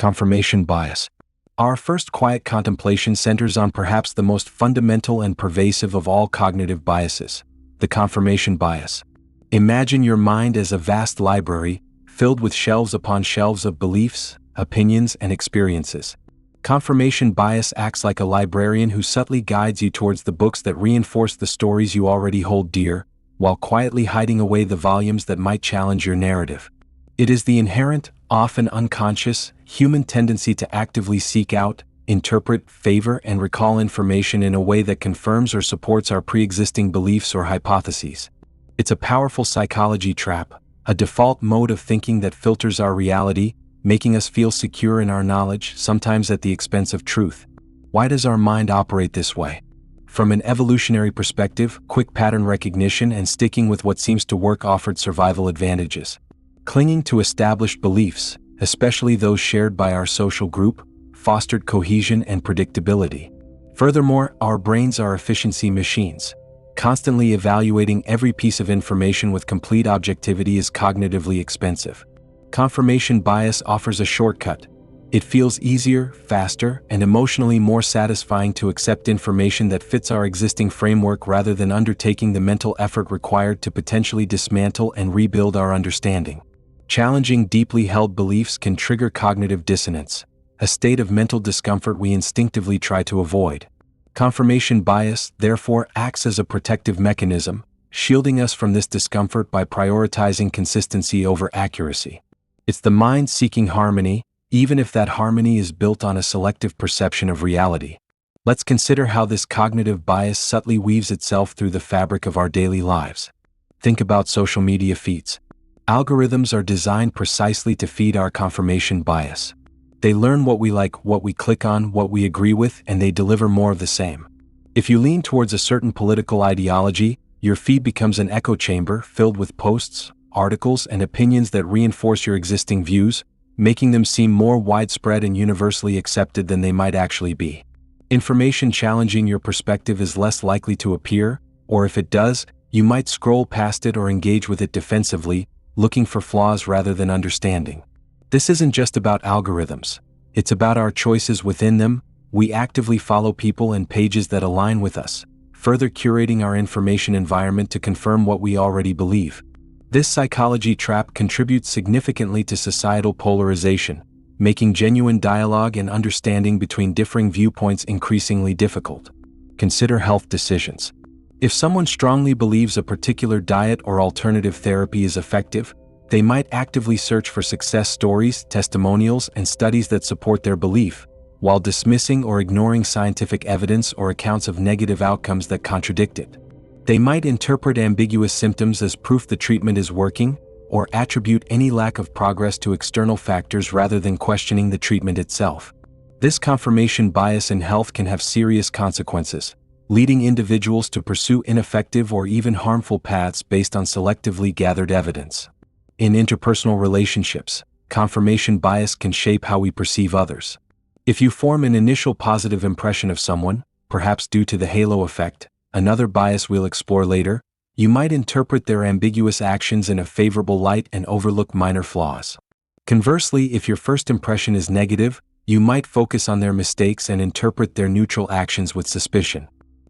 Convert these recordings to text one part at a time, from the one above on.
Confirmation bias. Our first quiet contemplation centers on perhaps the most fundamental and pervasive of all cognitive biases, the confirmation bias. Imagine your mind as a vast library, filled with shelves upon shelves of beliefs, opinions, and experiences. Confirmation bias acts like a librarian who subtly guides you towards the books that reinforce the stories you already hold dear, while quietly hiding away the volumes that might challenge your narrative. It is the inherent, often unconscious, human tendency to actively seek out, interpret, favor, and recall information in a way that confirms or supports our pre-existing beliefs or hypotheses. It's a powerful psychology trap, a default mode of thinking that filters our reality, making us feel secure in our knowledge, sometimes at the expense of truth. Why does our mind operate this way? From an evolutionary perspective, quick pattern recognition and sticking with what seems to work offered survival advantages. Clinging to established beliefs, especially those shared by our social group, fostered cohesion and predictability. Furthermore, our brains are efficiency machines. Constantly evaluating every piece of information with complete objectivity is cognitively expensive. Confirmation bias offers a shortcut. It feels easier, faster, and emotionally more satisfying to accept information that fits our existing framework rather than undertaking the mental effort required to potentially dismantle and rebuild our understanding. Challenging deeply held beliefs can trigger cognitive dissonance, a state of mental discomfort we instinctively try to avoid. Confirmation bias, therefore, acts as a protective mechanism, shielding us from this discomfort by prioritizing consistency over accuracy. It's the mind seeking harmony, even if that harmony is built on a selective perception of reality. Let's consider how this cognitive bias subtly weaves itself through the fabric of our daily lives. Think about social media feeds. Algorithms are designed precisely to feed our confirmation bias. They learn what we like, what we click on, what we agree with, and they deliver more of the same. If you lean towards a certain political ideology, your feed becomes an echo chamber filled with posts, articles, and opinions that reinforce your existing views, making them seem more widespread and universally accepted than they might actually be. Information challenging your perspective is less likely to appear, or if it does, you might scroll past it or engage with it defensively, looking for flaws rather than understanding. This isn't just about algorithms. It's about our choices within them. We actively follow people and pages that align with us, further curating our information environment to confirm what we already believe. This psychology trap contributes significantly to societal polarization, making genuine dialogue and understanding between differing viewpoints increasingly difficult. Consider health decisions. If someone strongly believes a particular diet or alternative therapy is effective, they might actively search for success stories, testimonials, and studies that support their belief, while dismissing or ignoring scientific evidence or accounts of negative outcomes that contradict it. They might interpret ambiguous symptoms as proof the treatment is working, or attribute any lack of progress to external factors rather than questioning the treatment itself. This confirmation bias in health can have serious consequences, leading individuals to pursue ineffective or even harmful paths based on selectively gathered evidence. In interpersonal relationships, confirmation bias can shape how we perceive others. If you form an initial positive impression of someone, perhaps due to the halo effect, another bias we'll explore later, you might interpret their ambiguous actions in a favorable light and overlook minor flaws. Conversely, if your first impression is negative, you might focus on their mistakes and interpret their neutral actions with suspicion.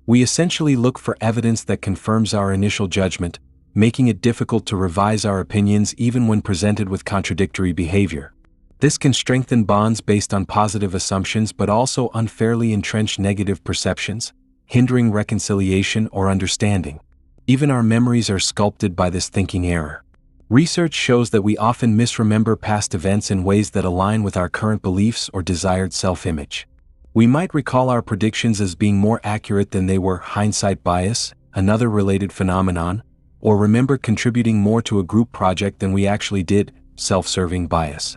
We essentially look for evidence that confirms our initial judgment, making it difficult to revise our opinions even when presented with contradictory behavior. This can strengthen bonds based on positive assumptions but also unfairly entrench negative perceptions, hindering reconciliation or understanding. Even our memories are sculpted by this thinking error. Research shows that we often misremember past events in ways that align with our current beliefs or desired self-image. We might recall our predictions as being more accurate than they were, hindsight bias, another related phenomenon, or remember contributing more to a group project than we actually did, self-serving bias.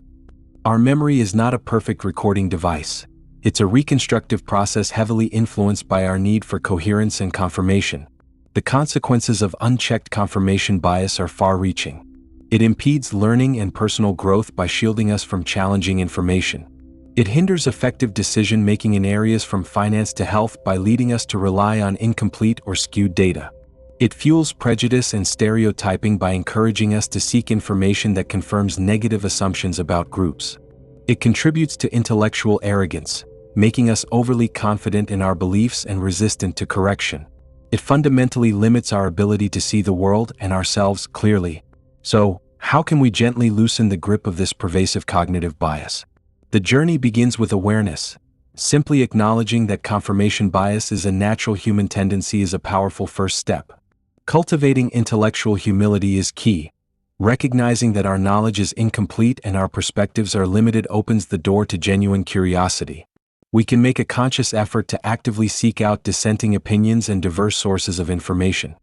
Our memory is not a perfect recording device. It's a reconstructive process heavily influenced by our need for coherence and confirmation. The consequences of unchecked confirmation bias are far-reaching. It impedes learning and personal growth by shielding us from challenging information. It hinders effective decision-making in areas from finance to health by leading us to rely on incomplete or skewed data. It fuels prejudice and stereotyping by encouraging us to seek information that confirms negative assumptions about groups. It contributes to intellectual arrogance, making us overly confident in our beliefs and resistant to correction. It fundamentally limits our ability to see the world and ourselves clearly. So, how can we gently loosen the grip of this pervasive cognitive bias? The journey begins with awareness. Simply acknowledging that confirmation bias is a natural human tendency is a powerful first step. Cultivating intellectual humility is key. Recognizing that our knowledge is incomplete and our perspectives are limited opens the door to genuine curiosity. We can make a conscious effort to actively seek out dissenting opinions and diverse sources of information.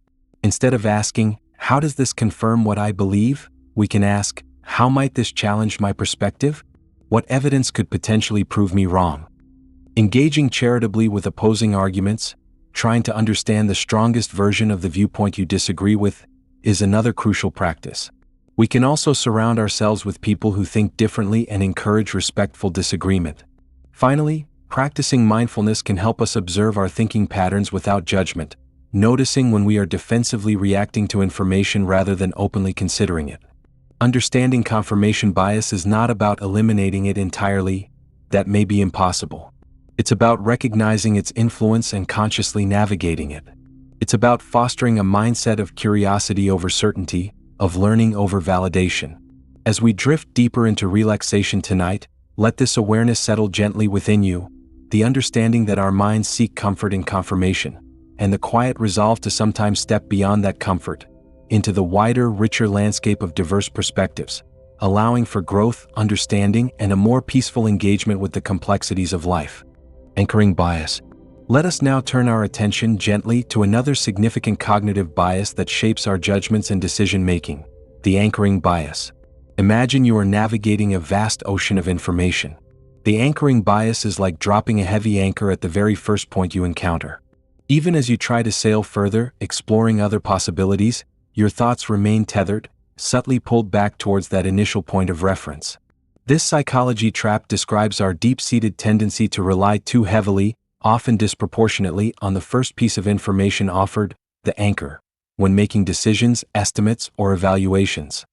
Instead of asking, "How does this confirm what I believe?" we can ask, "How might this challenge my perspective? What evidence could potentially prove me wrong?" Engaging charitably with opposing arguments, trying to understand the strongest version of the viewpoint you disagree with, is another crucial practice. We can also surround ourselves with people who think differently and encourage respectful disagreement. Finally, practicing mindfulness can help us observe our thinking patterns without judgment, noticing when we are defensively reacting to information rather than openly considering it. Understanding confirmation bias is not about eliminating it entirely. That may be impossible. It's about recognizing its influence and consciously navigating it. It's about fostering a mindset of curiosity over certainty, of learning over validation. As we drift deeper into relaxation tonight, let this awareness settle gently within you, the understanding that our minds seek comfort in confirmation, and the quiet resolve to sometimes step beyond that comfort, into the wider, richer landscape of diverse perspectives, allowing for growth, understanding, and a more peaceful engagement with the complexities of life. Anchoring bias. Let us now turn our attention gently to another significant cognitive bias that shapes our judgments and decision-making, the anchoring bias. Imagine you are navigating a vast ocean of information. The anchoring bias is like dropping a heavy anchor at the very first point you encounter. Even as you try to sail further, exploring other possibilities, your thoughts remain tethered, subtly pulled back towards that initial point of reference. This psychology trap describes our deep-seated tendency to rely too heavily, often disproportionately, on the first piece of information offered, the anchor, when making decisions, estimates, or evaluations.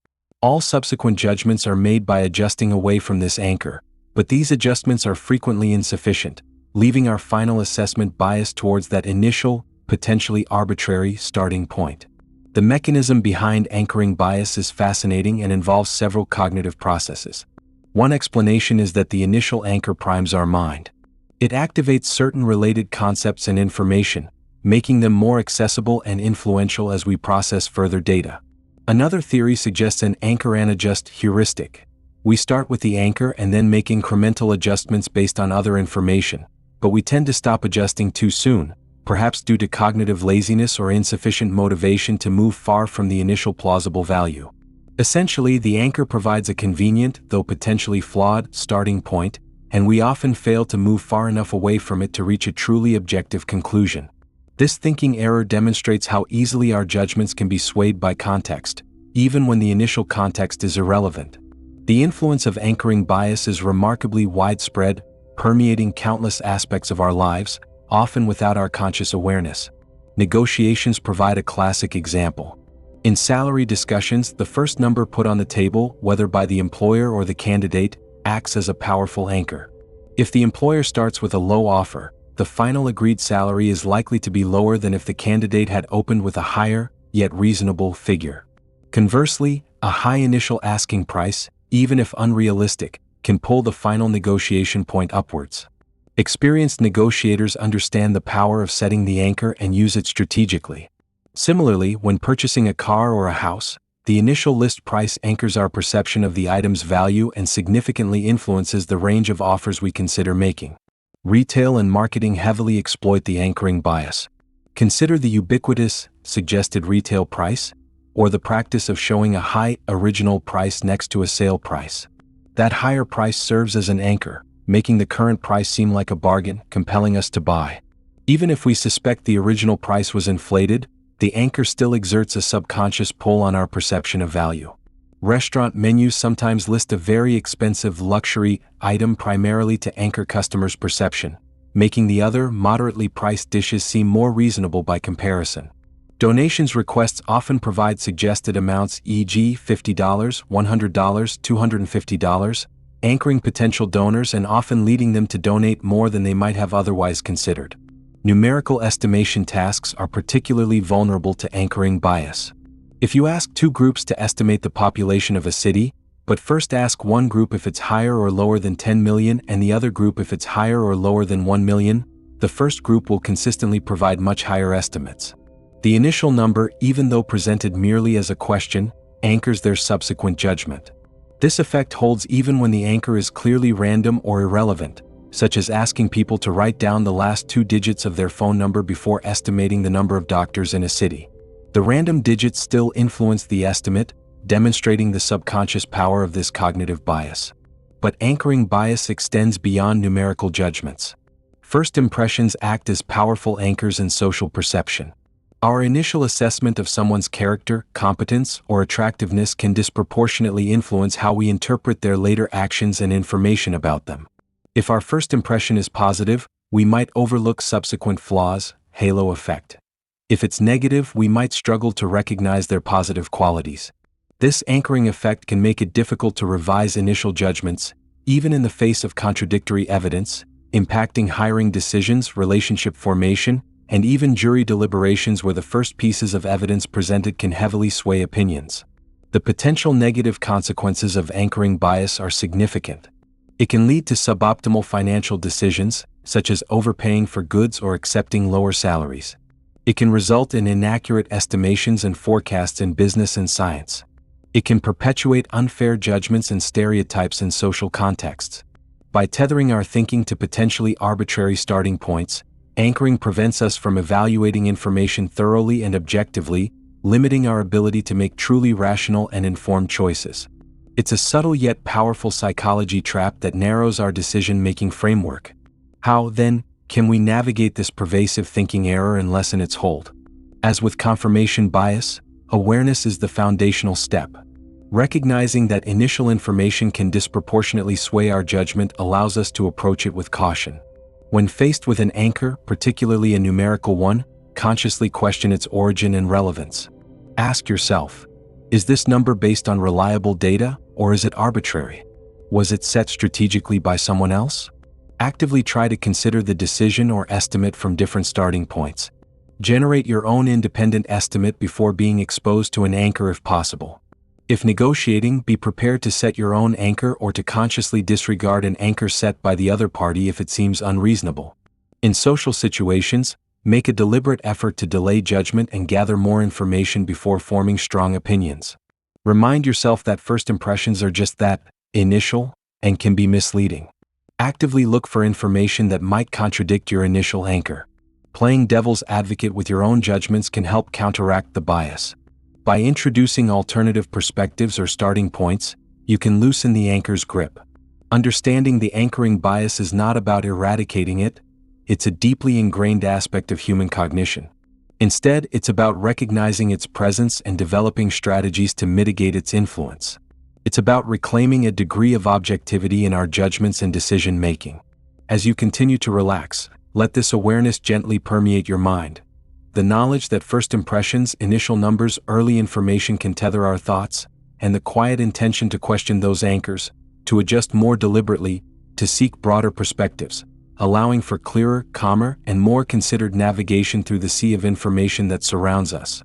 All subsequent judgments are made by adjusting away from this anchor, but these adjustments are frequently insufficient, leaving our final assessment biased towards that initial, potentially arbitrary starting point. The mechanism behind anchoring bias is fascinating and involves several cognitive processes. One explanation is that the initial anchor primes our mind. It activates certain related concepts and information, making them more accessible and influential as we process further data. Another theory suggests an anchor and adjust heuristic. We start with the anchor and then make incremental adjustments based on other information, but we tend to stop adjusting too soon, perhaps due to cognitive laziness or insufficient motivation to move far from the initial plausible value. Essentially, the anchor provides a convenient, though potentially flawed, starting point, and we often fail to move far enough away from it to reach a truly objective conclusion. This thinking error demonstrates how easily our judgments can be swayed by context, even when the initial context is irrelevant. The influence of anchoring bias is remarkably widespread, permeating countless aspects of our lives, often without our conscious awareness. Negotiations provide a classic example. In salary discussions, the first number put on the table, whether by the employer or the candidate, acts as a powerful anchor. If the employer starts with a low offer, the final agreed salary is likely to be lower than if the candidate had opened with a higher, yet reasonable, figure. Conversely, a high initial asking price, even if unrealistic, can pull the final negotiation point upwards. Experienced negotiators understand the power of setting the anchor and use it strategically. Similarly, when purchasing a car or a house, the initial list price anchors our perception of the item's value and significantly influences the range of offers we consider making. Retail and marketing heavily exploit the anchoring bias. Consider the ubiquitous, suggested retail price, or the practice of showing a high, original price next to a sale price. That higher price serves as an anchor, making the current price seem like a bargain, compelling us to buy. Even if we suspect the original price was inflated, the anchor still exerts a subconscious pull on our perception of value. Restaurant menus sometimes list a very expensive luxury item primarily to anchor customers' perception, making the other moderately priced dishes seem more reasonable by comparison. Donations requests often provide suggested amounts, e.g., $50, $100, $250, anchoring potential donors and often leading them to donate more than they might have otherwise considered. Numerical estimation tasks are particularly vulnerable to anchoring bias. If you ask two groups to estimate the population of a city, but first ask one group if it's higher or lower than 10 million and the other group if it's higher or lower than 1 million, the first group will consistently provide much higher estimates. The initial number, even though presented merely as a question, anchors their subsequent judgment. This effect holds even when the anchor is clearly random or irrelevant, such as asking people to write down the last 2 digits of their phone number before estimating the number of doctors in a city. The random digits still influence the estimate, demonstrating the subconscious power of this cognitive bias. But anchoring bias extends beyond numerical judgments. First impressions act as powerful anchors in social perception. Our initial assessment of someone's character, competence, or attractiveness can disproportionately influence how we interpret their later actions and information about them. If our first impression is positive, we might overlook subsequent flaws, halo effect. If it's negative, we might struggle to recognize their positive qualities. This anchoring effect can make it difficult to revise initial judgments, even in the face of contradictory evidence, impacting hiring decisions, relationship formation, and even jury deliberations where the first pieces of evidence presented can heavily sway opinions. The potential negative consequences of anchoring bias are significant. It can lead to suboptimal financial decisions, such as overpaying for goods or accepting lower salaries. It can result in inaccurate estimations and forecasts in business and science. It can perpetuate unfair judgments and stereotypes in social contexts. By tethering our thinking to potentially arbitrary starting points, anchoring prevents us from evaluating information thoroughly and objectively, limiting our ability to make truly rational and informed choices. It's a subtle yet powerful psychology trap that narrows our decision-making framework. How, then, can we navigate this pervasive thinking error and lessen its hold? As with confirmation bias, awareness is the foundational step. Recognizing that initial information can disproportionately sway our judgment allows us to approach it with caution. When faced with an anchor, particularly a numerical one, consciously question its origin and relevance. Ask yourself, is this number based on reliable data, or is it arbitrary? Was it set strategically by someone else? Actively try to consider the decision or estimate from different starting points. Generate your own independent estimate before being exposed to an anchor if possible. If negotiating, be prepared to set your own anchor or to consciously disregard an anchor set by the other party if it seems unreasonable. In social situations, make a deliberate effort to delay judgment and gather more information before forming strong opinions. Remind yourself that first impressions are just that, initial, and can be misleading. Actively look for information that might contradict your initial anchor. Playing devil's advocate with your own judgments can help counteract the bias. By introducing alternative perspectives or starting points, you can loosen the anchor's grip. Understanding the anchoring bias is not about eradicating it, it's a deeply ingrained aspect of human cognition. Instead, it's about recognizing its presence and developing strategies to mitigate its influence. It's about reclaiming a degree of objectivity in our judgments and decision-making. As you continue to relax, let this awareness gently permeate your mind. The knowledge that first impressions, initial numbers, early information can tether our thoughts, and the quiet intention to question those anchors, to adjust more deliberately, to seek broader perspectives, allowing for clearer, calmer, and more considered navigation through the sea of information that surrounds us.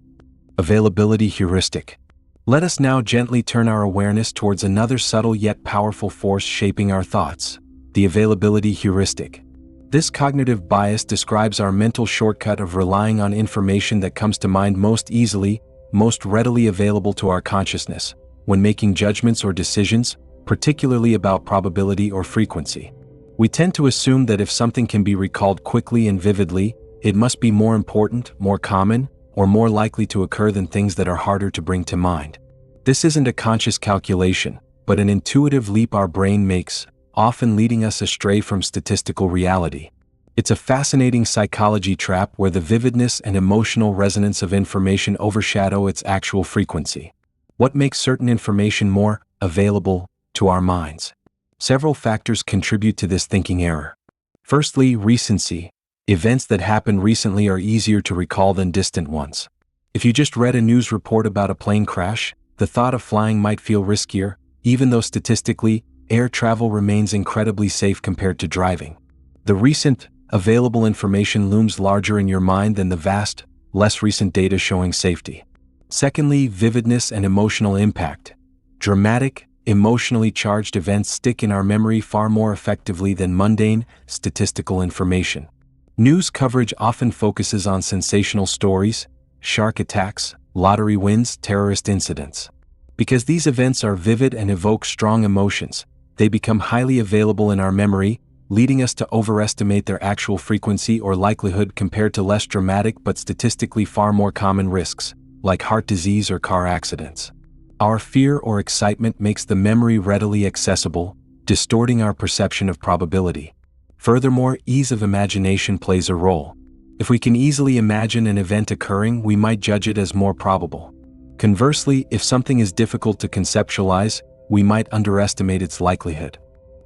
Availability heuristic. Let us now gently turn our awareness towards another subtle yet powerful force shaping our thoughts, the availability heuristic. This cognitive bias describes our mental shortcut of relying on information that comes to mind most easily, most readily available to our consciousness, when making judgments or decisions, particularly about probability or frequency. We tend to assume that if something can be recalled quickly and vividly, it must be more important, more common, or more likely to occur than things that are harder to bring to mind. This isn't a conscious calculation, but an intuitive leap our brain makes, often leading us astray from statistical reality. It's a fascinating psychology trap where the vividness and emotional resonance of information overshadow its actual frequency. What makes certain information more available to our minds? Several factors contribute to this thinking error. Firstly, recency. Events that happened recently are easier to recall than distant ones. If you just read a news report about a plane crash, the thought of flying might feel riskier, even though statistically, air travel remains incredibly safe compared to driving. The recent, available information looms larger in your mind than the vast, less recent data showing safety. Secondly, vividness and emotional impact. Dramatic, emotionally charged events stick in our memory far more effectively than mundane, statistical information. News coverage often focuses on sensational stories, shark attacks, lottery wins, terrorist incidents. Because these events are vivid and evoke strong emotions, they become highly available in our memory, leading us to overestimate their actual frequency or likelihood compared to less dramatic but statistically far more common risks, like heart disease or car accidents. Our fear or excitement makes the memory readily accessible, distorting our perception of probability. Furthermore, ease of imagination plays a role. If we can easily imagine an event occurring, we might judge it as more probable. Conversely, if something is difficult to conceptualize, we might underestimate its likelihood.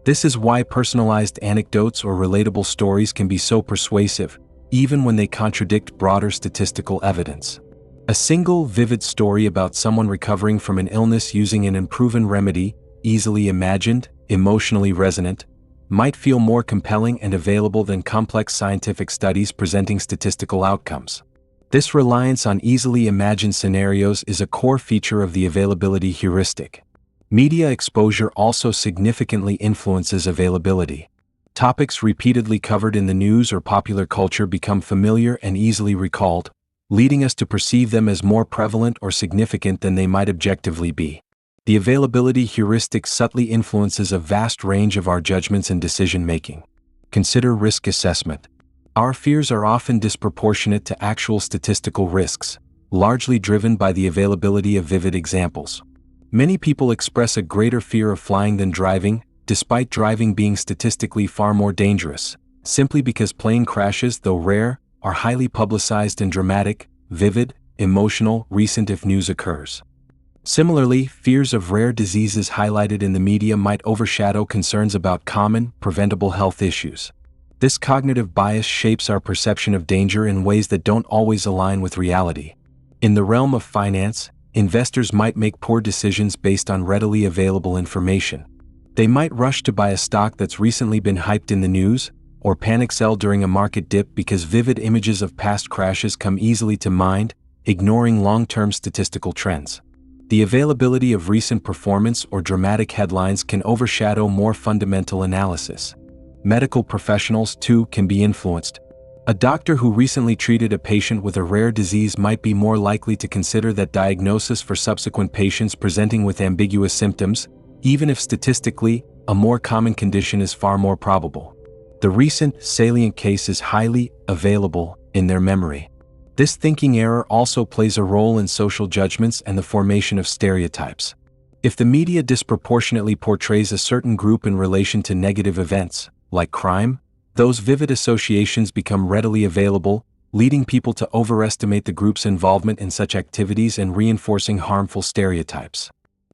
This is why personalized anecdotes or relatable stories can be so persuasive, even when they contradict broader statistical evidence. A single, vivid story about someone recovering from an illness using an unproven remedy, easily imagined, emotionally resonant, might feel more compelling and available than complex scientific studies presenting statistical outcomes. This reliance on easily imagined scenarios is a core feature of the availability heuristic. Media exposure also significantly influences availability. Topics repeatedly covered in the news or popular culture become familiar and easily recalled, leading us to perceive them as more prevalent or significant than they might objectively be. The availability heuristic subtly influences a vast range of our judgments and decision-making. Consider risk assessment. Our fears are often disproportionate to actual statistical risks, largely driven by the availability of vivid examples. Many people express a greater fear of flying than driving, despite driving being statistically far more dangerous, simply because plane crashes, though rare, are highly publicized and dramatic, vivid, emotional, recent if news occurs. Similarly, fears of rare diseases highlighted in the media might overshadow concerns about common, preventable health issues. This cognitive bias shapes our perception of danger in ways that don't always align with reality. In the realm of finance, investors might make poor decisions based on readily available information. They might rush to buy a stock that's recently been hyped in the news, or panic sell during a market dip because vivid images of past crashes come easily to mind, ignoring long-term statistical trends. The availability of recent performance or dramatic headlines can overshadow more fundamental analysis. Medical professionals, too, can be influenced. A doctor who recently treated a patient with a rare disease might be more likely to consider that diagnosis for subsequent patients presenting with ambiguous symptoms, even if statistically, a more common condition is far more probable. The recent, salient case is highly available in their memory. This thinking error also plays a role in social judgments and the formation of stereotypes. If the media disproportionately portrays a certain group in relation to negative events, like crime, those vivid associations become readily available, leading people to overestimate the group's involvement in such activities and reinforcing harmful stereotypes.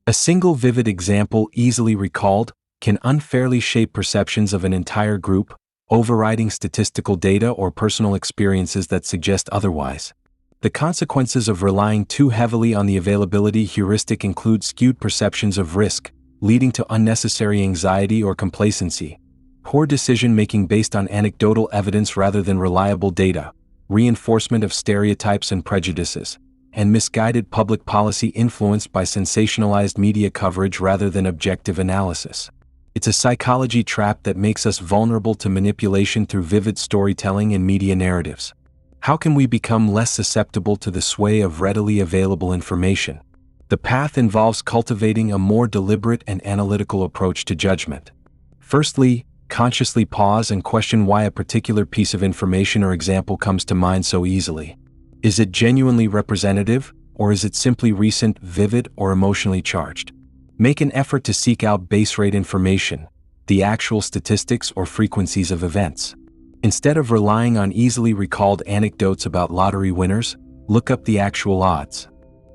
A single vivid example easily recalled can unfairly shape perceptions of an entire group, overriding statistical data or personal experiences that suggest otherwise. The consequences of relying too heavily on the availability heuristic include skewed perceptions of risk, leading to unnecessary anxiety or complacency, poor decision-making based on anecdotal evidence rather than reliable data, reinforcement of stereotypes and prejudices, and misguided public policy influenced by sensationalized media coverage rather than objective analysis. It's a psychology trap that makes us vulnerable to manipulation through vivid storytelling and media narratives. How can we become less susceptible to the sway of readily available information? The path involves cultivating a more deliberate and analytical approach to judgment. Firstly, consciously pause and question why a particular piece of information or example comes to mind so easily. Is it genuinely representative, or is it simply recent, vivid, or emotionally charged? Make an effort to seek out base rate information, the actual statistics or frequencies of events. Instead of relying on easily recalled anecdotes about lottery winners, look up the actual odds.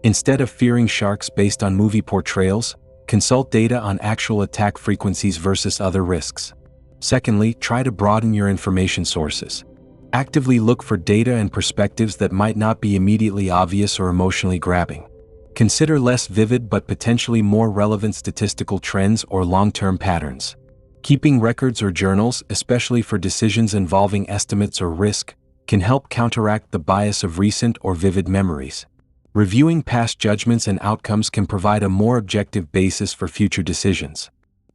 Instead of fearing sharks based on movie portrayals, consult data on actual attack frequencies versus other risks. Secondly, try to broaden your information sources. Actively look for data and perspectives that might not be immediately obvious or emotionally grabbing. Consider less vivid but potentially more relevant statistical trends or long-term patterns. Keeping records or journals, especially for decisions involving estimates or risk, can help counteract the bias of recent or vivid memories. Reviewing past judgments and outcomes can provide a more objective basis for future decisions.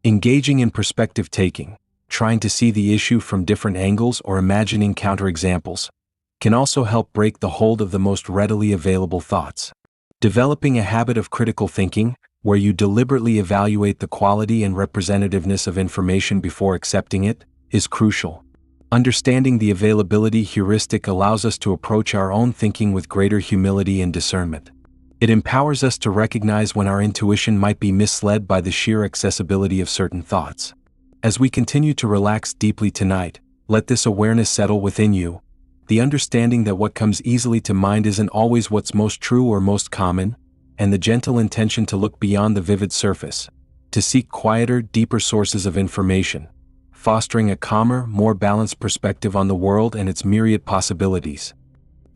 Engaging in perspective taking, trying to see the issue from different angles or imagining counterexamples, can also help break the hold of the most readily available thoughts. Developing a habit of critical thinking, where you deliberately evaluate the quality and representativeness of information before accepting it, is crucial. Understanding the availability heuristic allows us to approach our own thinking with greater humility and discernment. It empowers us to recognize when our intuition might be misled by the sheer accessibility of certain thoughts. As we continue to relax deeply tonight, let this awareness settle within you, the understanding that what comes easily to mind isn't always what's most true or most common, and the gentle intention to look beyond the vivid surface, to seek quieter, deeper sources of information, fostering a calmer, more balanced perspective on the world and its myriad possibilities.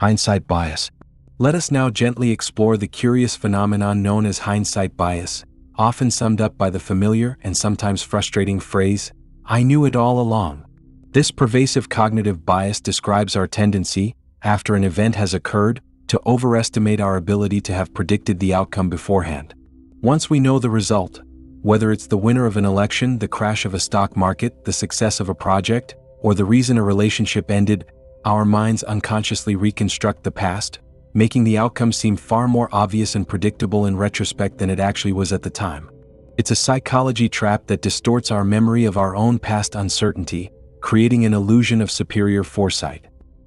Hindsight bias. Let us now gently explore the curious phenomenon known as hindsight bias, often summed up by the familiar and sometimes frustrating phrase, "I knew it all along." This pervasive cognitive bias describes our tendency, after an event has occurred, to overestimate our ability to have predicted the outcome beforehand. Once we know the result, whether it's the winner of an election, the crash of a stock market, the success of a project, or the reason a relationship ended, our minds unconsciously reconstruct the past, making the outcome seem far more obvious and predictable in retrospect than it actually was at the time. It's a psychology trap that distorts our memory of our own past uncertainty, creating an illusion of superior foresight.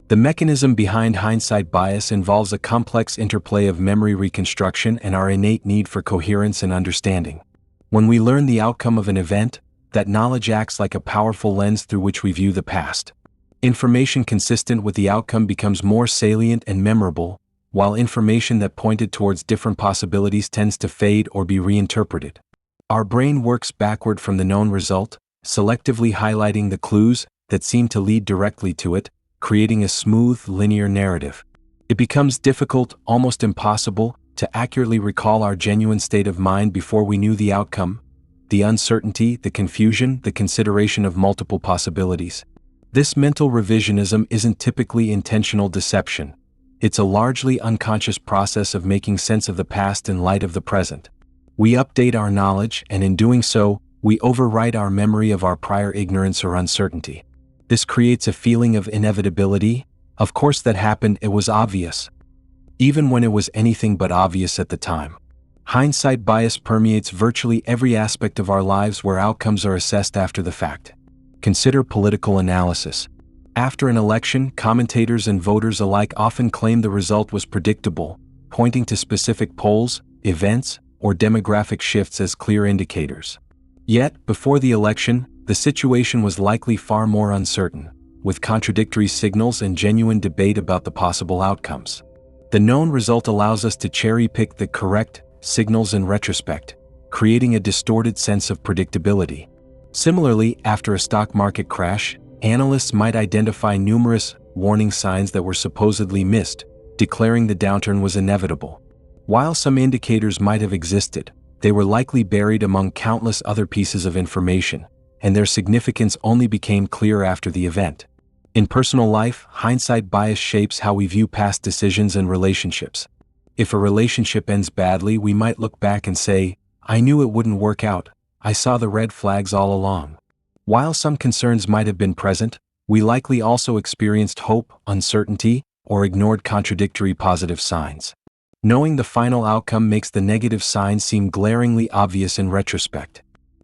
The mechanism behind hindsight bias involves a complex interplay of memory reconstruction and our innate need for coherence and understanding. When we learn the outcome of an event, that knowledge acts like a powerful lens through which we view the past. Information consistent with the outcome becomes more salient and memorable, while information that pointed towards different possibilities tends to fade or be reinterpreted. Our brain works backward from the known result, selectively highlighting the clues that seem to lead directly to it, creating a smooth, linear narrative. It becomes difficult, almost impossible, to accurately recall our genuine state of mind before we knew the outcome, the uncertainty, the confusion, the consideration of multiple possibilities. This mental revisionism isn't typically intentional deception. It's a largely unconscious process of making sense of the past in light of the present. We update our knowledge, and in doing so, we overwrite our memory of our prior ignorance or uncertainty. This creates a feeling of inevitability. Of course that happened, it was obvious. Even when it was anything but obvious at the time. Hindsight bias permeates virtually every aspect of our lives where outcomes are assessed after the fact. Consider political analysis. After an election, commentators and voters alike often claim the result was predictable, pointing to specific polls, events, or demographic shifts as clear indicators. Yet, before the election, the situation was likely far more uncertain, with contradictory signals and genuine debate about the possible outcomes. The known result allows us to cherry-pick the correct signals in retrospect, creating a distorted sense of predictability. Similarly, after a stock market crash, analysts might identify numerous warning signs that were supposedly missed, declaring the downturn was inevitable. While some indicators might have existed, they were likely buried among countless other pieces of information, and their significance only became clear after the event. In personal life, hindsight bias shapes how we view past decisions and relationships. If a relationship ends badly, we might look back and say, "I knew it wouldn't work out. I saw the red flags all along." While some concerns might have been present, we likely also experienced hope, uncertainty, or ignored contradictory positive signs. Knowing the final outcome makes the negative signs seem glaringly obvious in retrospect.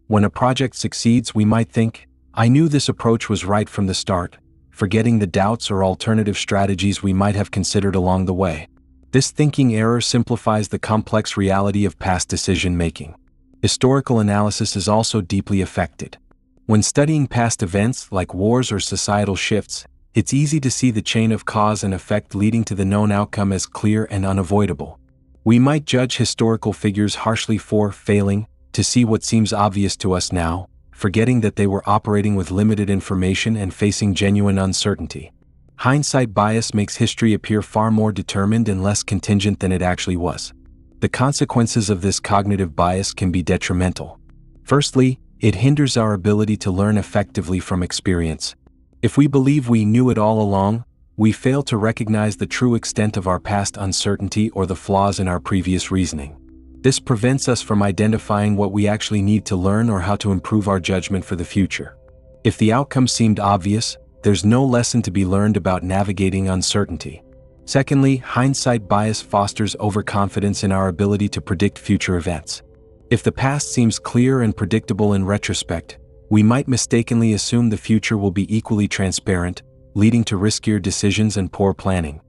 When a project succeeds, we might think, "I knew this approach was right from the start," forgetting the doubts or alternative strategies we might have considered along the way. This thinking error simplifies the complex reality of past decision-making. Historical analysis is also deeply affected. When studying past events like wars or societal shifts, it's easy to see the chain of cause and effect leading to the known outcome as clear and unavoidable. We might judge historical figures harshly for failing to see what seems obvious to us now, forgetting that they were operating with limited information and facing genuine uncertainty. Hindsight bias makes history appear far more determined and less contingent than it actually was. The consequences of this cognitive bias can be detrimental. Firstly, it hinders our ability to learn effectively from experience. If we believe we knew it all along, we fail to recognize the true extent of our past uncertainty or the flaws in our previous reasoning. This prevents us from identifying what we actually need to learn or how to improve our judgment for the future. If the outcome seemed obvious, there's no lesson to be learned about navigating uncertainty. Secondly, hindsight bias fosters overconfidence in our ability to predict future events. If the past seems clear and predictable in retrospect, we might mistakenly assume the future will be equally transparent, leading to riskier decisions and poor planning.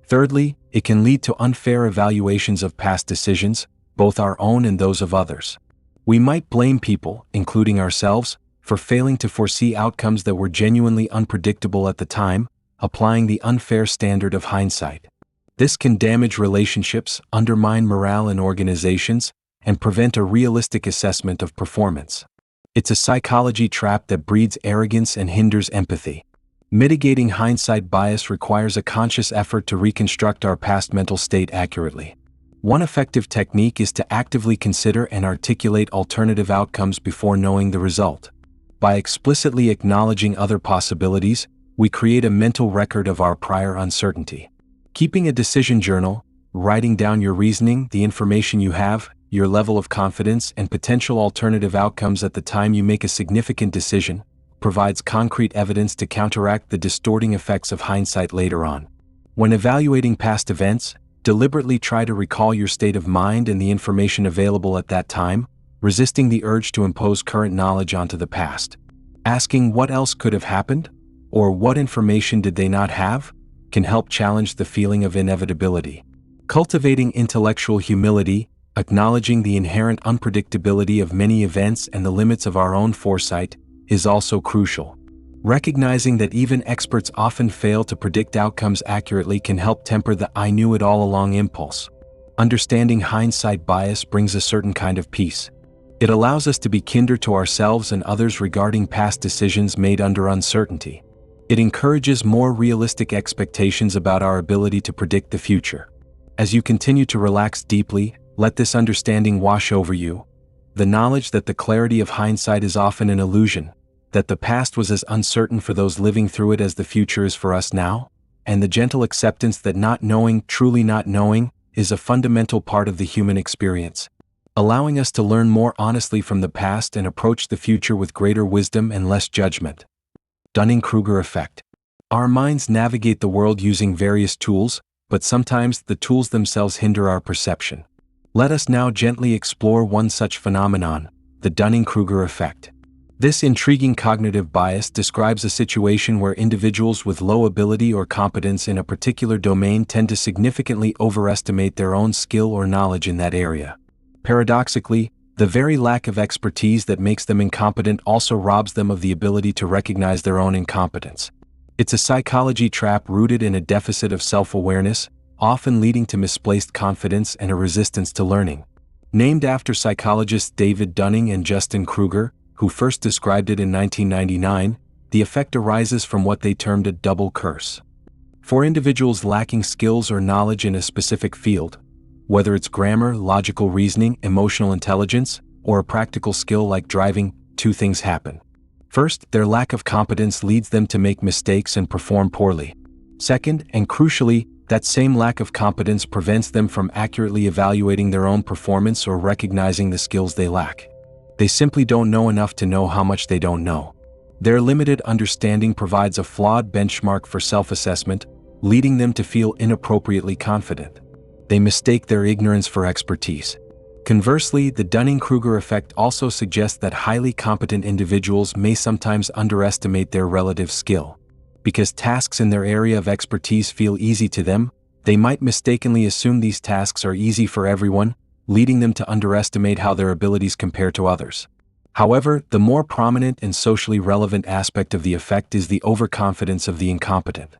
Thirdly, it can lead to unfair evaluations of past decisions, both our own and those of others. We might blame people, including ourselves, for failing to foresee outcomes that were genuinely unpredictable at the time, applying the unfair standard of hindsight. This can damage relationships, undermine morale in organizations, and prevent a realistic assessment of performance. It's a psychology trap that breeds arrogance and hinders empathy. Mitigating hindsight bias requires a conscious effort to reconstruct our past mental state accurately. One effective technique is to actively consider and articulate alternative outcomes before knowing the result. By explicitly acknowledging other possibilities, we create a mental record of our prior uncertainty. Keeping a decision journal, writing down your reasoning, the information you have, your level of confidence, and potential alternative outcomes at the time you make a significant decision, provides concrete evidence to counteract the distorting effects of hindsight later on. When evaluating past events, deliberately try to recall your state of mind and the information available at that time, resisting the urge to impose current knowledge onto the past. Asking what else could have happened, or what information did they not have, can help challenge the feeling of inevitability. Cultivating intellectual humility, acknowledging the inherent unpredictability of many events and the limits of our own foresight, is also crucial. Recognizing that even experts often fail to predict outcomes accurately can help temper the "I knew it all along" impulse. Understanding hindsight bias brings a certain kind of peace. It allows us to be kinder to ourselves and others regarding past decisions made under uncertainty. It encourages more realistic expectations about our ability to predict the future. As you continue to relax deeply, let this understanding wash over you. The knowledge that the clarity of hindsight is often an illusion, that the past was as uncertain for those living through it as the future is for us now, and the gentle acceptance that not knowing, truly not knowing, is a fundamental part of the human experience, allowing us to learn more honestly from the past and approach the future with greater wisdom and less judgment. Dunning-Kruger Effect. Our minds navigate the world using various tools, but sometimes the tools themselves hinder our perception. Let us now gently explore one such phenomenon, the Dunning-Kruger Effect. This intriguing cognitive bias describes a situation where individuals with low ability or competence in a particular domain tend to significantly overestimate their own skill or knowledge in that area. Paradoxically, the very lack of expertise that makes them incompetent also robs them of the ability to recognize their own incompetence. It's a psychology trap rooted in a deficit of self-awareness, often leading to misplaced confidence and a resistance to learning. Named after psychologists David Dunning and Justin Kruger, who first described it in 1999, the effect arises from what they termed a double curse. For individuals lacking skills or knowledge in a specific field, whether it's grammar, logical reasoning, emotional intelligence, or a practical skill like driving, two things happen. First, their lack of competence leads them to make mistakes and perform poorly. Second, and crucially, that same lack of competence prevents them from accurately evaluating their own performance or recognizing the skills they lack. They simply don't know enough to know how much they don't know. Their limited understanding provides a flawed benchmark for self-assessment, leading them to feel inappropriately confident. They mistake their ignorance for expertise. Conversely, the Dunning-Kruger effect also suggests that highly competent individuals may sometimes underestimate their relative skill. Because tasks in their area of expertise feel easy to them, they might mistakenly assume these tasks are easy for everyone, leading them to underestimate how their abilities compare to others. However, the more prominent and socially relevant aspect of the effect is the overconfidence of the incompetent.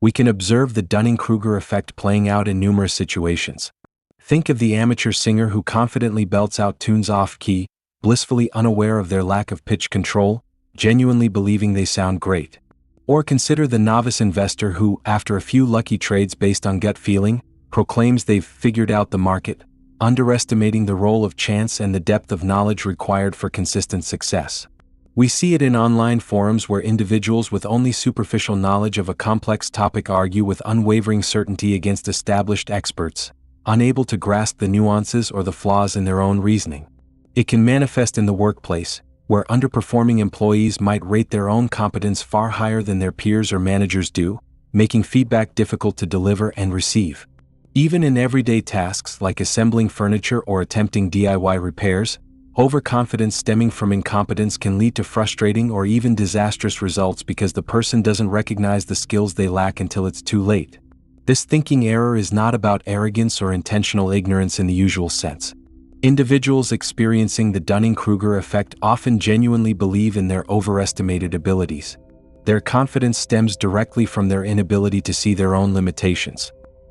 We can observe the Dunning-Kruger effect playing out in numerous situations. Think of the amateur singer who confidently belts out tunes off-key, blissfully unaware of their lack of pitch control, genuinely believing they sound great. Or consider the novice investor who, after a few lucky trades based on gut feeling, proclaims they've figured out the market, underestimating the role of chance and the depth of knowledge required for consistent success. We see it in online forums where individuals with only superficial knowledge of a complex topic argue with unwavering certainty against established experts, unable to grasp the nuances or the flaws in their own reasoning. It can manifest in the workplace, where underperforming employees might rate their own competence far higher than their peers or managers do, making feedback difficult to deliver and receive. Even in everyday tasks like assembling furniture or attempting DIY repairs, overconfidence stemming from incompetence can lead to frustrating or even disastrous results because the person doesn't recognize the skills they lack until it's too late. This thinking error is not about arrogance or intentional ignorance in the usual sense. Individuals experiencing the Dunning-Kruger effect often genuinely believe in their overestimated abilities. Their confidence stems directly from their inability to see their own limitations.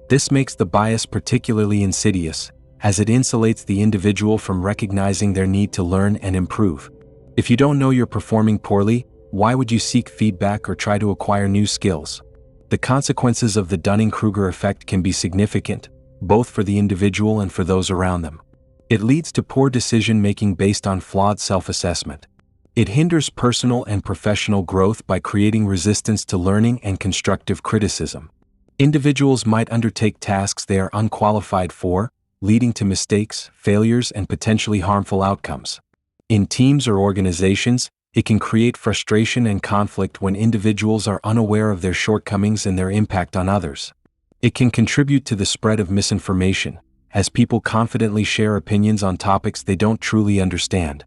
This makes the bias particularly insidious, as it insulates the individual from recognizing their need to learn and improve. If you don't know you're performing poorly, why would you seek feedback or try to acquire new skills? The consequences of the Dunning-Kruger effect can be significant, both for the individual and for those around them. It leads to poor decision-making based on flawed self-assessment. It hinders personal and professional growth by creating resistance to learning and constructive criticism. Individuals might undertake tasks they are unqualified for, leading to mistakes, failures, and potentially harmful outcomes. In teams or organizations, it can create frustration and conflict when individuals are unaware of their shortcomings and their impact on others. It can contribute to the spread of misinformation, as people confidently share opinions on topics they don't truly understand.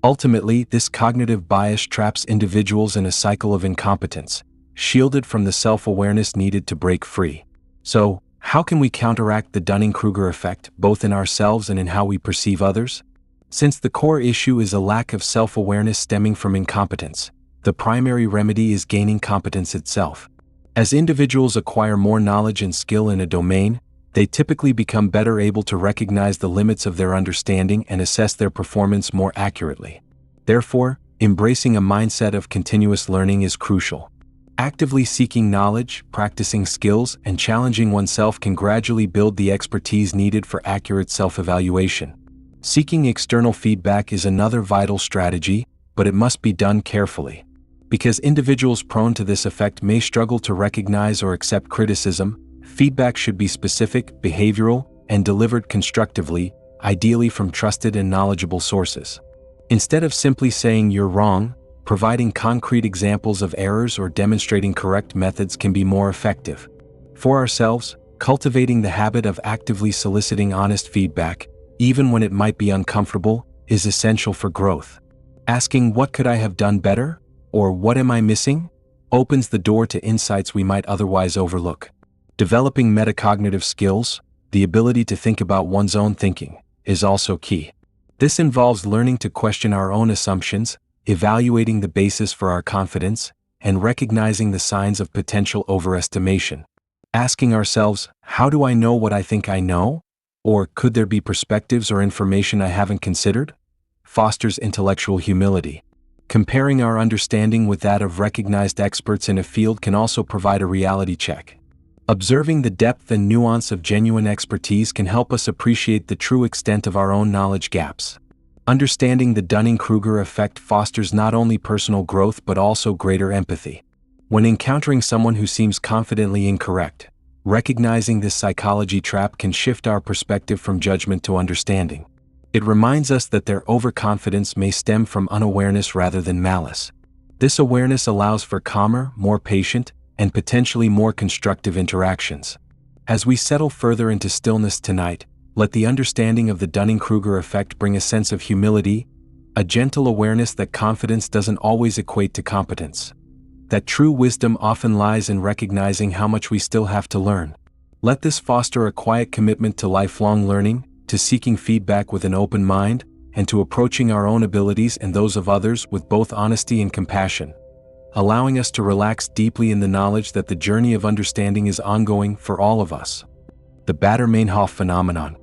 Ultimately, this cognitive bias traps individuals in a cycle of incompetence, shielded from the self-awareness needed to break free. So, how can we counteract the Dunning-Kruger effect, both in ourselves and in how we perceive others? Since the core issue is a lack of self-awareness stemming from incompetence, the primary remedy is gaining competence itself. As individuals acquire more knowledge and skill in a domain, they typically become better able to recognize the limits of their understanding and assess their performance more accurately. Therefore, embracing a mindset of continuous learning is crucial. Actively seeking knowledge, practicing skills, and challenging oneself can gradually build the expertise needed for accurate self-evaluation. Seeking external feedback is another vital strategy, but it must be done carefully. Because individuals prone to this effect may struggle to recognize or accept criticism, feedback should be specific, behavioral, and delivered constructively, ideally from trusted and knowledgeable sources. Instead of simply saying "you're wrong," providing concrete examples of errors or demonstrating correct methods can be more effective. For ourselves, cultivating the habit of actively soliciting honest feedback, even when it might be uncomfortable, is essential for growth. Asking "what could I have done better?" or "what am I missing?" opens the door to insights we might otherwise overlook. Developing metacognitive skills, the ability to think about one's own thinking, is also key. This involves learning to question our own assumptions, evaluating the basis for our confidence, and recognizing the signs of potential overestimation. Asking ourselves, "how do I know what I think I know?" or "could there be perspectives or information I haven't considered?" fosters intellectual humility. Comparing our understanding with that of recognized experts in a field can also provide a reality check. Observing the depth and nuance of genuine expertise can help us appreciate the true extent of our own knowledge gaps. Understanding the Dunning-Kruger effect fosters not only personal growth but also greater empathy. When encountering someone who seems confidently incorrect, recognizing this psychology trap can shift our perspective from judgment to understanding. It reminds us that their overconfidence may stem from unawareness rather than malice. This awareness allows for calmer, more patient, and potentially more constructive interactions. As we settle further into stillness tonight, let the understanding of the Dunning-Kruger effect bring a sense of humility, a gentle awareness that confidence doesn't always equate to competence. That true wisdom often lies in recognizing how much we still have to learn. Let this foster a quiet commitment to lifelong learning, to seeking feedback with an open mind, and to approaching our own abilities and those of others with both honesty and compassion, allowing us to relax deeply in the knowledge that the journey of understanding is ongoing for all of us. The Baader-Meinhof Phenomenon.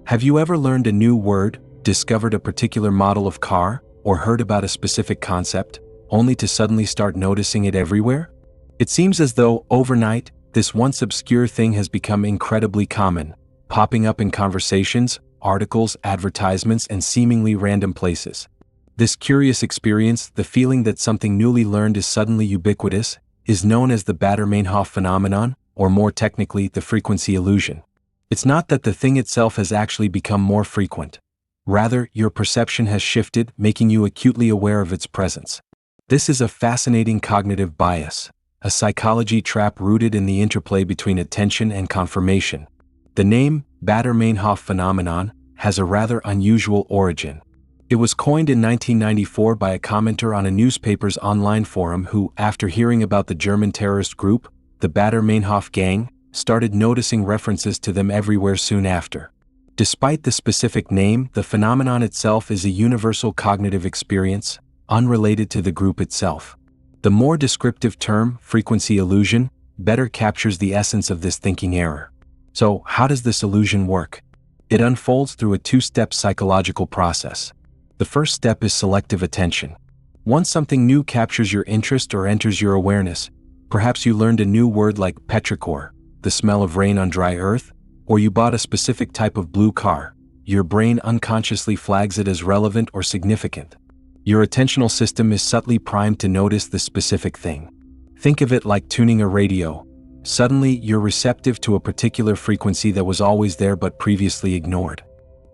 Have you ever learned a new word, discovered a particular model of car, or heard about a specific concept, only to suddenly start noticing it everywhere? It seems as though, overnight, this once obscure thing has become incredibly common, popping up in conversations, articles, advertisements, and seemingly random places. This curious experience, the feeling that something newly learned is suddenly ubiquitous, is known as the Baader-Meinhof Phenomenon, or more technically, the frequency illusion. It's not that the thing itself has actually become more frequent. Rather, your perception has shifted, making you acutely aware of its presence. This is a fascinating cognitive bias, a psychology trap rooted in the interplay between attention and confirmation. The name, Baader-Meinhof Phenomenon, has a rather unusual origin. It was coined in 1994 by a commenter on a newspaper's online forum who, after hearing about the German terrorist group, the Baader-Meinhof gang, started noticing references to them everywhere soon after. Despite the specific name, the phenomenon itself is a universal cognitive experience, unrelated to the group itself. The more descriptive term, frequency illusion, better captures the essence of this thinking error. So, how does this illusion work? It unfolds through a two-step psychological process. The first step is selective attention. Once something new captures your interest or enters your awareness, perhaps you learned a new word like petrichor, the smell of rain on dry earth, or you bought a specific type of blue car, your brain unconsciously flags it as relevant or significant. Your attentional system is subtly primed to notice the specific thing. Think of it like tuning a radio. Suddenly, you're receptive to a particular frequency that was always there but previously ignored.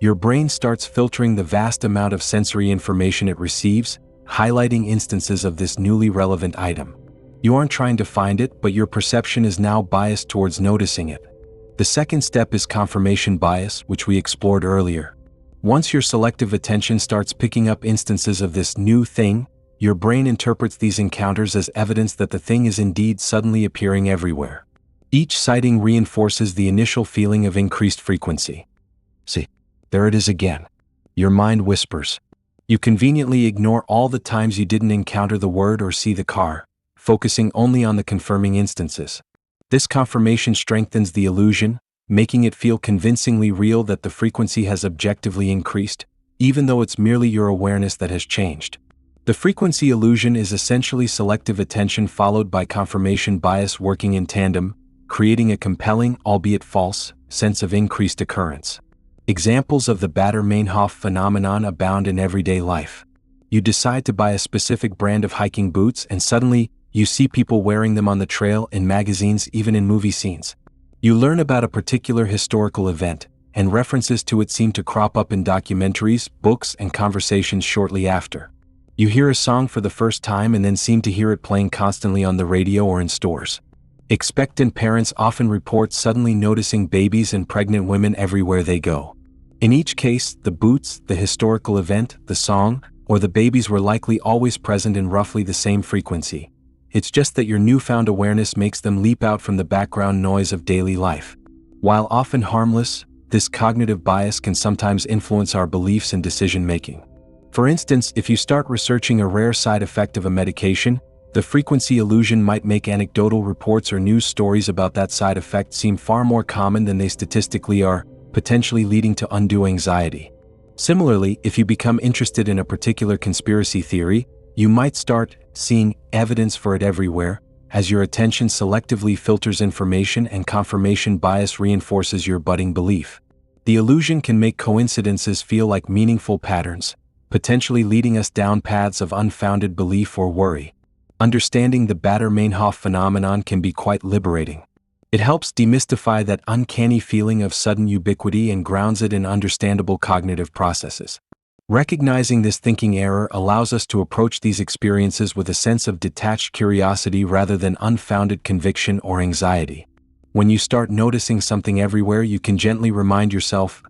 Your brain starts filtering the vast amount of sensory information it receives, highlighting instances of this newly relevant item. You aren't trying to find it, but your perception is now biased towards noticing it. The second step is confirmation bias, which we explored earlier. Once your selective attention starts picking up instances of this new thing, your brain interprets these encounters as evidence that the thing is indeed suddenly appearing everywhere. Each sighting reinforces the initial feeling of increased frequency. See, there it is again. Your mind whispers. You conveniently ignore all the times you didn't encounter the word or see the car, focusing only on the confirming instances. This confirmation strengthens the illusion, making it feel convincingly real that the frequency has objectively increased, even though it's merely your awareness that has changed. The frequency illusion is essentially selective attention followed by confirmation bias working in tandem, creating a compelling, albeit false, sense of increased occurrence. Examples of the Baader-Meinhof phenomenon abound in everyday life. You decide to buy a specific brand of hiking boots and suddenly, you see people wearing them on the trail, in magazines, even in movie scenes. You learn about a particular historical event, and references to it seem to crop up in documentaries, books, and conversations shortly after. You hear a song for the first time and then seem to hear it playing constantly on the radio or in stores. Expectant parents often report suddenly noticing babies and pregnant women everywhere they go. In each case, the boots, the historical event, the song, or the babies were likely always present in roughly the same frequency. It's just that your newfound awareness makes them leap out from the background noise of daily life. While often harmless, this cognitive bias can sometimes influence our beliefs and decision-making. For instance, if you start researching a rare side effect of a medication, the frequency illusion might make anecdotal reports or news stories about that side effect seem far more common than they statistically are, potentially leading to undue anxiety. Similarly, if you become interested in a particular conspiracy theory, you might start seeing evidence for it everywhere, as your attention selectively filters information and confirmation bias reinforces your budding belief. The illusion can make coincidences feel like meaningful patterns, potentially leading us down paths of unfounded belief or worry. Understanding the Baader-Meinhof phenomenon can be quite liberating. It helps demystify that uncanny feeling of sudden ubiquity and grounds it in understandable cognitive processes. Recognizing this thinking error allows us to approach these experiences with a sense of detached curiosity rather than unfounded conviction or anxiety. When you start noticing something everywhere, you can gently remind yourself,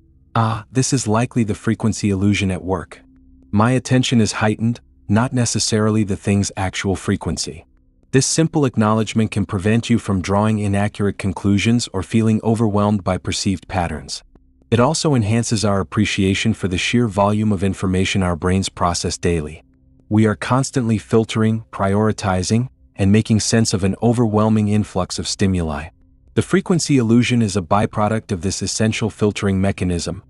this is likely the frequency illusion at work. My attention is heightened, not necessarily the thing's actual frequency. This simple acknowledgement can prevent you from drawing inaccurate conclusions or feeling overwhelmed by perceived patterns. It also enhances our appreciation for the sheer volume of information our brains process daily. We are constantly filtering, prioritizing, and making sense of an overwhelming influx of stimuli. The frequency illusion is a byproduct of this essential filtering mechanism,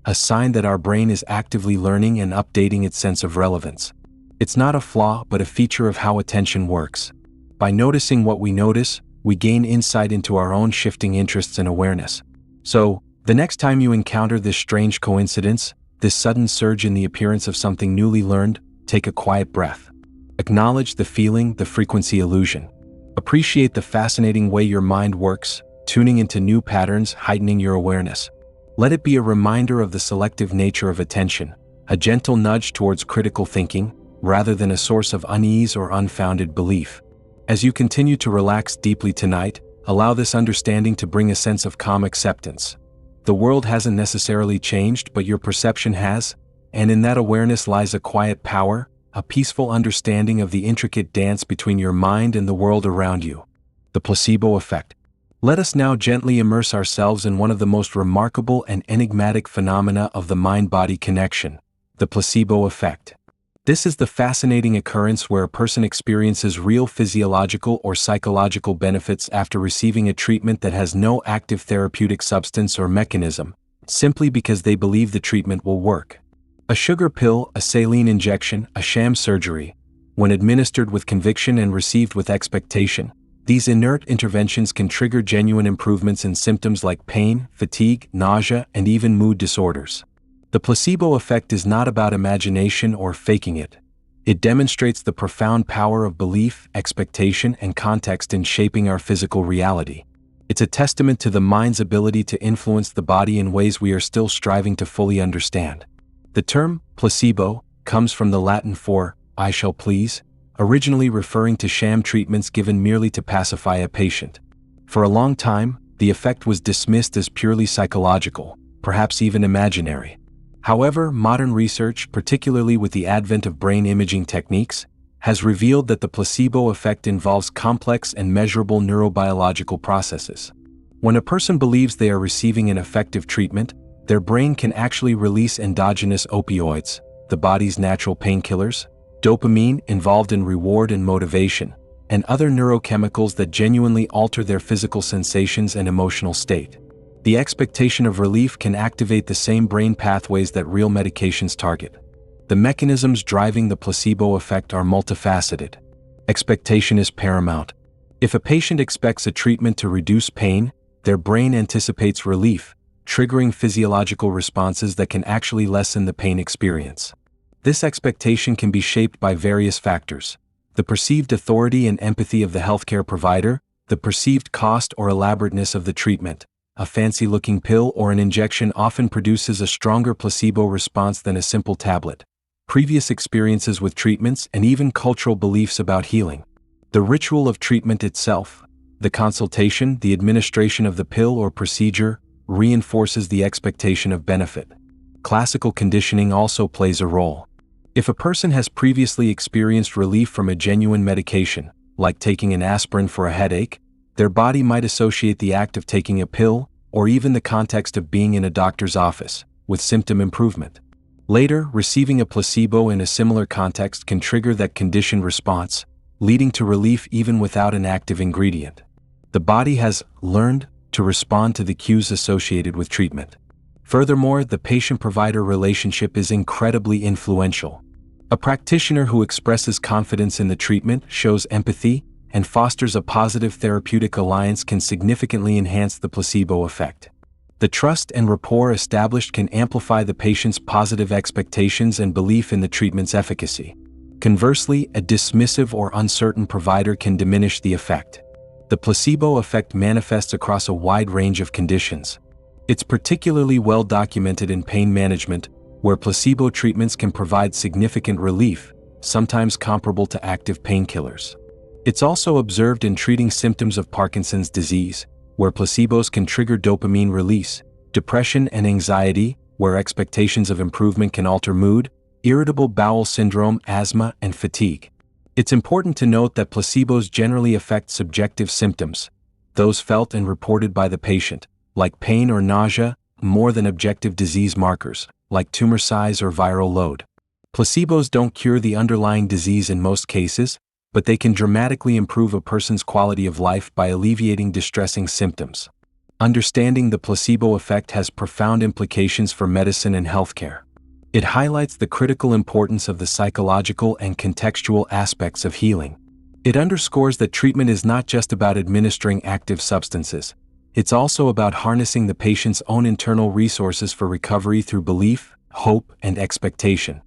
a sign that our brain is actively learning and updating its sense of relevance. It's not a flaw, but a feature of how attention works. By noticing what we notice, we gain insight into our own shifting interests and awareness. So, The next time you encounter this strange coincidence, this sudden surge in the appearance of something newly learned, take a quiet breath. Acknowledge the feeling, the frequency illusion. Appreciate the fascinating way your mind works, tuning into new patterns, heightening your awareness. Let it be a reminder of the selective nature of attention, a gentle nudge towards critical thinking, rather than a source of unease or unfounded belief. As you continue to relax deeply tonight, allow this understanding to bring a sense of calm acceptance. The world hasn't necessarily changed, but your perception has, and in that awareness lies a quiet power, a peaceful understanding of the intricate dance between your mind and the world around you. The placebo effect. Let us now gently immerse ourselves in one of the most remarkable and enigmatic phenomena of the mind-body connection, the placebo effect. This is the fascinating occurrence where a person experiences real physiological or psychological benefits after receiving a treatment that has no active therapeutic substance or mechanism, simply because they believe the treatment will work. A sugar pill, a saline injection, a sham surgery. When administered with conviction and received with expectation, these inert interventions can trigger genuine improvements in symptoms like pain, fatigue, nausea, and even mood disorders. The placebo effect is not about imagination or faking it. It demonstrates the profound power of belief, expectation, and context in shaping our physical reality. It's a testament to the mind's ability to influence the body in ways we are still striving to fully understand. The term placebo comes from the Latin for "I shall please," originally referring to sham treatments given merely to pacify a patient. For a long time, the effect was dismissed as purely psychological, perhaps even imaginary. However, modern research, particularly with the advent of brain imaging techniques, has revealed that the placebo effect involves complex and measurable neurobiological processes. When a person believes they are receiving an effective treatment, their brain can actually release endogenous opioids, the body's natural painkillers, dopamine involved in reward and motivation, and other neurochemicals that genuinely alter their physical sensations and emotional state. The expectation of relief can activate the same brain pathways that real medications target. The mechanisms driving the placebo effect are multifaceted. Expectation is paramount. If a patient expects a treatment to reduce pain, their brain anticipates relief, triggering physiological responses that can actually lessen the pain experience. This expectation can be shaped by various factors: the perceived authority and empathy of the healthcare provider, the perceived cost or elaborateness of the treatment. A fancy-looking pill or an injection often produces a stronger placebo response than a simple tablet. Previous experiences with treatments and even cultural beliefs about healing. The ritual of treatment itself, the consultation, the administration of the pill or procedure, reinforces the expectation of benefit. Classical conditioning also plays a role. If a person has previously experienced relief from a genuine medication, like taking an aspirin for a headache, their body might associate the act of taking a pill, or even the context of being in a doctor's office, with symptom improvement. Later, receiving a placebo in a similar context can trigger that conditioned response, leading to relief even without an active ingredient. The body has learned to respond to the cues associated with treatment. Furthermore, the patient-provider relationship is incredibly influential. A practitioner who expresses confidence in the treatment, shows empathy, and fosters a positive therapeutic alliance can significantly enhance the placebo effect. The trust and rapport established can amplify the patient's positive expectations and belief in the treatment's efficacy. Conversely, a dismissive or uncertain provider can diminish the effect. The placebo effect manifests across a wide range of conditions. It's particularly well documented in pain management, where placebo treatments can provide significant relief, sometimes comparable to active painkillers. It's also observed in treating symptoms of Parkinson's disease, where placebos can trigger dopamine release, depression and anxiety, where expectations of improvement can alter mood, irritable bowel syndrome, asthma, and fatigue. It's important to note that placebos generally affect subjective symptoms, those felt and reported by the patient, like pain or nausea, more than objective disease markers, like tumor size or viral load. Placebos don't cure the underlying disease in most cases, but they can dramatically improve a person's quality of life by alleviating distressing symptoms. Understanding the placebo effect has profound implications for medicine and healthcare. It highlights the critical importance of the psychological and contextual aspects of healing. It underscores that treatment is not just about administering active substances. It's also about harnessing the patient's own internal resources for recovery through belief, hope, and expectation.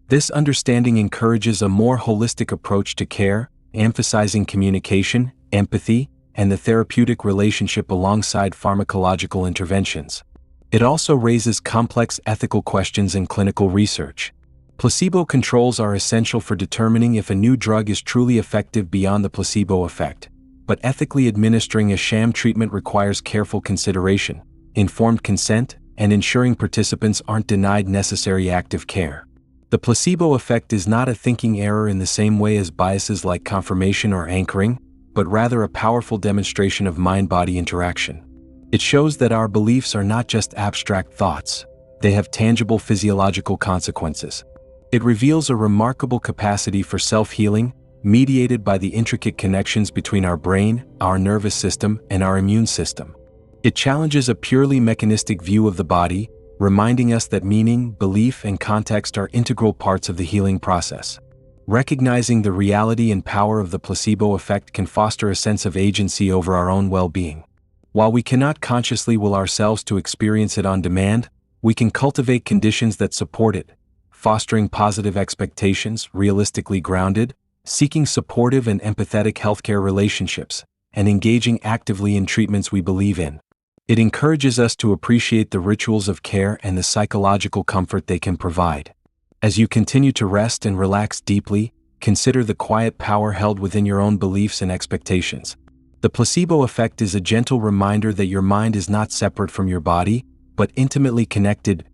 This understanding encourages a more holistic approach to care, emphasizing communication, empathy, and the therapeutic relationship alongside pharmacological interventions. It also raises complex ethical questions in clinical research. Placebo controls are essential for determining if a new drug is truly effective beyond the placebo effect, but ethically administering a sham treatment requires careful consideration, informed consent, and ensuring participants aren't denied necessary active care. The placebo effect is not a thinking error in the same way as biases like confirmation or anchoring, but rather a powerful demonstration of mind-body interaction. It shows that our beliefs are not just abstract thoughts, they have tangible physiological consequences. It reveals a remarkable capacity for self-healing, mediated by the intricate connections between our brain, our nervous system, and our immune system. It challenges a purely mechanistic view of the body, reminding us that meaning, belief, and context are integral parts of the healing process. Recognizing the reality and power of the placebo effect can foster a sense of agency over our own well-being. While we cannot consciously will ourselves to experience it on demand, we can cultivate conditions that support it, fostering positive expectations, realistically grounded, seeking supportive and empathetic healthcare relationships, and engaging actively in treatments we believe in. It encourages us to appreciate the rituals of care and the psychological comfort they can provide. As you continue to rest and relax deeply, consider the quiet power held within your own beliefs and expectations. The placebo effect is a gentle reminder that your mind is not separate from your body, but intimately connected,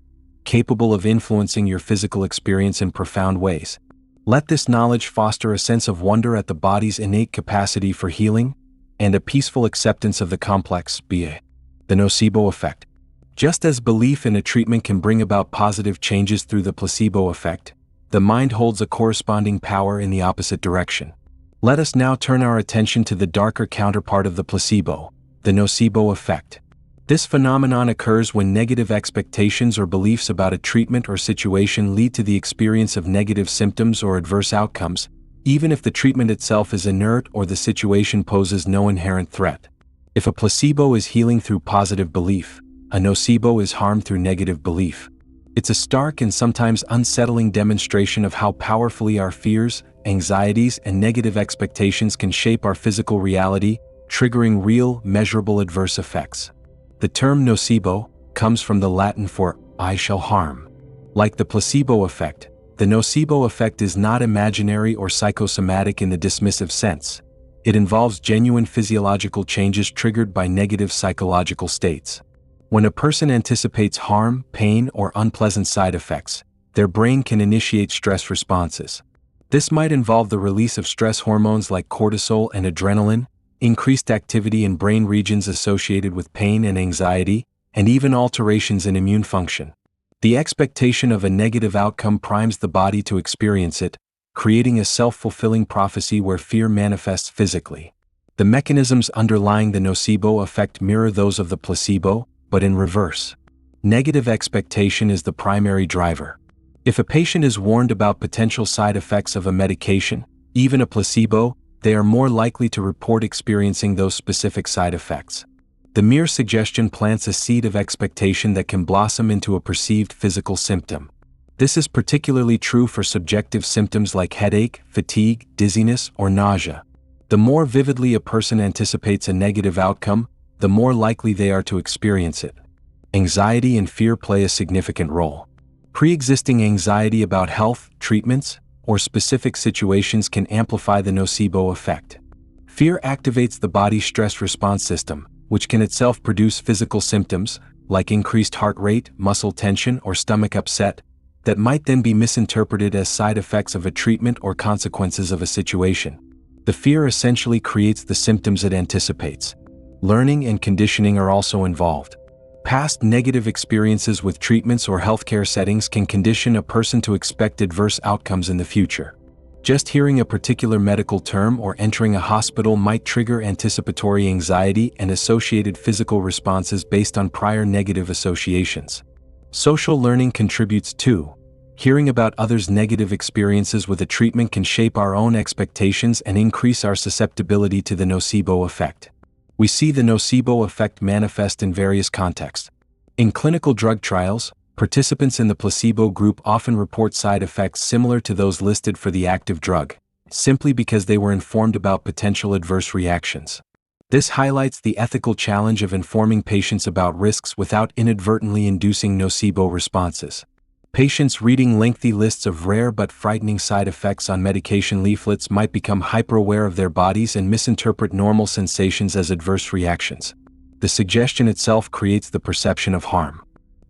capable of influencing your physical experience in profound ways. Let this knowledge foster a sense of wonder at the body's innate capacity for healing, and a peaceful acceptance of the complex, the nocebo effect. Just as belief in a treatment can bring about positive changes through the placebo effect, the mind holds a corresponding power in the opposite direction. Let us now turn our attention to the darker counterpart of the placebo, the nocebo effect. This phenomenon occurs when negative expectations or beliefs about a treatment or situation lead to the experience of negative symptoms or adverse outcomes, even if the treatment itself is inert or the situation poses no inherent threat. If a placebo is healing through positive belief, a nocebo is harm through negative belief. It's a stark and sometimes unsettling demonstration of how powerfully our fears, anxieties, and negative expectations can shape our physical reality, triggering real, measurable adverse effects. The term nocebo comes from the Latin for "I shall harm." Like the placebo effect, the nocebo effect is not imaginary or psychosomatic in the dismissive sense. It involves genuine physiological changes triggered by negative psychological states. When a person anticipates harm, pain, or unpleasant side effects, their brain can initiate stress responses. This might involve the release of stress hormones like cortisol and adrenaline, increased activity in brain regions associated with pain and anxiety, and even alterations in immune function. The expectation of a negative outcome primes the body to experience it, creating a self-fulfilling prophecy where fear manifests physically. The mechanisms underlying the nocebo effect mirror those of the placebo, but in reverse. Negative expectation is the primary driver. If a patient is warned about potential side effects of a medication, even a placebo, they are more likely to report experiencing those specific side effects. The mere suggestion plants a seed of expectation that can blossom into a perceived physical symptom. This is particularly true for subjective symptoms like headache, fatigue, dizziness, or nausea. The more vividly a person anticipates a negative outcome, the more likely they are to experience it. Anxiety and fear play a significant role. Pre-existing anxiety about health, treatments, or specific situations can amplify the nocebo effect. Fear activates the body's stress response system, which can itself produce physical symptoms, like increased heart rate, muscle tension, or stomach upset, that might then be misinterpreted as side effects of a treatment or consequences of a situation. The fear essentially creates the symptoms it anticipates. Learning and conditioning are also involved. Past negative experiences with treatments or healthcare settings can condition a person to expect adverse outcomes in the future. Just hearing a particular medical term or entering a hospital might trigger anticipatory anxiety and associated physical responses based on prior negative associations. Social learning contributes too. Hearing about others' negative experiences with a treatment can shape our own expectations and increase our susceptibility to the nocebo effect. We see the nocebo effect manifest in various contexts. In clinical drug trials, participants in the placebo group often report side effects similar to those listed for the active drug, simply because they were informed about potential adverse reactions. This highlights the ethical challenge of informing patients about risks without inadvertently inducing nocebo responses. Patients reading lengthy lists of rare but frightening side effects on medication leaflets might become hyper-aware of their bodies and misinterpret normal sensations as adverse reactions. The suggestion itself creates the perception of harm.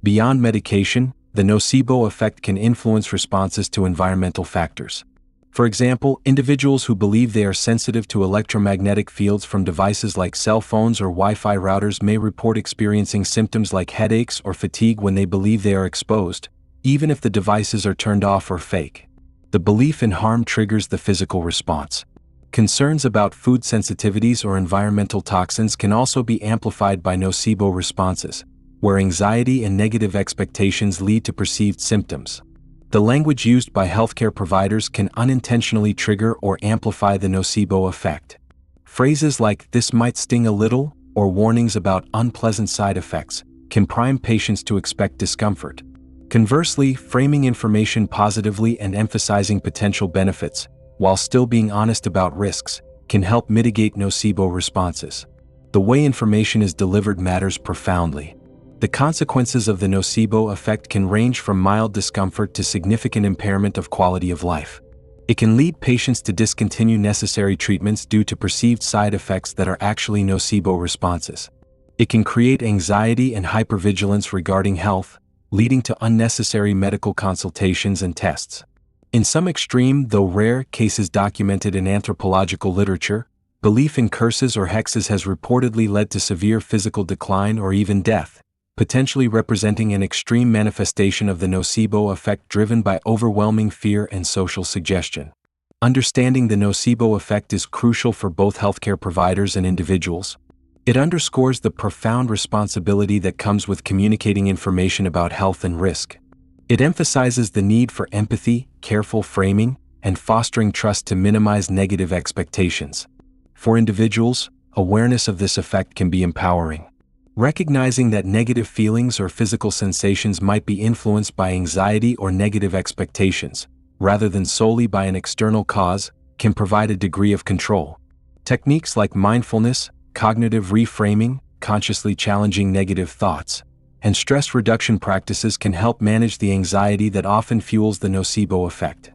Beyond medication, the nocebo effect can influence responses to environmental factors. For example, individuals who believe they are sensitive to electromagnetic fields from devices like cell phones or Wi-Fi routers may report experiencing symptoms like headaches or fatigue when they believe they are exposed, even if the devices are turned off or fake. The belief in harm triggers the physical response. Concerns about food sensitivities or environmental toxins can also be amplified by nocebo responses, where anxiety and negative expectations lead to perceived symptoms. The language used by healthcare providers can unintentionally trigger or amplify the nocebo effect. Phrases like "this might sting a little" or warnings about unpleasant side effects can prime patients to expect discomfort. Conversely, framing information positively and emphasizing potential benefits, while still being honest about risks, can help mitigate nocebo responses. The way information is delivered matters profoundly. The consequences of the nocebo effect can range from mild discomfort to significant impairment of quality of life. It can lead patients to discontinue necessary treatments due to perceived side effects that are actually nocebo responses. It can create anxiety and hypervigilance regarding health, leading to unnecessary medical consultations and tests. In some extreme, though rare, cases documented in anthropological literature, belief in curses or hexes has reportedly led to severe physical decline or even death, potentially representing an extreme manifestation of the nocebo effect driven by overwhelming fear and social suggestion. Understanding the nocebo effect is crucial for both healthcare providers and individuals. It underscores the profound responsibility that comes with communicating information about health and risk. It emphasizes the need for empathy, careful framing, and fostering trust to minimize negative expectations. For individuals, awareness of this effect can be empowering. Recognizing that negative feelings or physical sensations might be influenced by anxiety or negative expectations, rather than solely by an external cause, can provide a degree of control. Techniques like mindfulness, cognitive reframing, consciously challenging negative thoughts, and stress reduction practices can help manage the anxiety that often fuels the nocebo effect.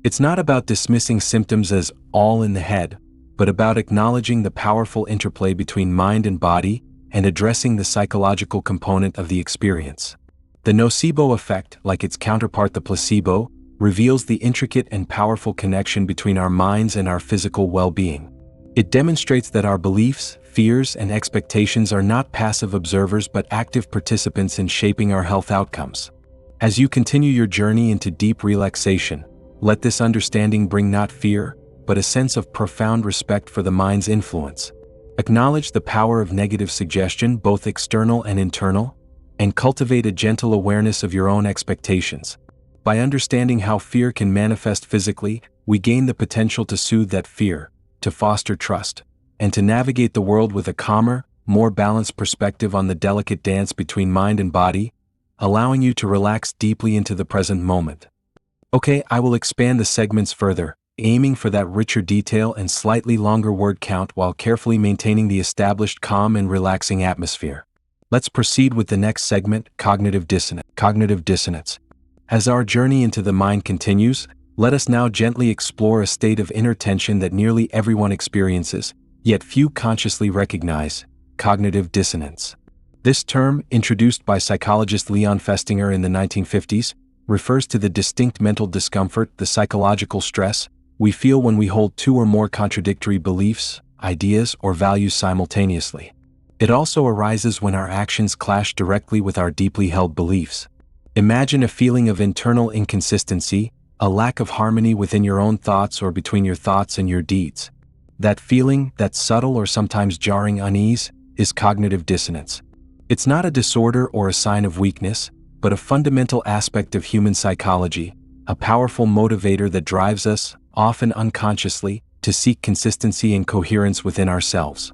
It's not about dismissing symptoms as all in the head, but about acknowledging the powerful interplay between mind and body, and addressing the psychological component of the experience. The nocebo effect, like its counterpart the placebo, reveals the intricate and powerful connection between our minds and our physical well-being. It demonstrates that our beliefs, fears, and expectations are not passive observers but active participants in shaping our health outcomes. As you continue your journey into deep relaxation, let this understanding bring not fear, but a sense of profound respect for the mind's influence. Acknowledge the power of negative suggestion, both external and internal, and cultivate a gentle awareness of your own expectations. By understanding how fear can manifest physically, we gain the potential to soothe that fear, to foster trust, and to navigate the world with a calmer, more balanced perspective on the delicate dance between mind and body, allowing you to relax deeply into the present moment. Okay, I will expand the segments further, aiming for that richer detail and slightly longer word count while carefully maintaining the established calm and relaxing atmosphere. Let's proceed with the next segment, cognitive dissonance. Cognitive dissonance. As our journey into the mind continues, let us now gently explore a state of inner tension that nearly everyone experiences, yet few consciously recognize: cognitive dissonance. This term, introduced by psychologist Leon Festinger in the 1950s, refers to the distinct mental discomfort, the psychological stress, we feel when we hold two or more contradictory beliefs, ideas, or values simultaneously. It also arises when our actions clash directly with our deeply held beliefs. Imagine a feeling of internal inconsistency, a lack of harmony within your own thoughts or between your thoughts and your deeds. That feeling, that subtle or sometimes jarring unease, is cognitive dissonance. It's not a disorder or a sign of weakness, but a fundamental aspect of human psychology, a powerful motivator that drives us, often unconsciously, to seek consistency and coherence within ourselves.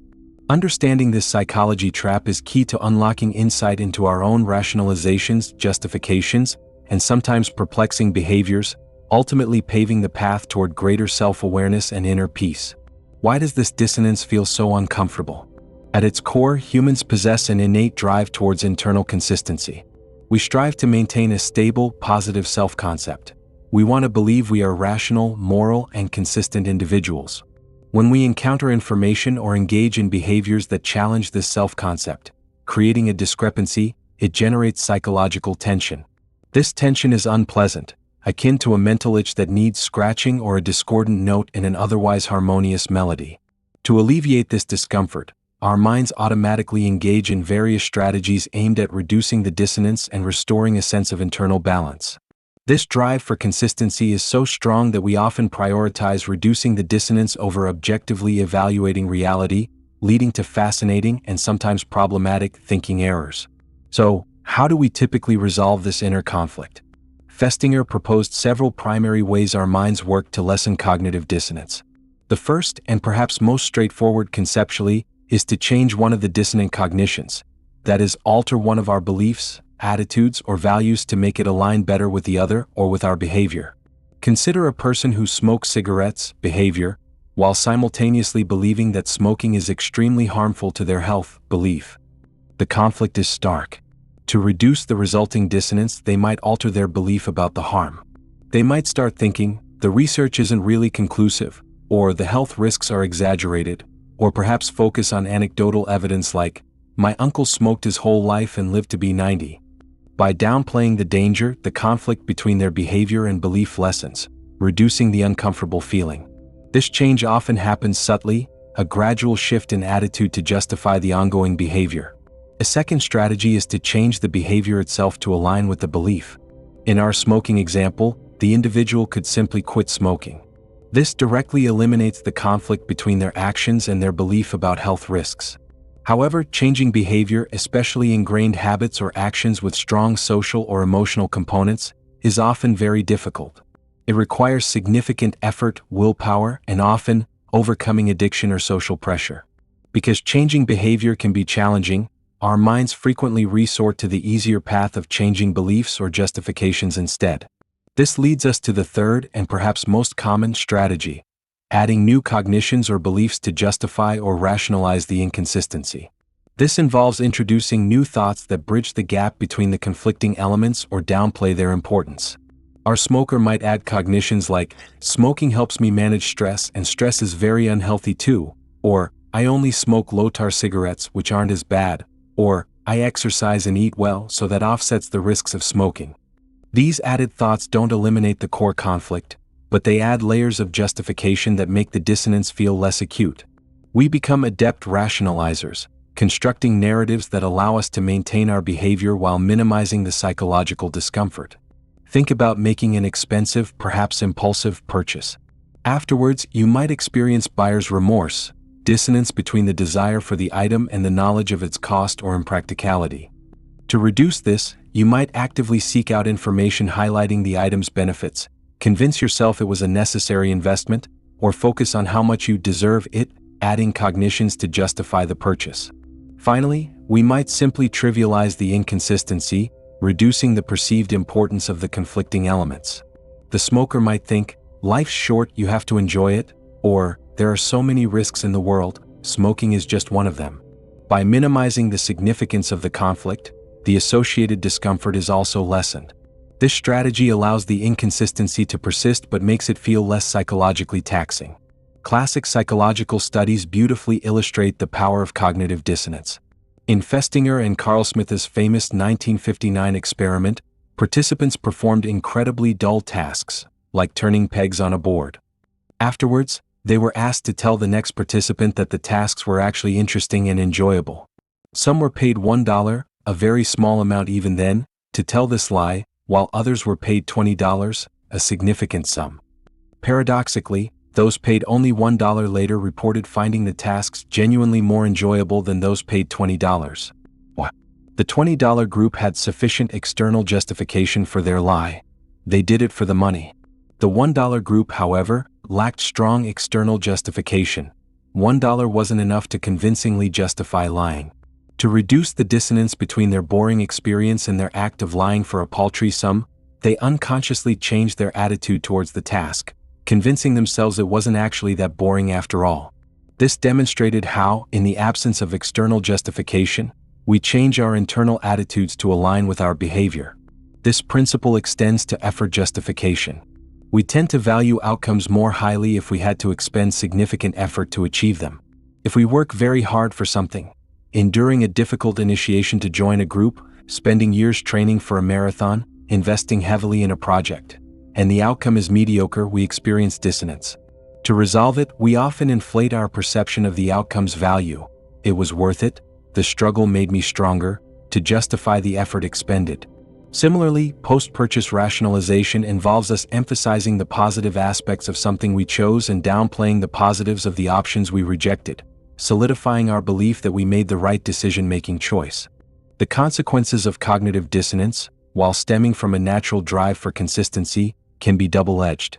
Understanding this psychology trap is key to unlocking insight into our own rationalizations, justifications, and sometimes perplexing behaviors, ultimately paving the path toward greater self-awareness and inner peace. Why does this dissonance feel so uncomfortable? At its core, humans possess an innate drive towards internal consistency. We strive to maintain a stable, positive self-concept. We want to believe we are rational, moral, and consistent individuals. When we encounter information or engage in behaviors that challenge this self-concept, creating a discrepancy, it generates psychological tension. This tension is unpleasant, akin to a mental itch that needs scratching or a discordant note in an otherwise harmonious melody. To alleviate this discomfort, our minds automatically engage in various strategies aimed at reducing the dissonance and restoring a sense of internal balance. This drive for consistency is so strong that we often prioritize reducing the dissonance over objectively evaluating reality, leading to fascinating and sometimes problematic thinking errors. So, how do we typically resolve this inner conflict? Festinger proposed several primary ways our minds work to lessen cognitive dissonance. The first, and perhaps most straightforward conceptually, is to change one of the dissonant cognitions, that is, alter one of our beliefs, attitudes, or values to make it align better with the other or with our behavior. Consider a person who smokes cigarettes, behavior, while simultaneously believing that smoking is extremely harmful to their health, belief. The conflict is stark. To reduce the resulting dissonance, they might alter their belief about the harm. They might start thinking, the research isn't really conclusive, or the health risks are exaggerated, or perhaps focus on anecdotal evidence like, my uncle smoked his whole life and lived to be 90. By downplaying the danger, the conflict between their behavior and belief lessens, reducing the uncomfortable feeling. This change often happens subtly, a gradual shift in attitude to justify the ongoing behavior. A second strategy is to change the behavior itself to align with the belief. In our smoking example, the individual could simply quit smoking. This directly eliminates the conflict between their actions and their belief about health risks. However, changing behavior, especially ingrained habits or actions with strong social or emotional components, is often very difficult. It requires significant effort, willpower, and often, overcoming addiction or social pressure. Because changing behavior can be challenging, our minds frequently resort to the easier path of changing beliefs or justifications instead. This leads us to the third and perhaps most common strategy: adding new cognitions or beliefs to justify or rationalize the inconsistency. This involves introducing new thoughts that bridge the gap between the conflicting elements or downplay their importance. Our smoker might add cognitions like, smoking helps me manage stress and stress is very unhealthy too, or, I only smoke low-tar cigarettes which aren't as bad, or, I exercise and eat well so that offsets the risks of smoking. These added thoughts don't eliminate the core conflict, but they add layers of justification that make the dissonance feel less acute. We become adept rationalizers, constructing narratives that allow us to maintain our behavior while minimizing the psychological discomfort. Think about making an expensive, perhaps impulsive purchase. Afterwards, you might experience buyer's remorse, dissonance between the desire for the item and the knowledge of its cost or impracticality. To reduce this, you might actively seek out information highlighting the item's benefits, convince yourself it was a necessary investment, or focus on how much you deserve it, adding cognitions to justify the purchase. Finally, we might simply trivialize the inconsistency, reducing the perceived importance of the conflicting elements. The smoker might think, life's short, you have to enjoy it, or, there are so many risks in the world, smoking is just one of them. By minimizing the significance of the conflict, the associated discomfort is also lessened. This strategy allows the inconsistency to persist but makes it feel less psychologically taxing. Classic psychological studies beautifully illustrate the power of cognitive dissonance. In Festinger and Carl Smitha's famous 1959 experiment, participants performed incredibly dull tasks, like turning pegs on a board. Afterwards, they were asked to tell the next participant that the tasks were actually interesting and enjoyable. Some were paid $1, a very small amount even then, to tell this lie, while others were paid $20, a significant sum. Paradoxically, those paid only $1 later reported finding the tasks genuinely more enjoyable than those paid $20. The $20 group had sufficient external justification for their lie. They did it for the money. The $1 group, however, lacked strong external justification. $1 wasn't enough to convincingly justify lying. To reduce the dissonance between their boring experience and their act of lying for a paltry sum, they unconsciously changed their attitude towards the task, convincing themselves it wasn't actually that boring after all. This demonstrated how, in the absence of external justification, we change our internal attitudes to align with our behavior. This principle extends to effort justification. We tend to value outcomes more highly if we had to expend significant effort to achieve them. If we work very hard for something, enduring a difficult initiation to join a group, spending years training for a marathon, investing heavily in a project, and the outcome is mediocre, we experience dissonance. To resolve it, we often inflate our perception of the outcome's value. It was worth it, the struggle made me stronger, to justify the effort expended. Similarly, post-purchase rationalization involves us emphasizing the positive aspects of something we chose and downplaying the positives of the options we rejected, solidifying our belief that we made the right decision-making choice. The consequences of cognitive dissonance, while stemming from a natural drive for consistency, can be double-edged.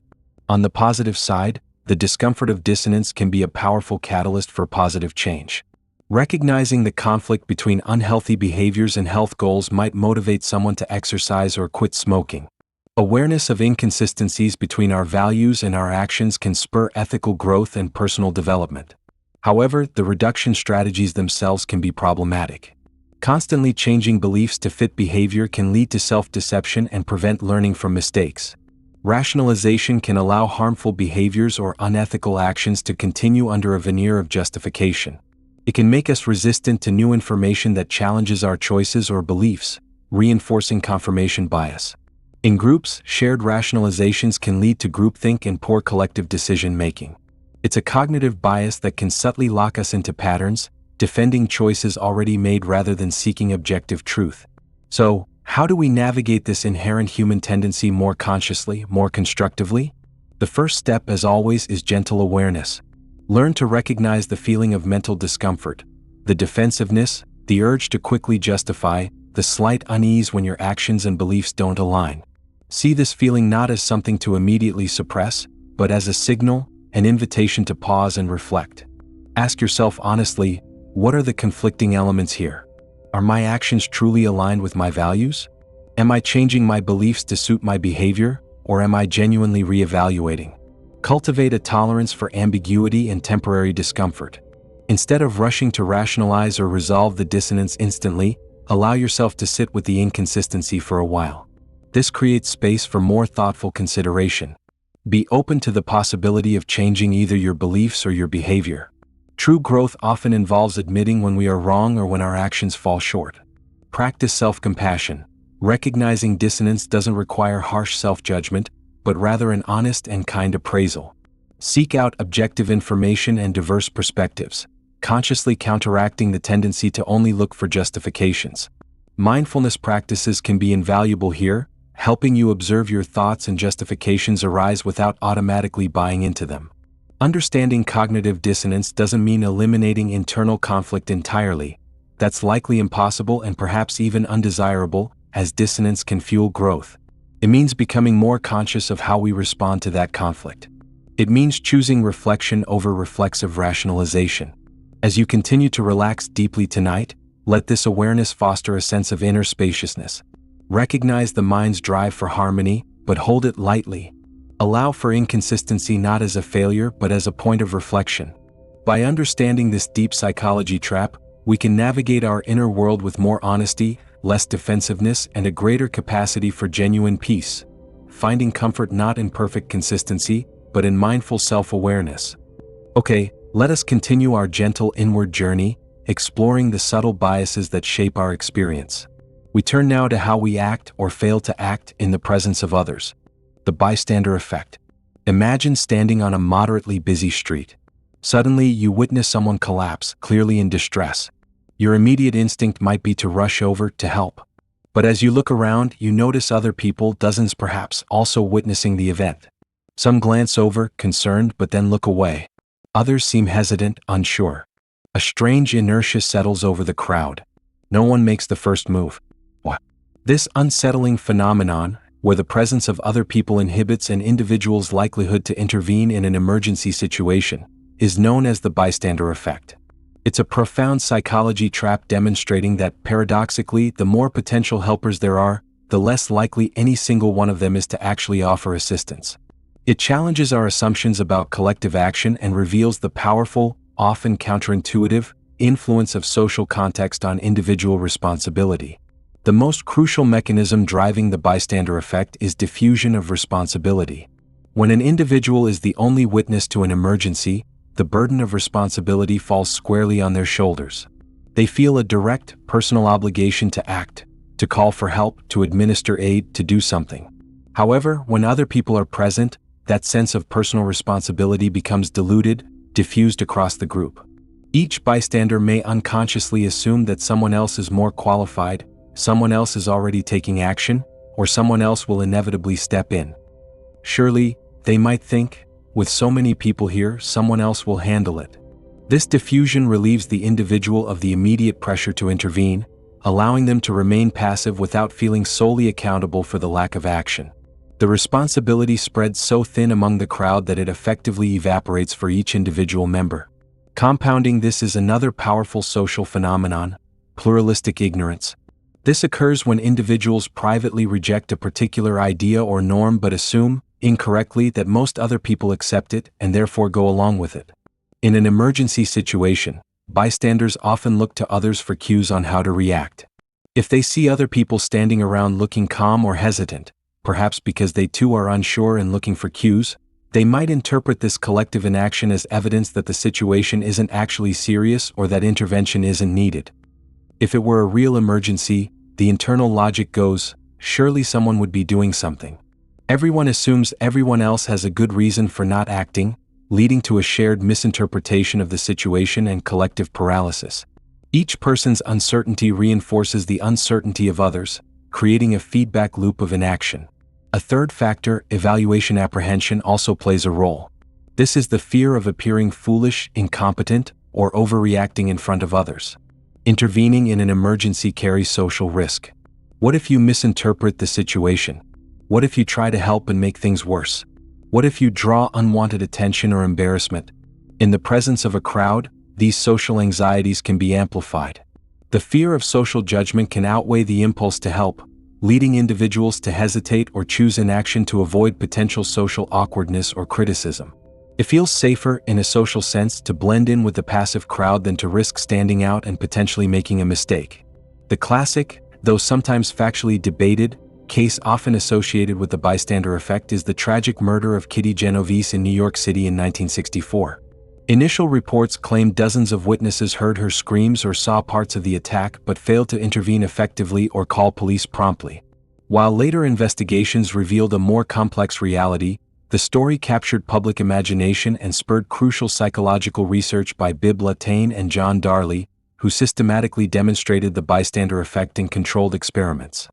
On the positive side, the discomfort of dissonance can be a powerful catalyst for positive change. Recognizing the conflict between unhealthy behaviors and health goals might motivate someone to exercise or quit smoking. Awareness of inconsistencies between our values and our actions can spur ethical growth and personal development. However, the reduction strategies themselves can be problematic. Constantly changing beliefs to fit behavior can lead to self-deception and prevent learning from mistakes. Rationalization can allow harmful behaviors or unethical actions to continue under a veneer of justification. It can make us resistant to new information that challenges our choices or beliefs, reinforcing confirmation bias. In groups, shared rationalizations can lead to groupthink and poor collective decision-making. It's a cognitive bias that can subtly lock us into patterns, defending choices already made rather than seeking objective truth. So, how do we navigate this inherent human tendency more consciously, more constructively? The first step, as always, is gentle awareness. Learn to recognize the feeling of mental discomfort, the defensiveness, the urge to quickly justify, the slight unease when your actions and beliefs don't align. See this feeling not as something to immediately suppress, but as a signal, an invitation to pause and reflect. Ask yourself honestly, what are the conflicting elements here? Are my actions truly aligned with my values? Am I changing my beliefs to suit my behavior, or am I genuinely reevaluating? Cultivate a tolerance for ambiguity and temporary discomfort. Instead of rushing to rationalize or resolve the dissonance instantly, allow yourself to sit with the inconsistency for a while. This creates space for more thoughtful consideration. Be open to the possibility of changing either your beliefs or your behavior. True growth often involves admitting when we are wrong or when our actions fall short. Practice self-compassion. Recognizing dissonance doesn't require harsh self-judgment, but rather an honest and kind appraisal. Seek out objective information and diverse perspectives, consciously counteracting the tendency to only look for justifications. Mindfulness practices can be invaluable here, helping you observe your thoughts and justifications arise without automatically buying into them. Understanding cognitive dissonance doesn't mean eliminating internal conflict entirely. That's likely impossible and perhaps even undesirable, as dissonance can fuel growth. It means becoming more conscious of how we respond to that conflict. It means choosing reflection over reflexive rationalization. As you continue to relax deeply tonight, let this awareness foster a sense of inner spaciousness. Recognize the mind's drive for harmony, but hold it lightly. Allow for inconsistency not as a failure but as a point of reflection. By understanding this deep psychology trap, we can navigate our inner world with more honesty, less defensiveness, and a greater capacity for genuine peace, finding comfort not in perfect consistency, but in mindful self-awareness. Okay, let us continue our gentle inward journey, exploring the subtle biases that shape our experience. We turn now to how we act or fail to act in the presence of others. The bystander effect. Imagine standing on a moderately busy street. Suddenly, you witness someone collapse, clearly in distress. Your immediate instinct might be to rush over to help. But as you look around, you notice other people, dozens perhaps, also witnessing the event. Some glance over, concerned, but then look away. Others seem hesitant, unsure. A strange inertia settles over the crowd. No one makes the first move. What? This unsettling phenomenon, where the presence of other people inhibits an individual's likelihood to intervene in an emergency situation, is known as the bystander effect. It's a profound psychology trap demonstrating that, paradoxically, the more potential helpers there are, the less likely any single one of them is to actually offer assistance. It challenges our assumptions about collective action and reveals the powerful, often counterintuitive, influence of social context on individual responsibility. The most crucial mechanism driving the bystander effect is diffusion of responsibility. When an individual is the only witness to an emergency, the burden of responsibility falls squarely on their shoulders. They feel a direct, personal obligation to act, to call for help, to administer aid, to do something. However, when other people are present, that sense of personal responsibility becomes diluted, diffused across the group. Each bystander may unconsciously assume that someone else is more qualified, someone else is already taking action, or someone else will inevitably step in. Surely, they might think, with so many people here, someone else will handle it. This diffusion relieves the individual of the immediate pressure to intervene, allowing them to remain passive without feeling solely accountable for the lack of action. The responsibility spreads so thin among the crowd that it effectively evaporates for each individual member. Compounding this is another powerful social phenomenon, pluralistic ignorance. This occurs when individuals privately reject a particular idea or norm but assume, incorrectly, that most other people accept it and therefore go along with it. In an emergency situation, bystanders often look to others for cues on how to react. If they see other people standing around looking calm or hesitant, perhaps because they too are unsure and looking for cues, they might interpret this collective inaction as evidence that the situation isn't actually serious or that intervention isn't needed. If it were a real emergency, the internal logic goes, surely someone would be doing something. Everyone assumes everyone else has a good reason for not acting, leading to a shared misinterpretation of the situation and collective paralysis. Each person's uncertainty reinforces the uncertainty of others, creating a feedback loop of inaction. A third factor, evaluation apprehension, also plays a role. This is the fear of appearing foolish, incompetent, or overreacting in front of others. Intervening in an emergency carries social risk. What if you misinterpret the situation? What if you try to help and make things worse? What if you draw unwanted attention or embarrassment? In the presence of a crowd, these social anxieties can be amplified. The fear of social judgment can outweigh the impulse to help, leading individuals to hesitate or choose inaction to avoid potential social awkwardness or criticism. It feels safer, in a social sense, to blend in with the passive crowd than to risk standing out and potentially making a mistake. The classic, though sometimes factually debated, case often associated with the bystander effect is the tragic murder of Kitty Genovese in New York City in 1964. Initial reports claimed dozens of witnesses heard her screams or saw parts of the attack but failed to intervene effectively or call police promptly. While later investigations revealed a more complex reality, the story captured public imagination and spurred crucial psychological research by Bibb Latané and John Darley, who systematically demonstrated the bystander effect in controlled experiments.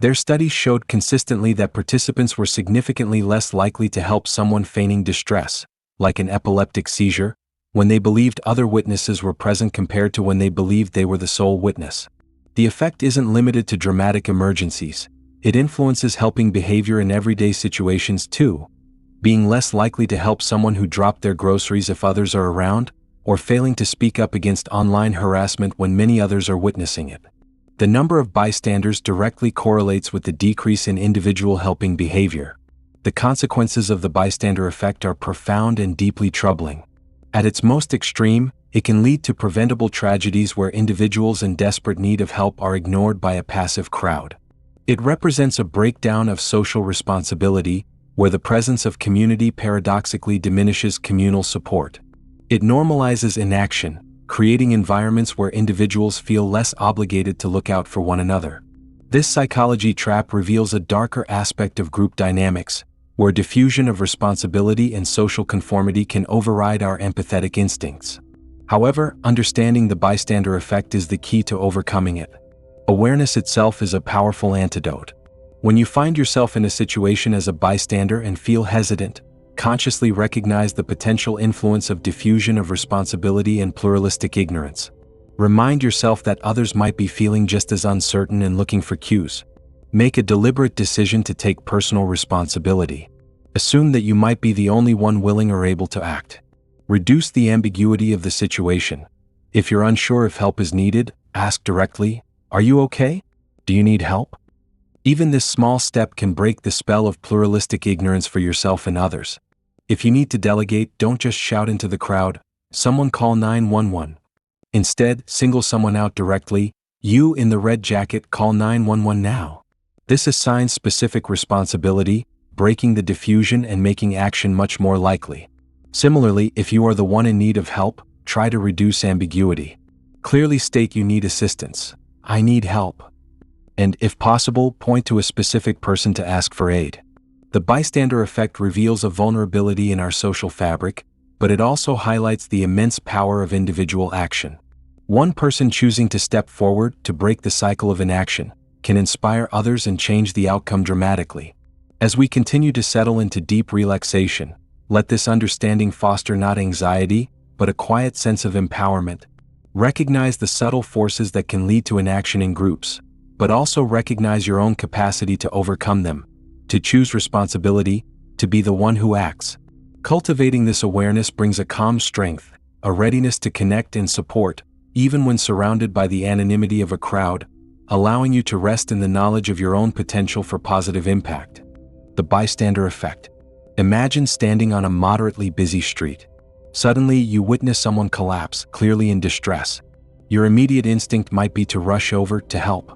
Their studies showed consistently that participants were significantly less likely to help someone feigning distress, like an epileptic seizure, when they believed other witnesses were present compared to when they believed they were the sole witness. The effect isn't limited to dramatic emergencies. It influences helping behavior in everyday situations too, being less likely to help someone who dropped their groceries if others are around, or failing to speak up against online harassment when many others are witnessing it. The number of bystanders directly correlates with the decrease in individual helping behavior. The consequences of the bystander effect are profound and deeply troubling. At its most extreme, it can lead to preventable tragedies where individuals in desperate need of help are ignored by a passive crowd. It represents a breakdown of social responsibility, where the presence of community paradoxically diminishes communal support. It normalizes inaction, creating environments where individuals feel less obligated to look out for one another. This psychology trap reveals a darker aspect of group dynamics, where diffusion of responsibility and social conformity can override our empathetic instincts. However, understanding the bystander effect is the key to overcoming it. Awareness itself is a powerful antidote. When you find yourself in a situation as a bystander and feel hesitant, consciously recognize the potential influence of diffusion of responsibility and pluralistic ignorance. Remind yourself that others might be feeling just as uncertain and looking for cues. Make a deliberate decision to take personal responsibility. Assume that you might be the only one willing or able to act. Reduce the ambiguity of the situation. If you're unsure if help is needed, ask directly, "Are you okay? Do you need help?" Even this small step can break the spell of pluralistic ignorance for yourself and others. If you need to delegate, don't just shout into the crowd, "Someone call 911." Instead, single someone out directly, "You in the red jacket, call 911 now." This assigns specific responsibility, breaking the diffusion and making action much more likely. Similarly, if you are the one in need of help, try to reduce ambiguity. Clearly state you need assistance. "I need help." And, if possible, point to a specific person to ask for aid. The bystander effect reveals a vulnerability in our social fabric, but it also highlights the immense power of individual action. One person choosing to step forward to break the cycle of inaction can inspire others and change the outcome dramatically. As we continue to settle into deep relaxation, let this understanding foster not anxiety, but a quiet sense of empowerment. Recognize the subtle forces that can lead to inaction in groups, but also recognize your own capacity to overcome them, to choose responsibility, to be the one who acts. Cultivating this awareness brings a calm strength, a readiness to connect and support, even when surrounded by the anonymity of a crowd, allowing you to rest in the knowledge of your own potential for positive impact. The bystander effect. Imagine standing on a moderately busy street. Suddenly, you witness someone collapse, clearly in distress. Your immediate instinct might be to rush over to help.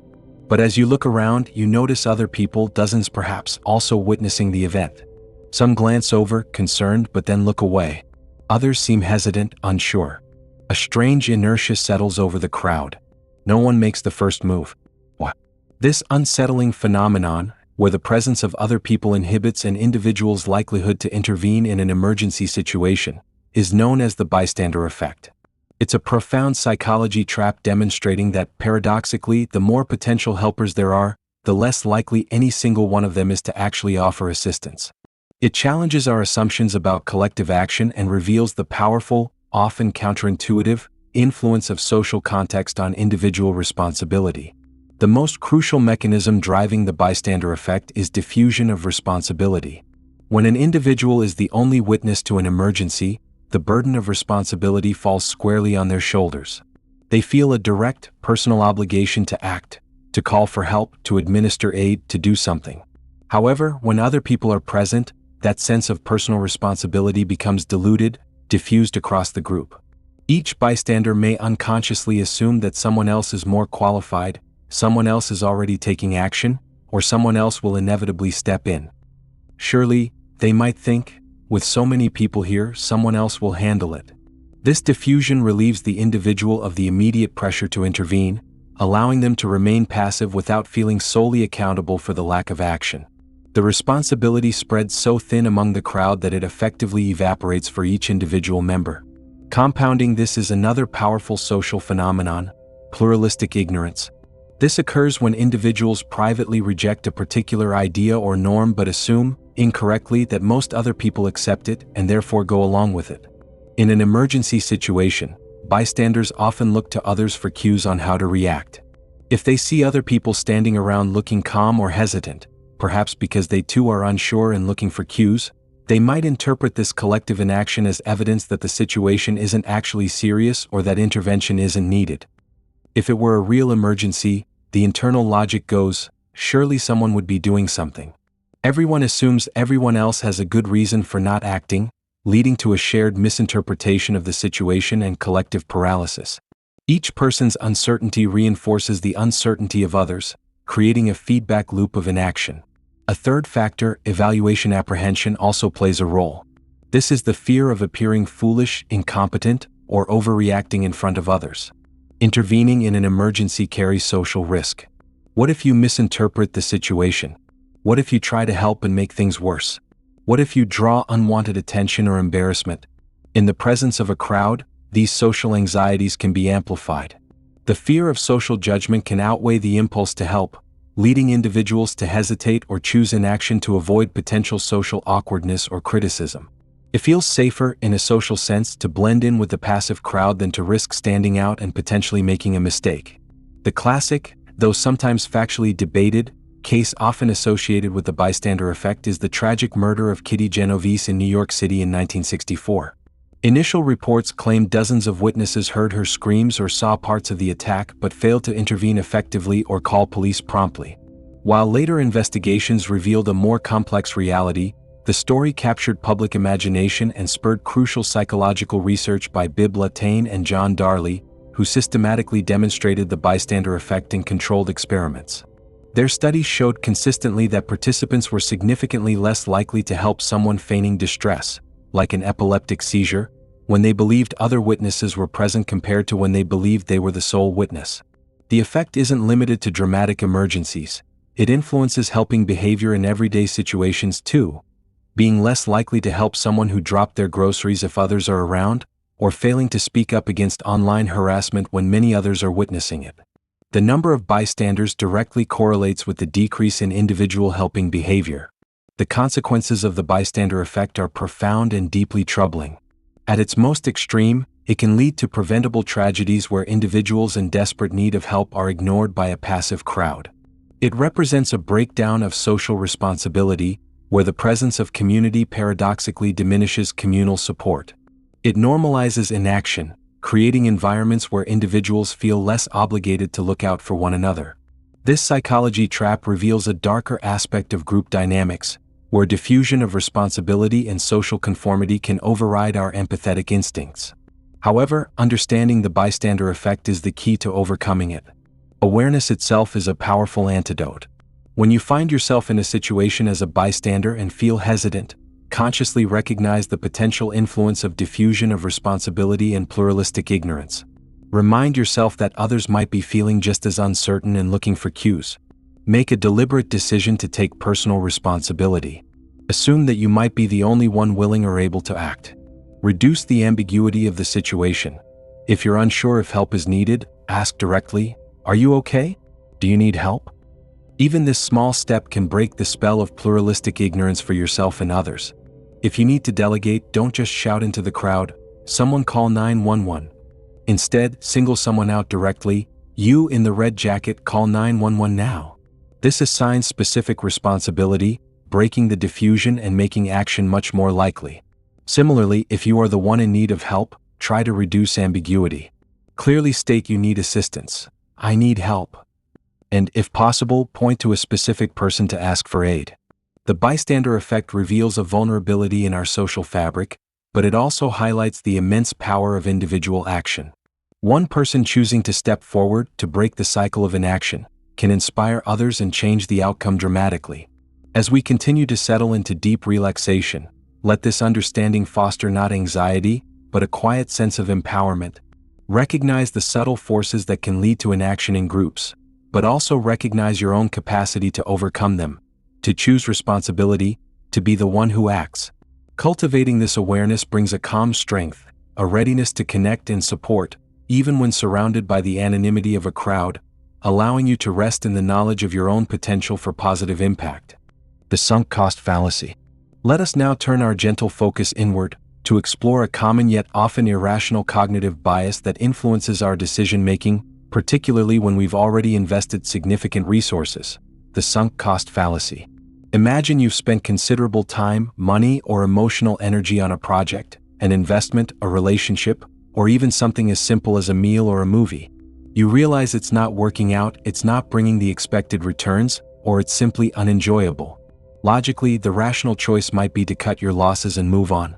But as you look around, you notice other people, dozens perhaps, also witnessing the event. Some glance over, concerned, but then look away. Others seem hesitant, unsure. A strange inertia settles over the crowd. No one makes the first move. What? This unsettling phenomenon, where the presence of other people inhibits an individual's likelihood to intervene in an emergency situation, is known as the bystander effect. It's a profound psychology trap demonstrating that, paradoxically, the more potential helpers there are, the less likely any single one of them is to actually offer assistance. It challenges our assumptions about collective action and reveals the powerful, often counterintuitive, influence of social context on individual responsibility. The most crucial mechanism driving the bystander effect is diffusion of responsibility. When an individual is the only witness to an emergency, the burden of responsibility falls squarely on their shoulders. They feel a direct, personal obligation to act, to call for help, to administer aid, to do something. However, when other people are present, that sense of personal responsibility becomes diluted, diffused across the group. Each bystander may unconsciously assume that someone else is more qualified, someone else is already taking action, or someone else will inevitably step in. Surely, they might think, with so many people here, someone else will handle it. This diffusion relieves the individual of the immediate pressure to intervene, allowing them to remain passive without feeling solely accountable for the lack of action. The responsibility spreads so thin among the crowd that it effectively evaporates for each individual member. Compounding this is another powerful social phenomenon, pluralistic ignorance. This occurs when individuals privately reject a particular idea or norm but assume, incorrectly, that most other people accept it and therefore go along with it. In an emergency situation, bystanders often look to others for cues on how to react. If they see other people standing around looking calm or hesitant, perhaps because they too are unsure and looking for cues, they might interpret this collective inaction as evidence that the situation isn't actually serious or that intervention isn't needed. If it were a real emergency, the internal logic goes, surely someone would be doing something. Everyone assumes everyone else has a good reason for not acting, leading to a shared misinterpretation of the situation and collective paralysis. Each person's uncertainty reinforces the uncertainty of others, creating a feedback loop of inaction. A third factor, evaluation apprehension, also plays a role. This is the fear of appearing foolish, incompetent, or overreacting in front of others. Intervening in an emergency carries social risk. What if you misinterpret the situation? What if you try to help and make things worse? What if you draw unwanted attention or embarrassment? In the presence of a crowd, these social anxieties can be amplified. The fear of social judgment can outweigh the impulse to help, leading individuals to hesitate or choose inaction to avoid potential social awkwardness or criticism. It feels safer, in a social sense, to blend in with the passive crowd than to risk standing out and potentially making a mistake. The classic, though sometimes factually debated, case often associated with the bystander effect is the tragic murder of Kitty Genovese in New York City in 1964. Initial reports claimed dozens of witnesses heard her screams or saw parts of the attack but failed to intervene effectively or call police promptly. While later investigations revealed a more complex reality, the story captured public imagination and spurred crucial psychological research by Bibb Latané and John Darley, who systematically demonstrated the bystander effect in controlled experiments. Their studies showed consistently that participants were significantly less likely to help someone feigning distress, like an epileptic seizure, when they believed other witnesses were present compared to when they believed they were the sole witness. The effect isn't limited to dramatic emergencies. It influences helping behavior in everyday situations too, being less likely to help someone who dropped their groceries if others are around, or failing to speak up against online harassment when many others are witnessing it. The number of bystanders directly correlates with the decrease in individual helping behavior. The consequences of the bystander effect are profound and deeply troubling. At its most extreme, it can lead to preventable tragedies where individuals in desperate need of help are ignored by a passive crowd. It represents a breakdown of social responsibility, where the presence of community paradoxically diminishes communal support. It normalizes inaction, creating environments where individuals feel less obligated to look out for one another. This psychology trap reveals a darker aspect of group dynamics, where diffusion of responsibility and social conformity can override our empathetic instincts. However, understanding the bystander effect is the key to overcoming it. Awareness itself is a powerful antidote. When you find yourself in a situation as a bystander and feel hesitant, consciously recognize the potential influence of diffusion of responsibility and pluralistic ignorance. Remind yourself that others might be feeling just as uncertain and looking for cues. Make a deliberate decision to take personal responsibility. Assume that you might be the only one willing or able to act. Reduce the ambiguity of the situation. If you're unsure if help is needed, ask directly, "Are you okay? Do you need help?" Even this small step can break the spell of pluralistic ignorance for yourself and others. If you need to delegate, don't just shout into the crowd, "Someone call 911." Instead, single someone out directly, "You in the red jacket, call 911 now." This assigns specific responsibility, breaking the diffusion and making action much more likely. Similarly, if you are the one in need of help, try to reduce ambiguity. Clearly state you need assistance. "I need help." And, if possible, point to a specific person to ask for aid. The bystander effect reveals a vulnerability in our social fabric, but it also highlights the immense power of individual action. One person choosing to step forward to break the cycle of inaction can inspire others and change the outcome dramatically. As we continue to settle into deep relaxation, let this understanding foster not anxiety, but a quiet sense of empowerment. Recognize the subtle forces that can lead to inaction in groups, but also recognize your own capacity to overcome them, to choose responsibility, to be the one who acts. Cultivating this awareness brings a calm strength, a readiness to connect and support, even when surrounded by the anonymity of a crowd, allowing you to rest in the knowledge of your own potential for positive impact. The sunk cost fallacy. Let us now turn our gentle focus inward, to explore a common yet often irrational cognitive bias that influences our decision-making, particularly when we've already invested significant resources: the sunk cost fallacy. Imagine you've spent considerable time, money, or emotional energy on a project, an investment, a relationship, or even something as simple as a meal or a movie. You realize it's not working out, it's not bringing the expected returns, or it's simply unenjoyable. Logically, the rational choice might be to cut your losses and move on.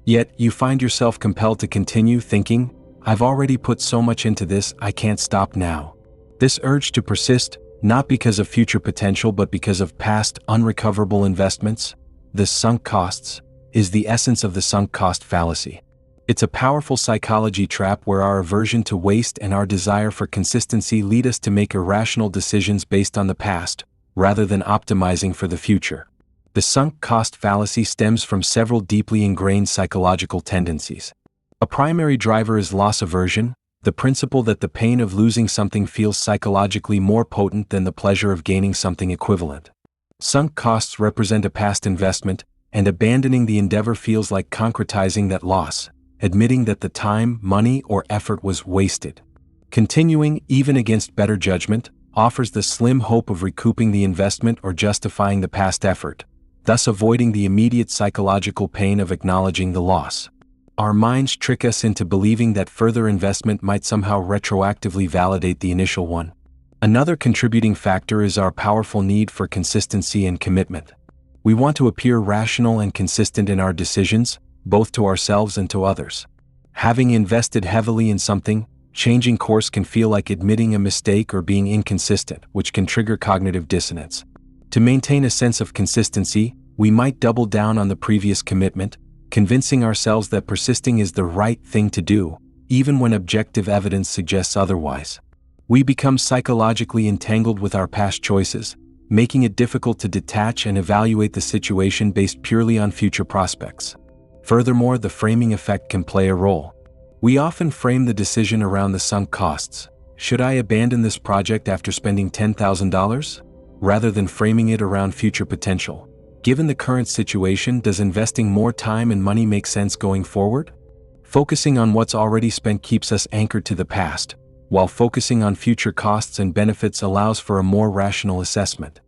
Yet, you find yourself compelled to continue thinking, "I've already put so much into this, I can't stop now." This urge to persist, not because of future potential but because of past, unrecoverable investments, the sunk costs, is the essence of the sunk cost fallacy. It's a powerful psychology trap where our aversion to waste and our desire for consistency lead us to make irrational decisions based on the past, rather than optimizing for the future. The sunk cost fallacy stems from several deeply ingrained psychological tendencies. A primary driver is loss aversion, the principle that the pain of losing something feels psychologically more potent than the pleasure of gaining something equivalent. Sunk costs represent a past investment, and abandoning the endeavor feels like concretizing that loss, admitting that the time, money, or effort was wasted. Continuing, even against better judgment, offers the slim hope of recouping the investment or justifying the past effort, thus avoiding the immediate psychological pain of acknowledging the loss. Our minds trick us into believing that further investment might somehow retroactively validate the initial one. Another contributing factor is our powerful need for consistency and commitment. We want to appear rational and consistent in our decisions, both to ourselves and to others. Having invested heavily in something, changing course can feel like admitting a mistake or being inconsistent, which can trigger cognitive dissonance. To maintain a sense of consistency, we might double down on the previous commitment, convincing ourselves that persisting is the right thing to do, even when objective evidence suggests otherwise. We become psychologically entangled with our past choices, making it difficult to detach and evaluate the situation based purely on future prospects. Furthermore, the framing effect can play a role. We often frame the decision around the sunk costs. Should I abandon this project after spending $10,000? Rather than framing it around future potential. Given the current situation, does investing more time and money make sense going forward? Focusing on what's already spent keeps us anchored to the past, while focusing on future costs and benefits allows for a more rational assessment.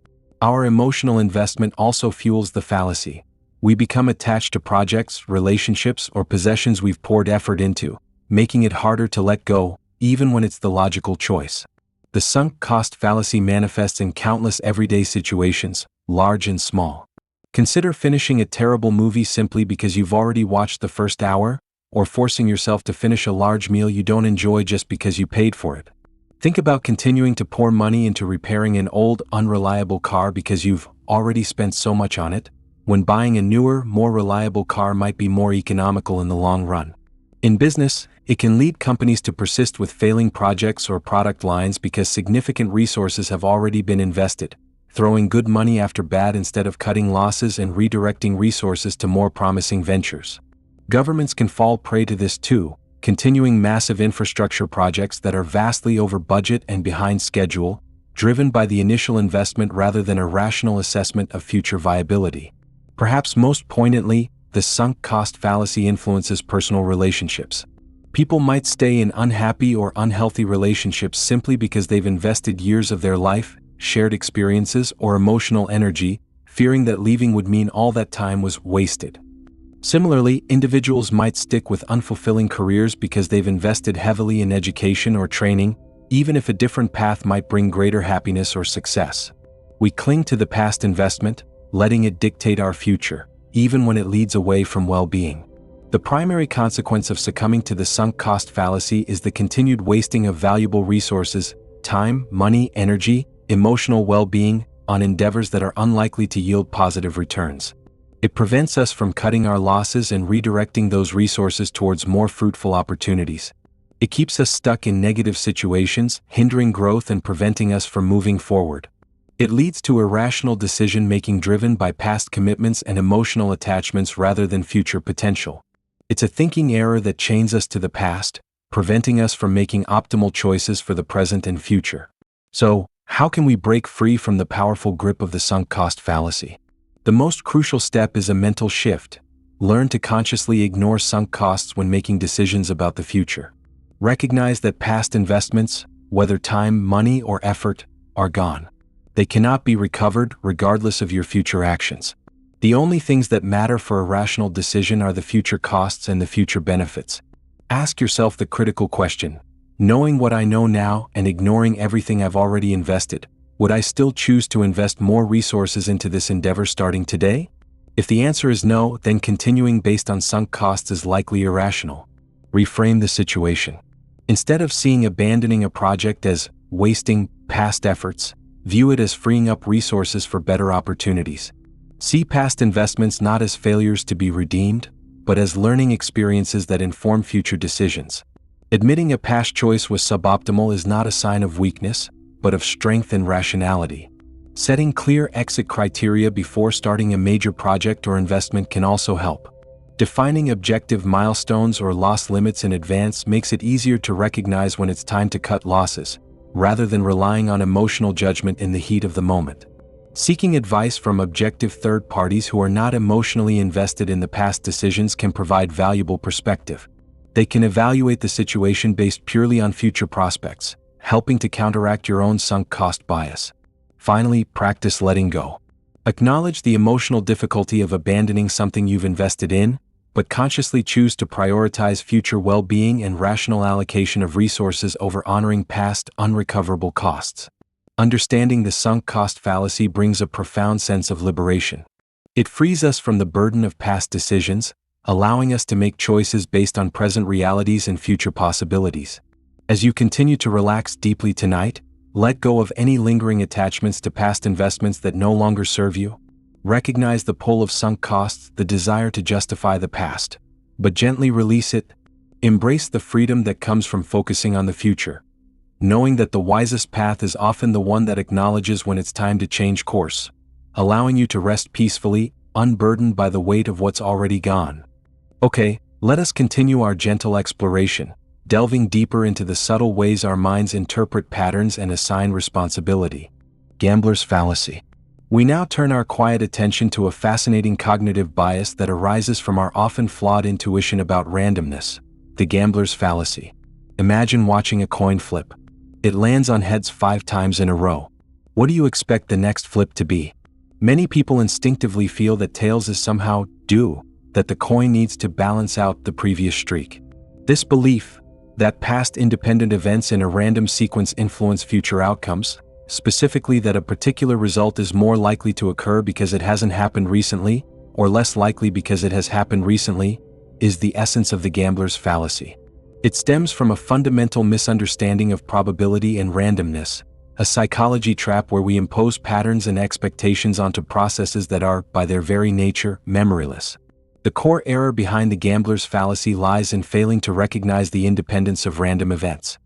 Our emotional investment also fuels the fallacy. We become attached to projects, relationships, or possessions we've poured effort into, making it harder to let go, even when it's the logical choice. The sunk cost fallacy manifests in countless everyday situations, large and small. Consider finishing a terrible movie simply because you've already watched the first hour, or forcing yourself to finish a large meal you don't enjoy just because you paid for it. Think about continuing to pour money into repairing an old, unreliable car because you've already spent so much on it, when buying a newer, more reliable car might be more economical in the long run. In business, it can lead companies to persist with failing projects or product lines because significant resources have already been invested, throwing good money after bad instead of cutting losses and redirecting resources to more promising ventures. Governments can fall prey to this too, continuing massive infrastructure projects that are vastly over budget and behind schedule, driven by the initial investment rather than a rational assessment of future viability. Perhaps most poignantly, the sunk cost fallacy influences personal relationships. People might stay in unhappy or unhealthy relationships simply because they've invested years of their life, shared experiences, or emotional energy, fearing that leaving would mean all that time was wasted. Similarly, individuals might stick with unfulfilling careers because they've invested heavily in education or training, even if a different path might bring greater happiness or success. We cling to the past investment, letting it dictate our future, even when it leads away from well-being. The primary consequence of succumbing to the sunk cost fallacy is the continued wasting of valuable resources, time, money, energy, emotional well-being, on endeavors that are unlikely to yield positive returns. It prevents us from cutting our losses and redirecting those resources towards more fruitful opportunities. It keeps us stuck in negative situations, hindering growth and preventing us from moving forward. It leads to irrational decision-making driven by past commitments and emotional attachments rather than future potential. It's a thinking error that chains us to the past, preventing us from making optimal choices for the present and future. So, how can we break free from the powerful grip of the sunk cost fallacy? The most crucial step is a mental shift. Learn to consciously ignore sunk costs when making decisions about the future. Recognize that past investments, whether time, money, or effort, are gone. They cannot be recovered regardless of your future actions. The only things that matter for a rational decision are the future costs and the future benefits. Ask yourself the critical question: knowing what I know now and ignoring everything I've already invested, would I still choose to invest more resources into this endeavor starting today? If the answer is no, then continuing based on sunk costs is likely irrational. Reframe the situation. Instead of seeing abandoning a project as wasting past efforts, view it as freeing up resources for better opportunities. See past investments not as failures to be redeemed, but as learning experiences that inform future decisions. Admitting a past choice was suboptimal is not a sign of weakness, but of strength and rationality. Setting clear exit criteria before starting a major project or investment can also help. Defining objective milestones or loss limits in advance makes it easier to recognize when it's time to cut losses, rather than relying on emotional judgment in the heat of the moment. Seeking advice from objective third parties who are not emotionally invested in the past decisions can provide valuable perspective. They can evaluate the situation based purely on future prospects, helping to counteract your own sunk cost bias. Finally, practice letting go. Acknowledge the emotional difficulty of abandoning something you've invested in, but consciously choose to prioritize future well-being and rational allocation of resources over honoring past unrecoverable costs. Understanding the sunk cost fallacy brings a profound sense of liberation. It frees us from the burden of past decisions, allowing us to make choices based on present realities and future possibilities. As you continue to relax deeply tonight, let go of any lingering attachments to past investments that no longer serve you. Recognize the pull of sunk costs, the desire to justify the past, but gently release it. Embrace the freedom that comes from focusing on the future, knowing that the wisest path is often the one that acknowledges when it's time to change course, allowing you to rest peacefully, unburdened by the weight of what's already gone. Okay, let us continue our gentle exploration, delving deeper into the subtle ways our minds interpret patterns and assign responsibility. Gambler's fallacy. We now turn our quiet attention to a fascinating cognitive bias that arises from our often flawed intuition about randomness, the gambler's fallacy. Imagine watching a coin flip. It lands on heads 5 times in a row. What do you expect the next flip to be? Many people instinctively feel that tails is somehow due, that the coin needs to balance out the previous streak. This belief, that past independent events in a random sequence influence future outcomes, specifically that a particular result is more likely to occur because it hasn't happened recently, or less likely because it has happened recently, is the essence of the gambler's fallacy. It stems from a fundamental misunderstanding of probability and randomness, a psychology trap where we impose patterns and expectations onto processes that are, by their very nature, memoryless. The core error behind the gambler's fallacy lies in failing to recognize the independence of random events.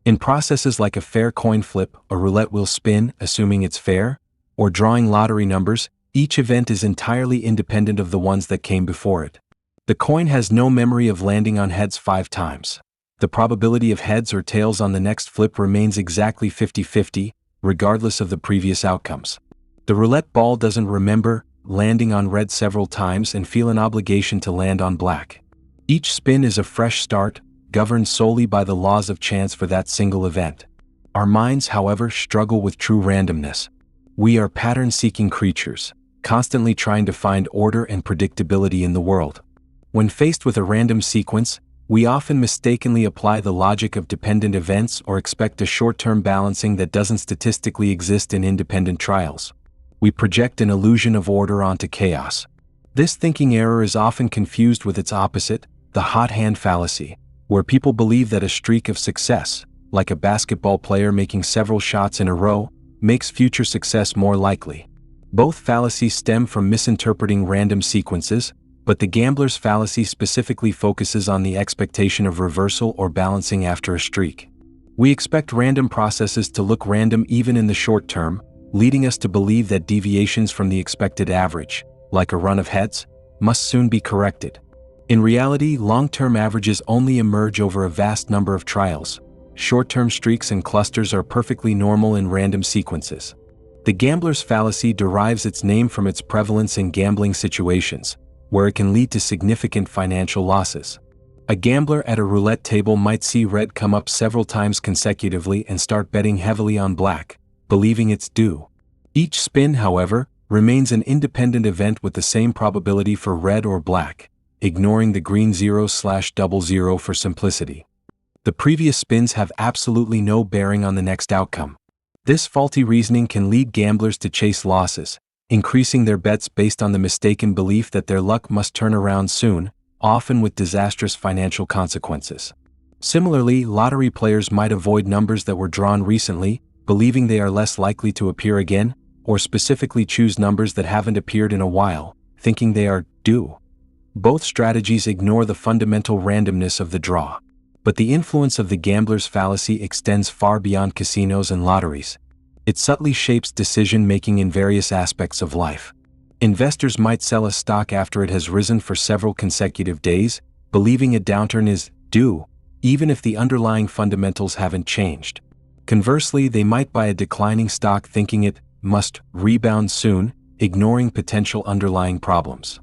In processes like a fair coin flip, a roulette wheel spin, assuming it's fair, or drawing lottery numbers, each event is entirely independent of the ones that came before it. The coin has no memory of landing on heads 5 times. The probability of heads or tails on the next flip remains exactly 50-50, regardless of the previous outcomes. The roulette ball doesn't remember landing on red several times and feel an obligation to land on black. Each spin is a fresh start, governed solely by the laws of chance for that single event. Our minds, however, struggle with true randomness. We are pattern-seeking creatures, constantly trying to find order and predictability in the world. When faced with a random sequence, we often mistakenly apply the logic of dependent events or expect a short-term balancing that doesn't statistically exist in independent trials. We project an illusion of order onto chaos. This thinking error is often confused with its opposite, the hot hand fallacy, where people believe that a streak of success, like a basketball player making several shots in a row, makes future success more likely. Both fallacies stem from misinterpreting random sequences, but the gambler's fallacy specifically focuses on the expectation of reversal or balancing after a streak. We expect random processes to look random even in the short term, leading us to believe that deviations from the expected average, like a run of heads, must soon be corrected. In reality, long-term averages only emerge over a vast number of trials. Short-term streaks and clusters are perfectly normal in random sequences. The gambler's fallacy derives its name from its prevalence in gambling situations, where it can lead to significant financial losses. A gambler at a roulette table might see red come up several times consecutively and start betting heavily on black, believing it's due. Each spin, however, remains an independent event with the same probability for red or black, ignoring the green 0/00 for simplicity. The previous spins have absolutely no bearing on the next outcome. This faulty reasoning can lead gamblers to chase losses, increasing their bets based on the mistaken belief that their luck must turn around soon, often with disastrous financial consequences. Similarly, lottery players might avoid numbers that were drawn recently, believing they are less likely to appear again, or specifically choose numbers that haven't appeared in a while, thinking they are due. Both strategies ignore the fundamental randomness of the draw. But the influence of the gambler's fallacy extends far beyond casinos and lotteries. It subtly shapes decision-making in various aspects of life. Investors might sell a stock after it has risen for several consecutive days, believing a downturn is due, even if the underlying fundamentals haven't changed. Conversely, they might buy a declining stock thinking it must rebound soon, ignoring potential underlying problems.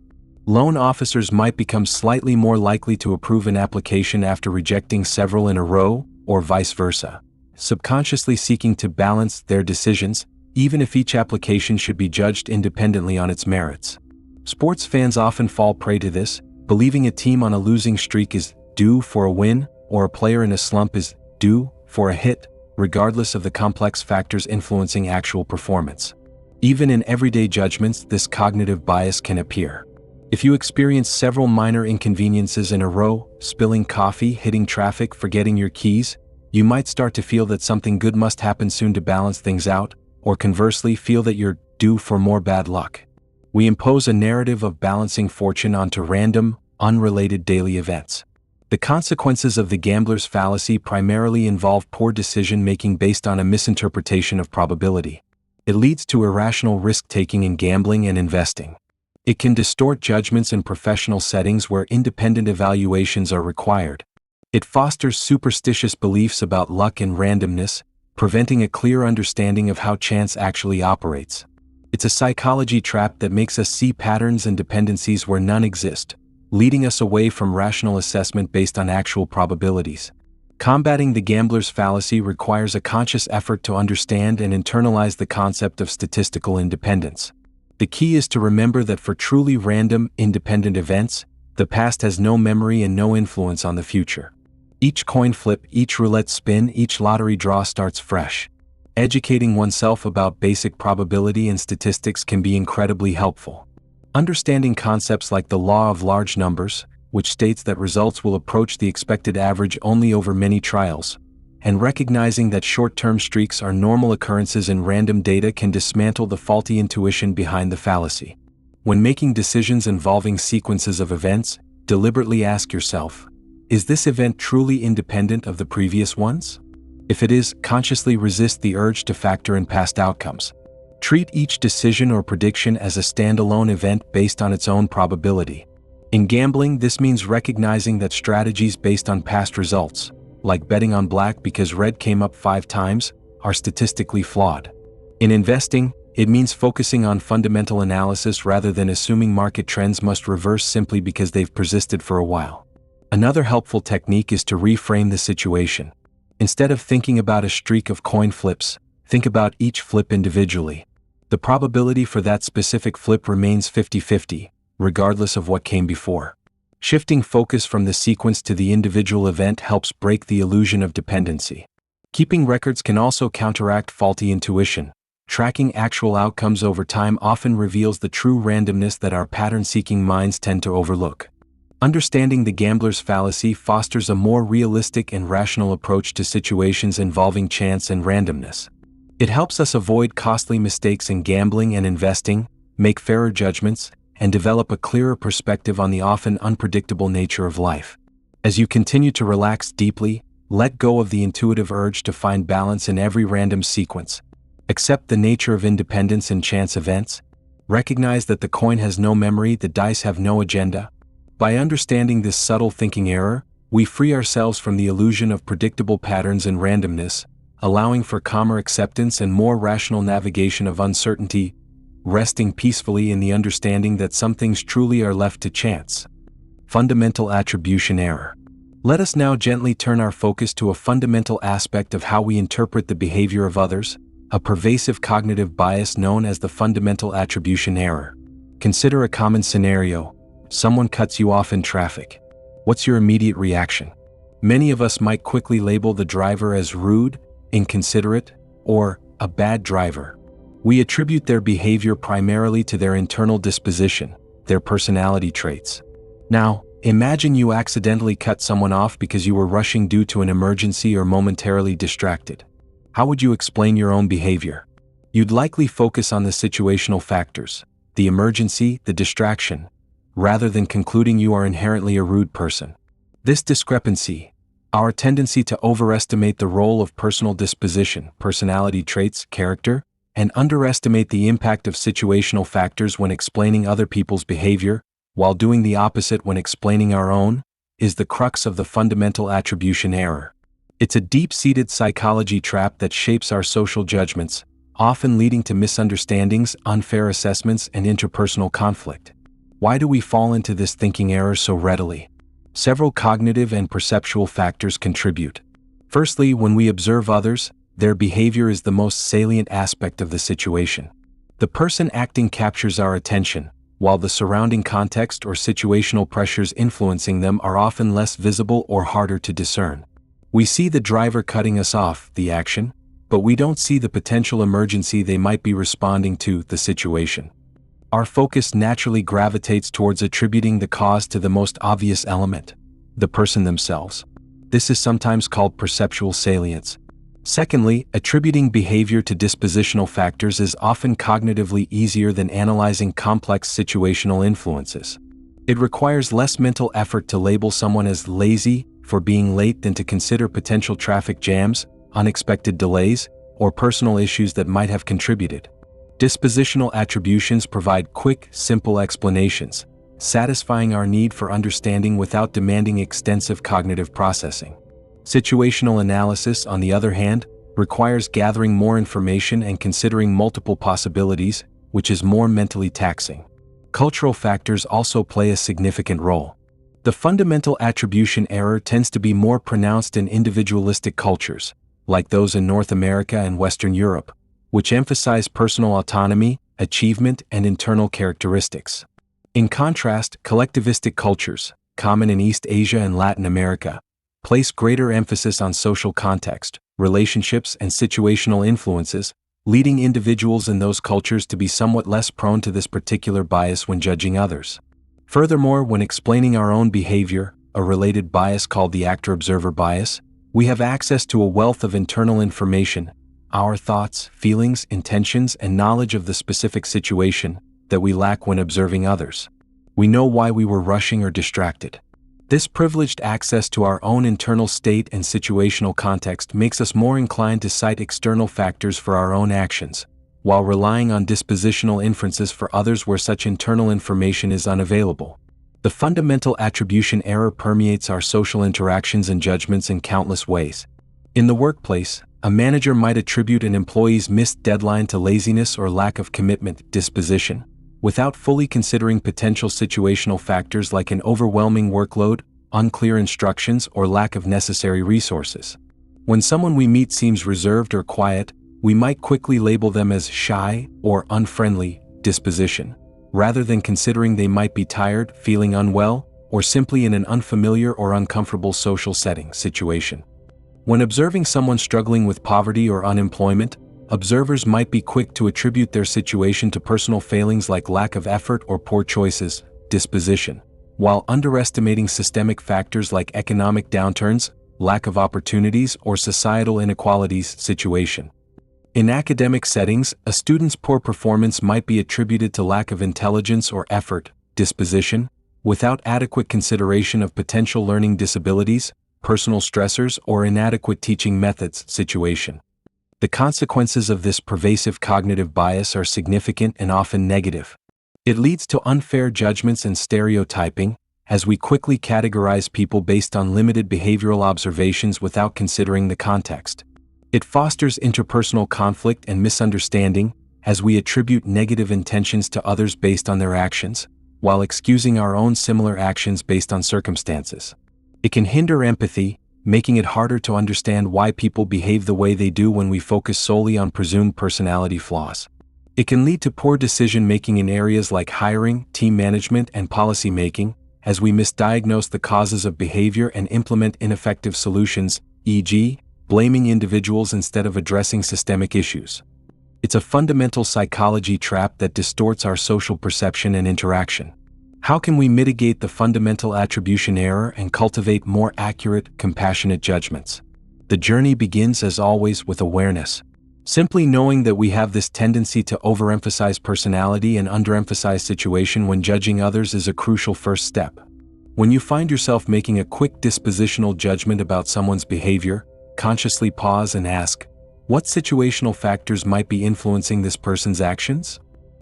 Loan officers might become slightly more likely to approve an application after rejecting several in a row, or vice versa, subconsciously seeking to balance their decisions, even if each application should be judged independently on its merits. Sports fans often fall prey to this, believing a team on a losing streak is due for a win, or a player in a slump is due for a hit, regardless of the complex factors influencing actual performance. Even in everyday judgments, this cognitive bias can appear. If you experience several minor inconveniences in a row, spilling coffee, hitting traffic, forgetting your keys, you might start to feel that something good must happen soon to balance things out, or conversely feel that you're due for more bad luck. We impose a narrative of balancing fortune onto random, unrelated daily events. The consequences of the gambler's fallacy primarily involve poor decision-making based on a misinterpretation of probability. It leads to irrational risk-taking in gambling and investing. It can distort judgments in professional settings where independent evaluations are required. It fosters superstitious beliefs about luck and randomness, preventing a clear understanding of how chance actually operates. It's a psychology trap that makes us see patterns and dependencies where none exist, leading us away from rational assessment based on actual probabilities. Combating the gambler's fallacy requires a conscious effort to understand and internalize the concept of statistical independence. The key is to remember that for truly random, independent events, the past has no memory and no influence on the future. Each coin flip, each roulette spin, each lottery draw starts fresh. Educating oneself about basic probability and statistics can be incredibly helpful. Understanding concepts like the law of large numbers, which states that results will approach the expected average only over many trials, and recognizing that short-term streaks are normal occurrences in random data can dismantle the faulty intuition behind the fallacy. When making decisions involving sequences of events, deliberately ask yourself, is this event truly independent of the previous ones? If it is, consciously resist the urge to factor in past outcomes. Treat each decision or prediction as a standalone event based on its own probability. In gambling, this means recognizing that strategies based on past results, like betting on black because red came up 5 times, are statistically flawed. In investing, it means focusing on fundamental analysis rather than assuming market trends must reverse simply because they've persisted for a while. Another helpful technique is to reframe the situation. Instead of thinking about a streak of coin flips, think about each flip individually. The probability for that specific flip remains 50-50, regardless of what came before. Shifting focus from the sequence to the individual event helps break the illusion of dependency. Keeping records can also counteract faulty intuition. Tracking actual outcomes over time often reveals the true randomness that our pattern-seeking minds tend to overlook. Understanding the gambler's fallacy fosters a more realistic and rational approach to situations involving chance and randomness. It helps us avoid costly mistakes in gambling and investing, make fairer judgments, and develop a clearer perspective on the often unpredictable nature of life. As you continue to relax deeply, let go of the intuitive urge to find balance in every random sequence. Accept the nature of independence in chance events. Recognize that the coin has no memory, the dice have no agenda. By understanding this subtle thinking error, we free ourselves from the illusion of predictable patterns and randomness, allowing for calmer acceptance and more rational navigation of uncertainty, resting peacefully in the understanding that some things truly are left to chance. Fundamental attribution error. Let us now gently turn our focus to a fundamental aspect of how we interpret the behavior of others, a pervasive cognitive bias known as the fundamental attribution error. Consider a common scenario. Someone cuts you off in traffic. What's your immediate reaction? Many of us might quickly label the driver as rude, inconsiderate, or a bad driver. We attribute their behavior primarily to their internal disposition, their personality traits. Now, imagine you accidentally cut someone off because you were rushing due to an emergency or momentarily distracted. How would you explain your own behavior? You'd likely focus on the situational factors, the emergency, the distraction, rather than concluding you are inherently a rude person. This discrepancy, our tendency to overestimate the role of personal disposition, personality traits, character, and underestimate the impact of situational factors when explaining other people's behavior, while doing the opposite when explaining our own, is the crux of the fundamental attribution error. It's a deep-seated psychology trap that shapes our social judgments, often leading to misunderstandings, unfair assessments, and interpersonal conflict. Why do we fall into this thinking error so readily? Several cognitive and perceptual factors contribute. Firstly, when we observe others, their behavior is the most salient aspect of the situation. The person acting captures our attention, while the surrounding context or situational pressures influencing them are often less visible or harder to discern. We see the driver cutting us off, the action, but we don't see the potential emergency they might be responding to, the situation. Our focus naturally gravitates towards attributing the cause to the most obvious element, the person themselves. This is sometimes called perceptual salience. Secondly, attributing behavior to dispositional factors is often cognitively easier than analyzing complex situational influences. It requires less mental effort to label someone as lazy for being late than to consider potential traffic jams, unexpected delays, or personal issues that might have contributed. Dispositional attributions provide quick, simple explanations, satisfying our need for understanding without demanding extensive cognitive processing. Situational analysis, on the other hand, requires gathering more information and considering multiple possibilities, which is more mentally taxing. Cultural factors also play a significant role. The fundamental attribution error tends to be more pronounced in individualistic cultures, like those in North America and Western Europe, which emphasize personal autonomy, achievement, and internal characteristics. In contrast, collectivistic cultures, common in East Asia and Latin America, place greater emphasis on social context, relationships, and situational influences, leading individuals in those cultures to be somewhat less prone to this particular bias when judging others. Furthermore, when explaining our own behavior, a related bias called the actor-observer bias, we have access to a wealth of internal information, our thoughts, feelings, intentions, and knowledge of the specific situation, that we lack when observing others. We know why we were rushing or distracted. This privileged access to our own internal state and situational context makes us more inclined to cite external factors for our own actions, while relying on dispositional inferences for others where such internal information is unavailable. The fundamental attribution error permeates our social interactions and judgments in countless ways. In the workplace, a manager might attribute an employee's missed deadline to laziness or lack of commitment, disposition, without fully considering potential situational factors like an overwhelming workload, unclear instructions, or lack of necessary resources. When someone we meet seems reserved or quiet, we might quickly label them as shy or unfriendly, disposition, rather than considering they might be tired, feeling unwell, or simply in an unfamiliar or uncomfortable social setting, situation. When observing someone struggling with poverty or unemployment, observers might be quick to attribute their situation to personal failings like lack of effort or poor choices, disposition, while underestimating systemic factors like economic downturns, lack of opportunities, or societal inequalities, situation. In academic settings, a student's poor performance might be attributed to lack of intelligence or effort, disposition, without adequate consideration of potential learning disabilities, personal stressors, or inadequate teaching methods, situation. The consequences of this pervasive cognitive bias are significant and often negative. It leads to unfair judgments and stereotyping, as we quickly categorize people based on limited behavioral observations without considering the context. It fosters interpersonal conflict and misunderstanding, as we attribute negative intentions to others based on their actions, while excusing our own similar actions based on circumstances. It can hinder empathy, making it harder to understand why people behave the way they do when we focus solely on presumed personality flaws. It can lead to poor decision-making in areas like hiring, team management, and policy making, as we misdiagnose the causes of behavior and implement ineffective solutions, e.g., blaming individuals instead of addressing systemic issues. It's a fundamental psychology trap that distorts our social perception and interaction. How can we mitigate the fundamental attribution error and cultivate more accurate, compassionate judgments? The journey begins, as always, with awareness. Simply knowing that we have this tendency to overemphasize personality and underemphasize situation when judging others is a crucial first step. When you find yourself making a quick dispositional judgment about someone's behavior, consciously pause and ask, what situational factors might be influencing this person's actions?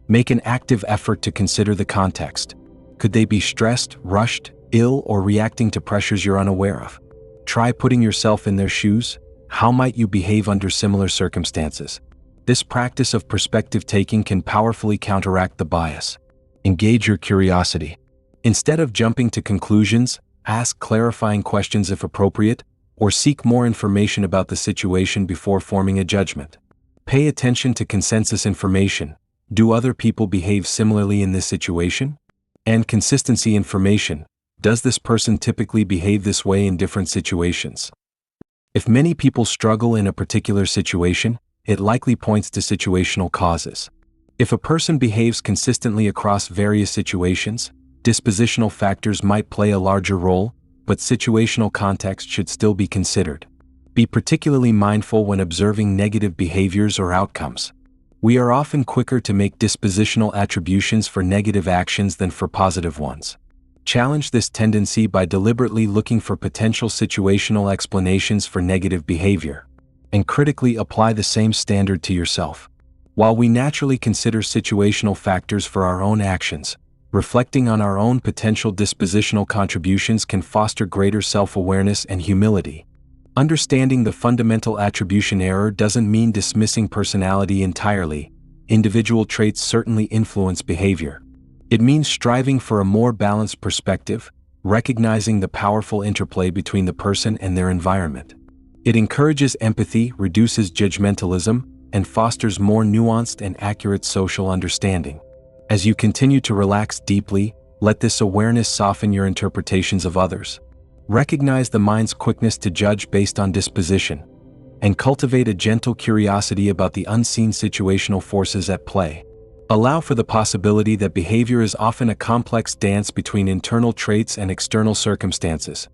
Make an active effort to consider the context. Could they be stressed, rushed, ill, or reacting to pressures you're unaware of? Try putting yourself in their shoes. How might you behave under similar circumstances? This practice of perspective taking can powerfully counteract the bias. Engage your curiosity. Instead of jumping to conclusions, ask clarifying questions if appropriate, or seek more information about the situation before forming a judgment. Pay attention to consensus information, Do other people behave similarly in this situation? And consistency information. Does this person typically behave this way in different situations? If many people struggle in a particular situation, it likely points to situational causes. If a person behaves consistently across various situations, dispositional factors might play a larger role, but situational context should still be considered. Be particularly mindful when observing negative behaviors or outcomes. We are often quicker to make dispositional attributions for negative actions than for positive ones. Challenge this tendency by deliberately looking for potential situational explanations for negative behavior, and critically apply the same standard to yourself. While we naturally consider situational factors for our own actions, reflecting on our own potential dispositional contributions can foster greater self-awareness and humility. Understanding the fundamental attribution error doesn't mean dismissing personality entirely. Individual traits certainly influence behavior. It means striving for a more balanced perspective, recognizing the powerful interplay between the person and their environment. It encourages empathy, reduces judgmentalism, and fosters more nuanced and accurate social understanding. As you continue to relax deeply, let this awareness soften your interpretations of others. Recognize the mind's quickness to judge based on disposition, and cultivate a gentle curiosity about the unseen situational forces at play. Allow for the possibility that behavior is often a complex dance between internal traits and external circumstances,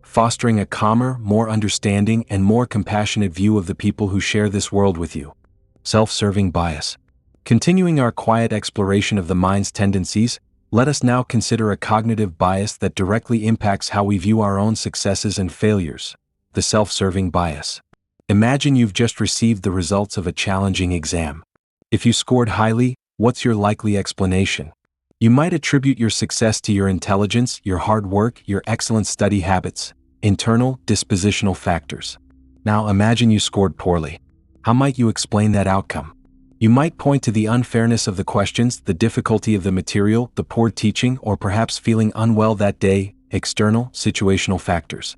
fostering a calmer, more understanding, and more compassionate view of the people who share this world with you. Self-serving bias. Continuing our quiet exploration of the mind's tendencies, let us now consider a cognitive bias that directly impacts how we view our own successes and failures: the self-serving bias. Imagine you've just received the results of a challenging exam. If you scored highly, what's your likely explanation? You might attribute your success to your intelligence, your hard work, your excellent study habits, internal, dispositional factors. Now imagine you scored poorly. How might you explain that outcome? You might point to the unfairness of the questions, the difficulty of the material, the poor teaching, or perhaps feeling unwell that day, external, situational factors.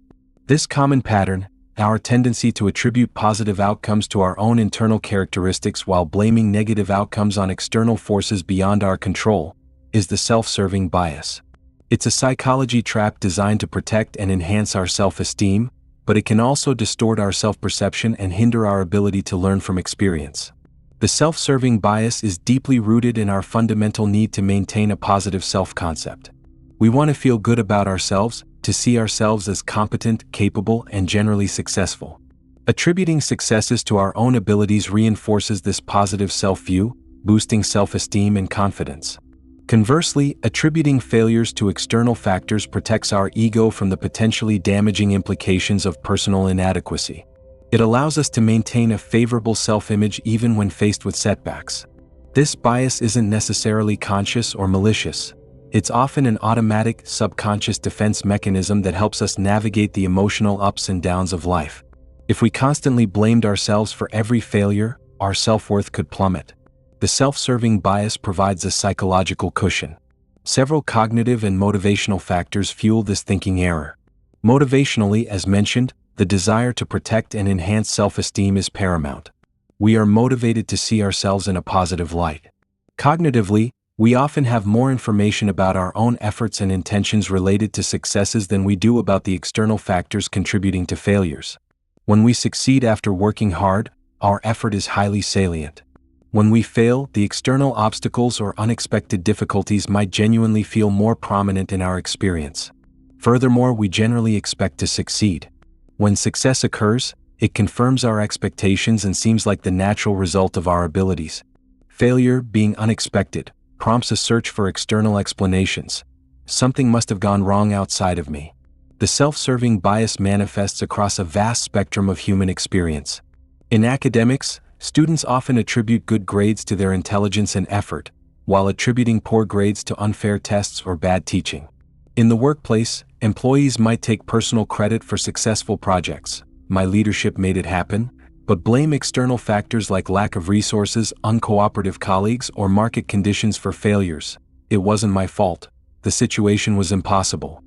This common pattern, our tendency to attribute positive outcomes to our own internal characteristics while blaming negative outcomes on external forces beyond our control, is the self-serving bias. It's a psychology trap designed to protect and enhance our self-esteem, but it can also distort our self-perception and hinder our ability to learn from experience. The self-serving bias is deeply rooted in our fundamental need to maintain a positive self-concept. We want to feel good about ourselves, to see ourselves as competent, capable, and generally successful. Attributing successes to our own abilities reinforces this positive self-view, boosting self-esteem and confidence. Conversely, attributing failures to external factors protects our ego from the potentially damaging implications of personal inadequacy. It allows us to maintain a favorable self-image even when faced with setbacks. This bias isn't necessarily conscious or malicious. It's often an automatic, subconscious defense mechanism that helps us navigate the emotional ups and downs of life. If we constantly blamed ourselves for every failure, our self-worth could plummet. The self-serving bias provides a psychological cushion. Several cognitive and motivational factors fuel this thinking error. Motivationally, as mentioned, the desire to protect and enhance self-esteem is paramount. We are motivated to see ourselves in a positive light. Cognitively, we often have more information about our own efforts and intentions related to successes than we do about the external factors contributing to failures. When we succeed after working hard, our effort is highly salient. When we fail, the external obstacles or unexpected difficulties might genuinely feel more prominent in our experience. Furthermore, we generally expect to succeed. When success occurs, it confirms our expectations and seems like the natural result of our abilities. Failure, being unexpected, prompts a search for external explanations. Something must have gone wrong outside of me. The self-serving bias manifests across a vast spectrum of human experience. In academics, students often attribute good grades to their intelligence and effort, while attributing poor grades to unfair tests or bad teaching. In the workplace, employees might take personal credit for successful projects. My leadership made it happen, but blame external factors like lack of resources, uncooperative colleagues, or market conditions for failures. It wasn't my fault. The situation was impossible.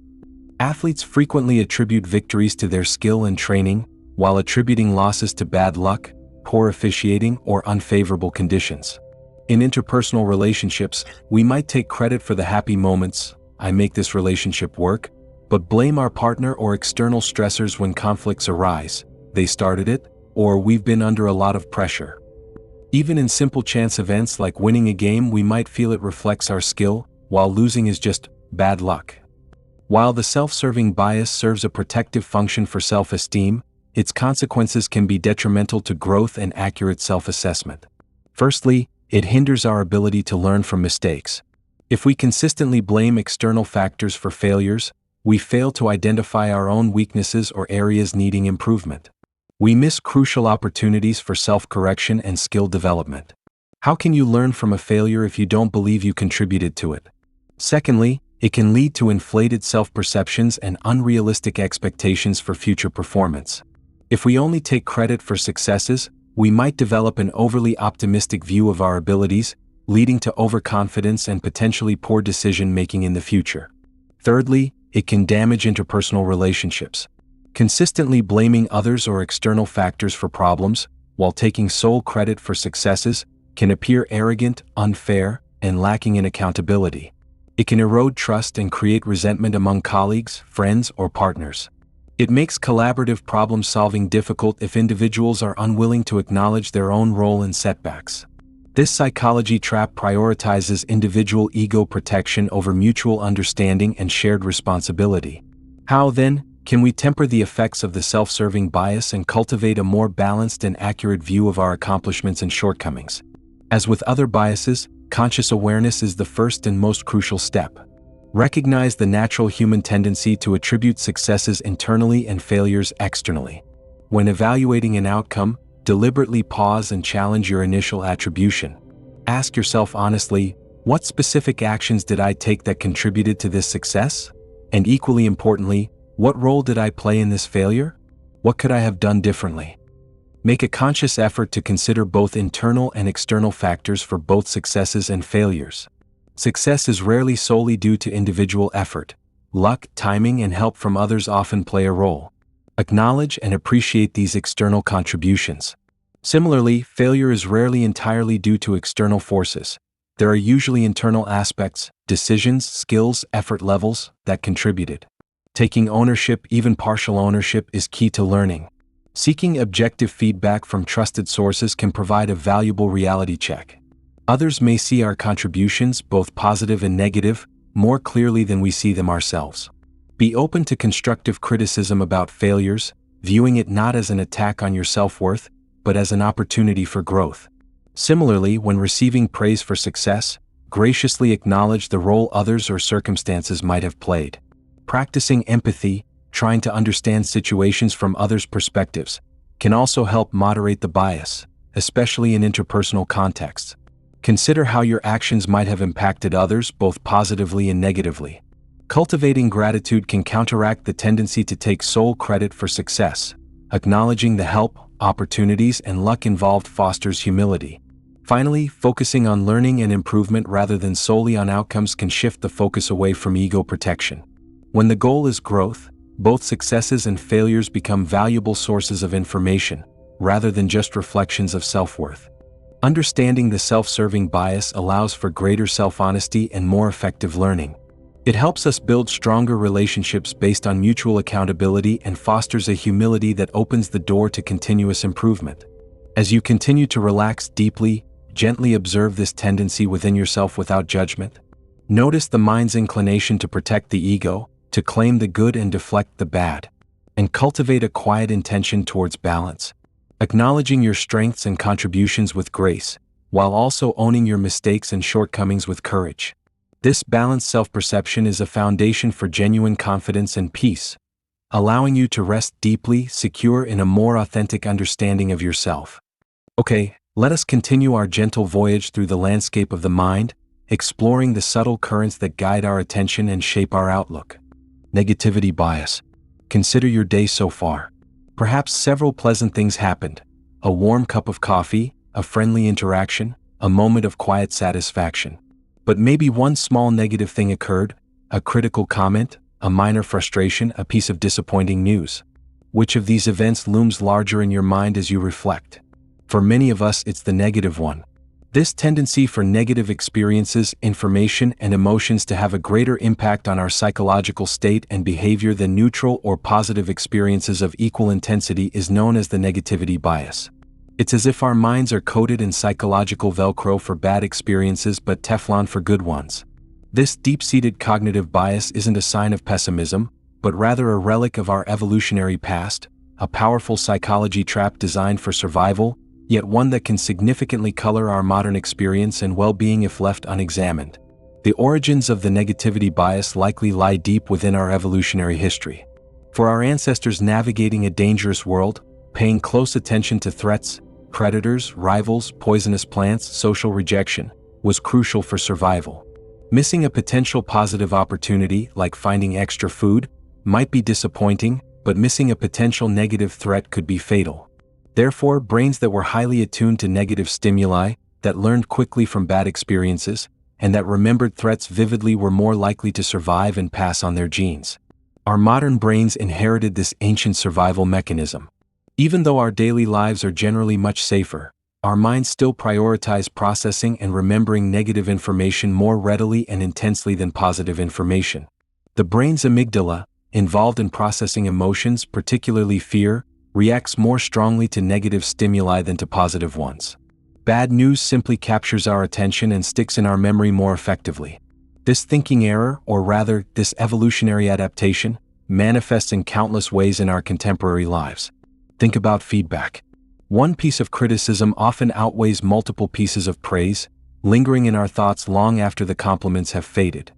Athletes frequently attribute victories to their skill and training, while attributing losses to bad luck, poor officiating, or unfavorable conditions. In interpersonal relationships, we might take credit for the happy moments, I make this relationship work, but blame our partner or external stressors when conflicts arise, they started it, or we've been under a lot of pressure. Even in simple chance events like winning a game, we might feel it reflects our skill, while losing is just bad luck. While the self-serving bias serves a protective function for self-esteem, its consequences can be detrimental to growth and accurate self-assessment. Firstly, it hinders our ability to learn from mistakes. If we consistently blame external factors for failures, we fail to identify our own weaknesses or areas needing improvement. We miss crucial opportunities for self-correction and skill development. How can you learn from a failure if you don't believe you contributed to it? Secondly, it can lead to inflated self-perceptions and unrealistic expectations for future performance. If we only take credit for successes, we might develop an overly optimistic view of our abilities, leading to overconfidence and potentially poor decision-making in the future. Thirdly, it can damage interpersonal relationships. Consistently blaming others or external factors for problems, while taking sole credit for successes, can appear arrogant, unfair, and lacking in accountability. It can erode trust and create resentment among colleagues, friends, or partners. It makes collaborative problem-solving difficult if individuals are unwilling to acknowledge their own role in setbacks. This psychology trap prioritizes individual ego protection over mutual understanding and shared responsibility. How, then, can we temper the effects of the self-serving bias and cultivate a more balanced and accurate view of our accomplishments and shortcomings? As with other biases, conscious awareness is the first and most crucial step. Recognize the natural human tendency to attribute successes internally and failures externally. When evaluating an outcome, deliberately pause and challenge your initial attribution. Ask yourself honestly, what specific actions did I take that contributed to this success? And equally importantly, what role did I play in this failure? What could I have done differently? Make a conscious effort to consider both internal and external factors for both successes and failures. Success is rarely solely due to individual effort. Luck, timing, and help from others often play a role. Acknowledge and appreciate these external contributions. Similarly, failure is rarely entirely due to external forces. There are usually internal aspects, decisions, skills, effort levels, that contributed. Taking ownership, even partial ownership, is key to learning. Seeking objective feedback from trusted sources can provide a valuable reality check. Others may see our contributions, both positive and negative, more clearly than we see them ourselves. Be open to constructive criticism about failures, viewing it not as an attack on your self-worth, but as an opportunity for growth. Similarly, when receiving praise for success, graciously acknowledge the role others or circumstances might have played. Practicing empathy, trying to understand situations from others' perspectives, can also help moderate the bias, especially in interpersonal contexts. Consider how your actions might have impacted others, both positively and negatively. Cultivating gratitude can counteract the tendency to take sole credit for success. Acknowledging the help, opportunities, and luck involved fosters humility. Finally, focusing on learning and improvement rather than solely on outcomes can shift the focus away from ego protection. When the goal is growth, both successes and failures become valuable sources of information, rather than just reflections of self-worth. Understanding the self-serving bias allows for greater self-honesty and more effective learning. It helps us build stronger relationships based on mutual accountability and fosters a humility that opens the door to continuous improvement. As you continue to relax deeply, gently observe this tendency within yourself without judgment. Notice the mind's inclination to protect the ego, to claim the good and deflect the bad, and cultivate a quiet intention towards balance. Acknowledging your strengths and contributions with grace, while also owning your mistakes and shortcomings with courage. This balanced self-perception is a foundation for genuine confidence and peace, allowing you to rest deeply, secure in a more authentic understanding of yourself. Okay, let us continue our gentle voyage through the landscape of the mind, exploring the subtle currents that guide our attention and shape our outlook. Negativity bias. Consider your day so far. Perhaps several pleasant things happened. A warm cup of coffee, a friendly interaction, a moment of quiet satisfaction. But maybe one small negative thing occurred, a critical comment, a minor frustration, a piece of disappointing news. Which of these events looms larger in your mind as you reflect? For many of us, it's the negative one. This tendency for negative experiences, information, and emotions to have a greater impact on our psychological state and behavior than neutral or positive experiences of equal intensity is known as the negativity bias. It's as if our minds are coated in psychological Velcro for bad experiences but Teflon for good ones. This deep-seated cognitive bias isn't a sign of pessimism, but rather a relic of our evolutionary past, a powerful psychology trap designed for survival, yet one that can significantly color our modern experience and well-being if left unexamined. The origins of the negativity bias likely lie deep within our evolutionary history. For our ancestors navigating a dangerous world, paying close attention to threats, predators, rivals, poisonous plants, social rejection, was crucial for survival. Missing a potential positive opportunity, like finding extra food, might be disappointing, but missing a potential negative threat could be fatal. Therefore, brains that were highly attuned to negative stimuli, that learned quickly from bad experiences, and that remembered threats vividly were more likely to survive and pass on their genes. Our modern brains inherited this ancient survival mechanism. Even though our daily lives are generally much safer, our minds still prioritize processing and remembering negative information more readily and intensely than positive information. The brain's amygdala, involved in processing emotions, particularly fear, reacts more strongly to negative stimuli than to positive ones. Bad news simply captures our attention and sticks in our memory more effectively. This thinking error, or rather, this evolutionary adaptation, manifests in countless ways in our contemporary lives. Think about feedback. One piece of criticism often outweighs multiple pieces of praise, lingering in our thoughts long after the compliments have faded.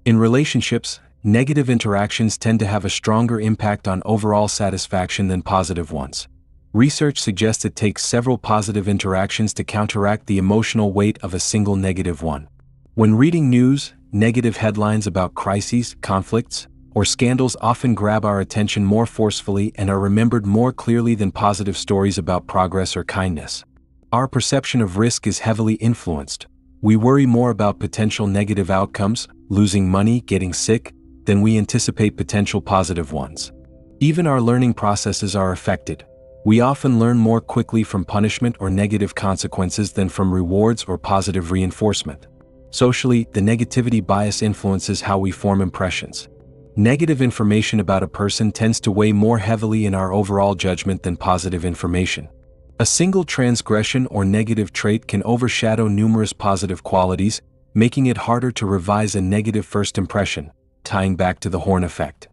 In relationships, negative interactions tend to have a stronger impact on overall satisfaction than positive ones. Research suggests it takes several positive interactions to counteract the emotional weight of a single negative one. When reading news, negative headlines about crises, conflicts, or scandals often grab our attention more forcefully and are remembered more clearly than positive stories about progress or kindness. Our perception of risk is heavily influenced. We worry more about potential negative outcomes, losing money, getting sick, than we anticipate potential positive ones. Even our learning processes are affected. We often learn more quickly from punishment or negative consequences than from rewards or positive reinforcement. Socially, the negativity bias influences how we form impressions. Negative information about a person tends to weigh more heavily in our overall judgment than positive information. A single transgression or negative trait can overshadow numerous positive qualities, making it harder to revise a negative first impression, tying back to the Horn effect.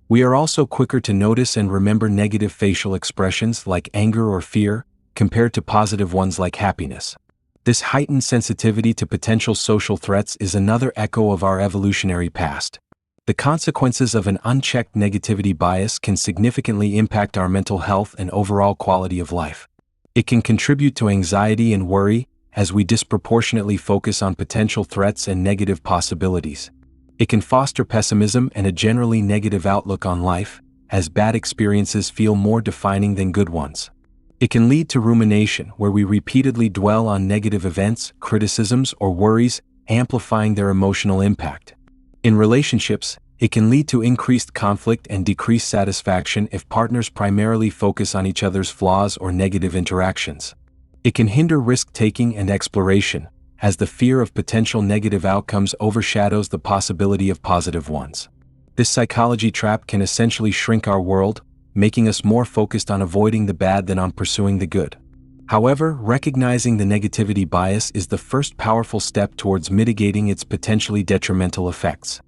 We are also quicker to notice and remember negative facial expressions like anger or fear, compared to positive ones like happiness. This heightened sensitivity to potential social threats is another echo of our evolutionary past. The consequences of an unchecked negativity bias can significantly impact our mental health and overall quality of life. It can contribute to anxiety and worry, as we disproportionately focus on potential threats and negative possibilities. It can foster pessimism and a generally negative outlook on life, as bad experiences feel more defining than good ones. It can lead to rumination, where we repeatedly dwell on negative events, criticisms, or worries, amplifying their emotional impact. In relationships, it can lead to increased conflict and decreased satisfaction if partners primarily focus on each other's flaws or negative interactions. It can hinder risk-taking and exploration, as the fear of potential negative outcomes overshadows the possibility of positive ones. This psychology trap can essentially shrink our world, making us more focused on avoiding the bad than on pursuing the good. However, recognizing the negativity bias is the first powerful step towards mitigating its potentially detrimental effects.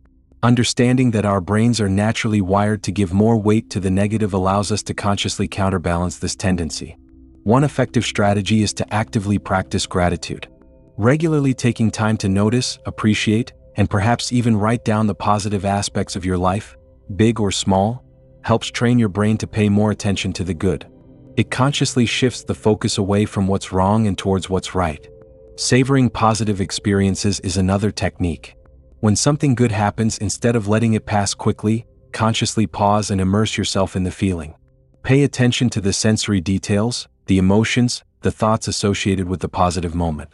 Understanding that our brains are naturally wired to give more weight to the negative allows us to consciously counterbalance this tendency. One effective strategy is to actively practice gratitude. Regularly taking time to notice, appreciate, and perhaps even write down the positive aspects of your life, big or small, helps train your brain to pay more attention to the good. It consciously shifts the focus away from what's wrong and towards what's right. Savoring positive experiences is another technique. When something good happens, instead of letting it pass quickly, consciously pause and immerse yourself in the feeling. Pay attention to the sensory details, the emotions, the thoughts associated with the positive moment.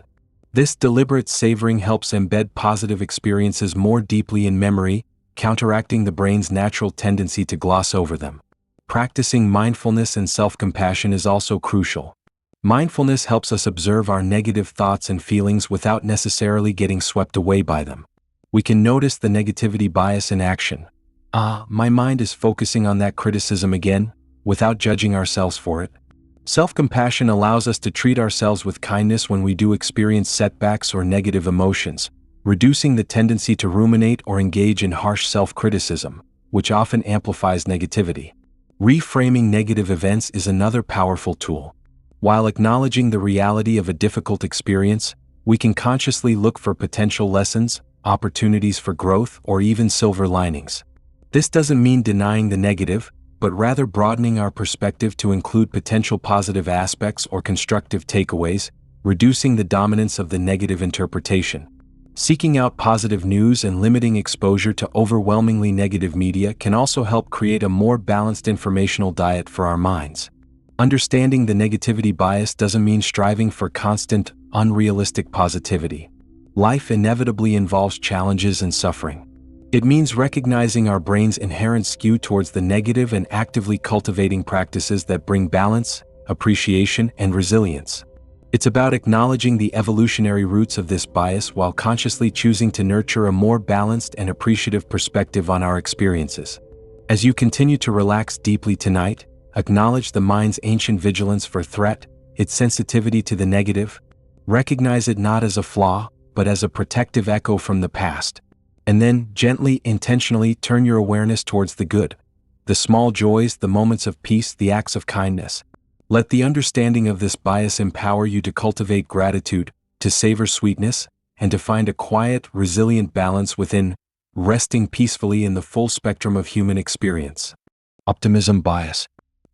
This deliberate savoring helps embed positive experiences more deeply in memory, counteracting the brain's natural tendency to gloss over them. Practicing mindfulness and self-compassion is also crucial. Mindfulness helps us observe our negative thoughts and feelings without necessarily getting swept away by them. We can notice the negativity bias in action. My mind is focusing on that criticism again, without judging ourselves for it. Self-compassion allows us to treat ourselves with kindness when we do experience setbacks or negative emotions, reducing the tendency to ruminate or engage in harsh self-criticism, which often amplifies negativity. Reframing negative events is another powerful tool. While acknowledging the reality of a difficult experience, we can consciously look for potential lessons, opportunities for growth, or even silver linings. This doesn't mean denying the negative, but rather broadening our perspective to include potential positive aspects or constructive takeaways, reducing the dominance of the negative interpretation. Seeking out positive news and limiting exposure to overwhelmingly negative media can also help create a more balanced informational diet for our minds. Understanding the negativity bias doesn't mean striving for constant, unrealistic positivity. Life inevitably involves challenges and suffering. It means recognizing our brain's inherent skew towards the negative and actively cultivating practices that bring balance, appreciation, and resilience. It's about acknowledging the evolutionary roots of this bias while consciously choosing to nurture a more balanced and appreciative perspective on our experiences. As you continue to relax deeply tonight, acknowledge the mind's ancient vigilance for threat, its sensitivity to the negative. Recognize it not as a flaw, but as a protective echo from the past. And then, gently, intentionally turn your awareness towards the good. The small joys, the moments of peace, the acts of kindness. Let the understanding of this bias empower you to cultivate gratitude, to savor sweetness, and to find a quiet, resilient balance within, resting peacefully in the full spectrum of human experience. Optimism bias.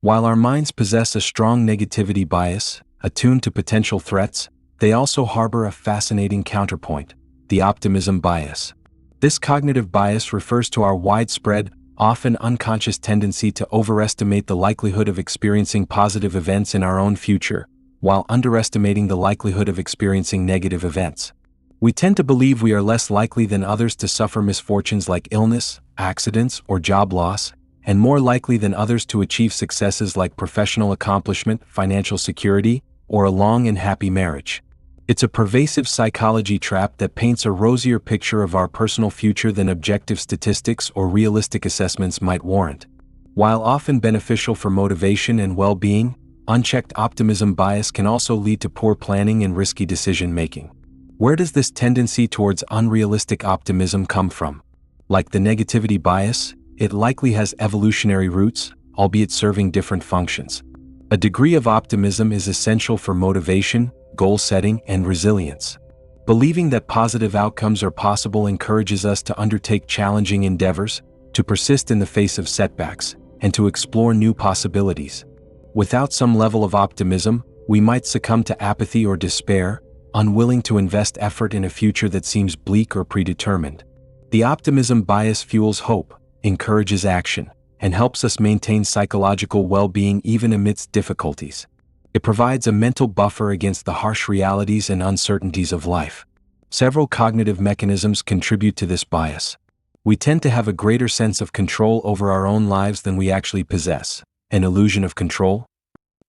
While our minds possess a strong negativity bias, attuned to potential threats, they also harbor a fascinating counterpoint, the optimism bias. This cognitive bias refers to our widespread, often unconscious tendency to overestimate the likelihood of experiencing positive events in our own future, while underestimating the likelihood of experiencing negative events. We tend to believe we are less likely than others to suffer misfortunes like illness, accidents, or job loss, and more likely than others to achieve successes like professional accomplishment, financial security, or a long and happy marriage. It's a pervasive psychology trap that paints a rosier picture of our personal future than objective statistics or realistic assessments might warrant. While often beneficial for motivation and well-being, unchecked optimism bias can also lead to poor planning and risky decision-making. Where does this tendency towards unrealistic optimism come from? Like the negativity bias, it likely has evolutionary roots, albeit serving different functions. A degree of optimism is essential for motivation, goal setting, and resilience. Believing that positive outcomes are possible encourages us to undertake challenging endeavors, to persist in the face of setbacks, and to explore new possibilities. Without some level of optimism, we might succumb to apathy or despair, unwilling to invest effort in a future that seems bleak or predetermined. The optimism bias fuels hope, encourages action, and helps us maintain psychological well-being even amidst difficulties. It provides a mental buffer against the harsh realities and uncertainties of life. Several cognitive mechanisms contribute to this bias. We tend to have a greater sense of control over our own lives than we actually possess, an illusion of control.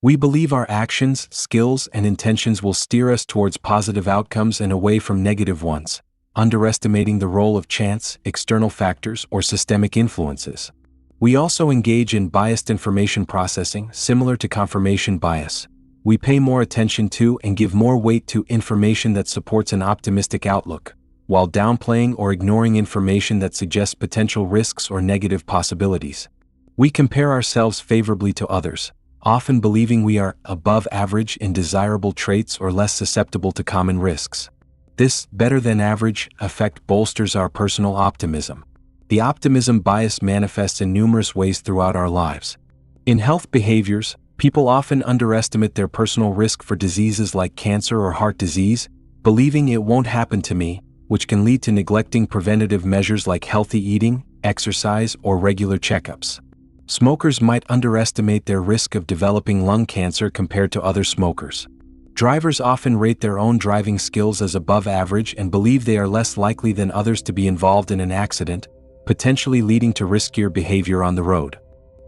We believe our actions, skills, and intentions will steer us towards positive outcomes and away from negative ones, underestimating the role of chance, external factors, or systemic influences. We also engage in biased information processing, similar to confirmation bias. We pay more attention to and give more weight to information that supports an optimistic outlook, while downplaying or ignoring information that suggests potential risks or negative possibilities. We compare ourselves favorably to others, often believing we are above average in desirable traits or less susceptible to common risks. This better-than-average effect bolsters our personal optimism. The optimism bias manifests in numerous ways throughout our lives. In health behaviors, people often underestimate their personal risk for diseases like cancer or heart disease, believing it won't happen to me, which can lead to neglecting preventative measures like healthy eating, exercise, or regular checkups. Smokers might underestimate their risk of developing lung cancer compared to other smokers. Drivers often rate their own driving skills as above average and believe they are less likely than others to be involved in an accident, potentially leading to riskier behavior on the road.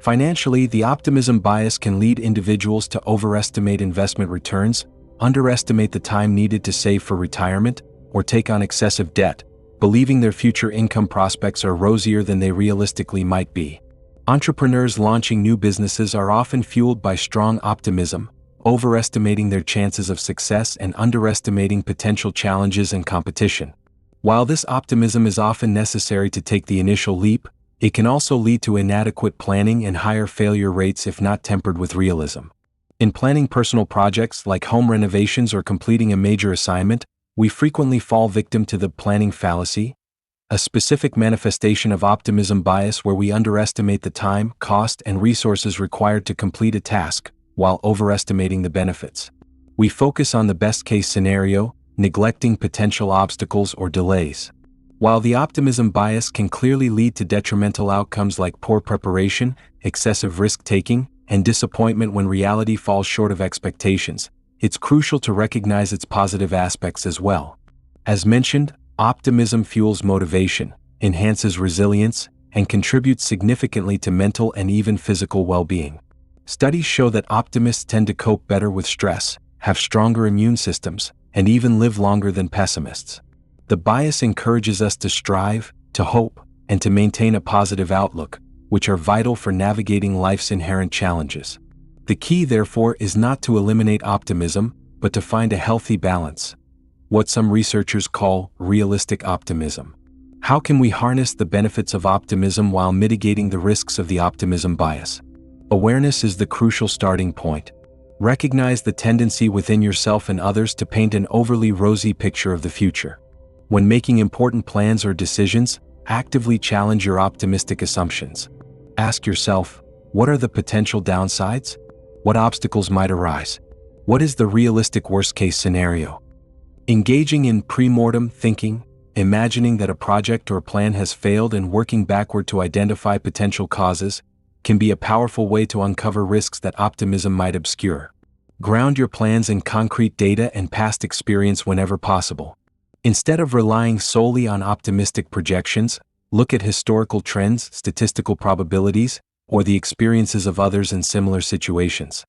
Financially, the optimism bias can lead individuals to overestimate investment returns, underestimate the time needed to save for retirement, or take on excessive debt, believing their future income prospects are rosier than they realistically might be. Entrepreneurs launching new businesses are often fueled by strong optimism, overestimating their chances of success and underestimating potential challenges and competition. While this optimism is often necessary to take the initial leap, it can also lead to inadequate planning and higher failure rates if not tempered with realism. In planning personal projects like home renovations or completing a major assignment, we frequently fall victim to the planning fallacy, a specific manifestation of optimism bias where we underestimate the time, cost, and resources required to complete a task, while overestimating the benefits. We focus on the best-case scenario, neglecting potential obstacles or delays. While the optimism bias can clearly lead to detrimental outcomes like poor preparation, excessive risk-taking, and disappointment when reality falls short of expectations, it's crucial to recognize its positive aspects as well. As mentioned, optimism fuels motivation, enhances resilience, and contributes significantly to mental and even physical well-being. Studies show that optimists tend to cope better with stress, have stronger immune systems, and even live longer than pessimists. The bias encourages us to strive, to hope, and to maintain a positive outlook, which are vital for navigating life's inherent challenges. The key, therefore, is not to eliminate optimism, but to find a healthy balance. What some researchers call realistic optimism. How can we harness the benefits of optimism while mitigating the risks of the optimism bias? Awareness is the crucial starting point. Recognize the tendency within yourself and others to paint an overly rosy picture of the future. When making important plans or decisions, actively challenge your optimistic assumptions. Ask yourself, what are the potential downsides? What obstacles might arise? What is the realistic worst-case scenario? Engaging in pre-mortem thinking, imagining that a project or plan has failed and working backward to identify potential causes, can be a powerful way to uncover risks that optimism might obscure. Ground your plans in concrete data and past experience whenever possible. Instead of relying solely on optimistic projections, look at historical trends, statistical probabilities, or the experiences of others in similar situations.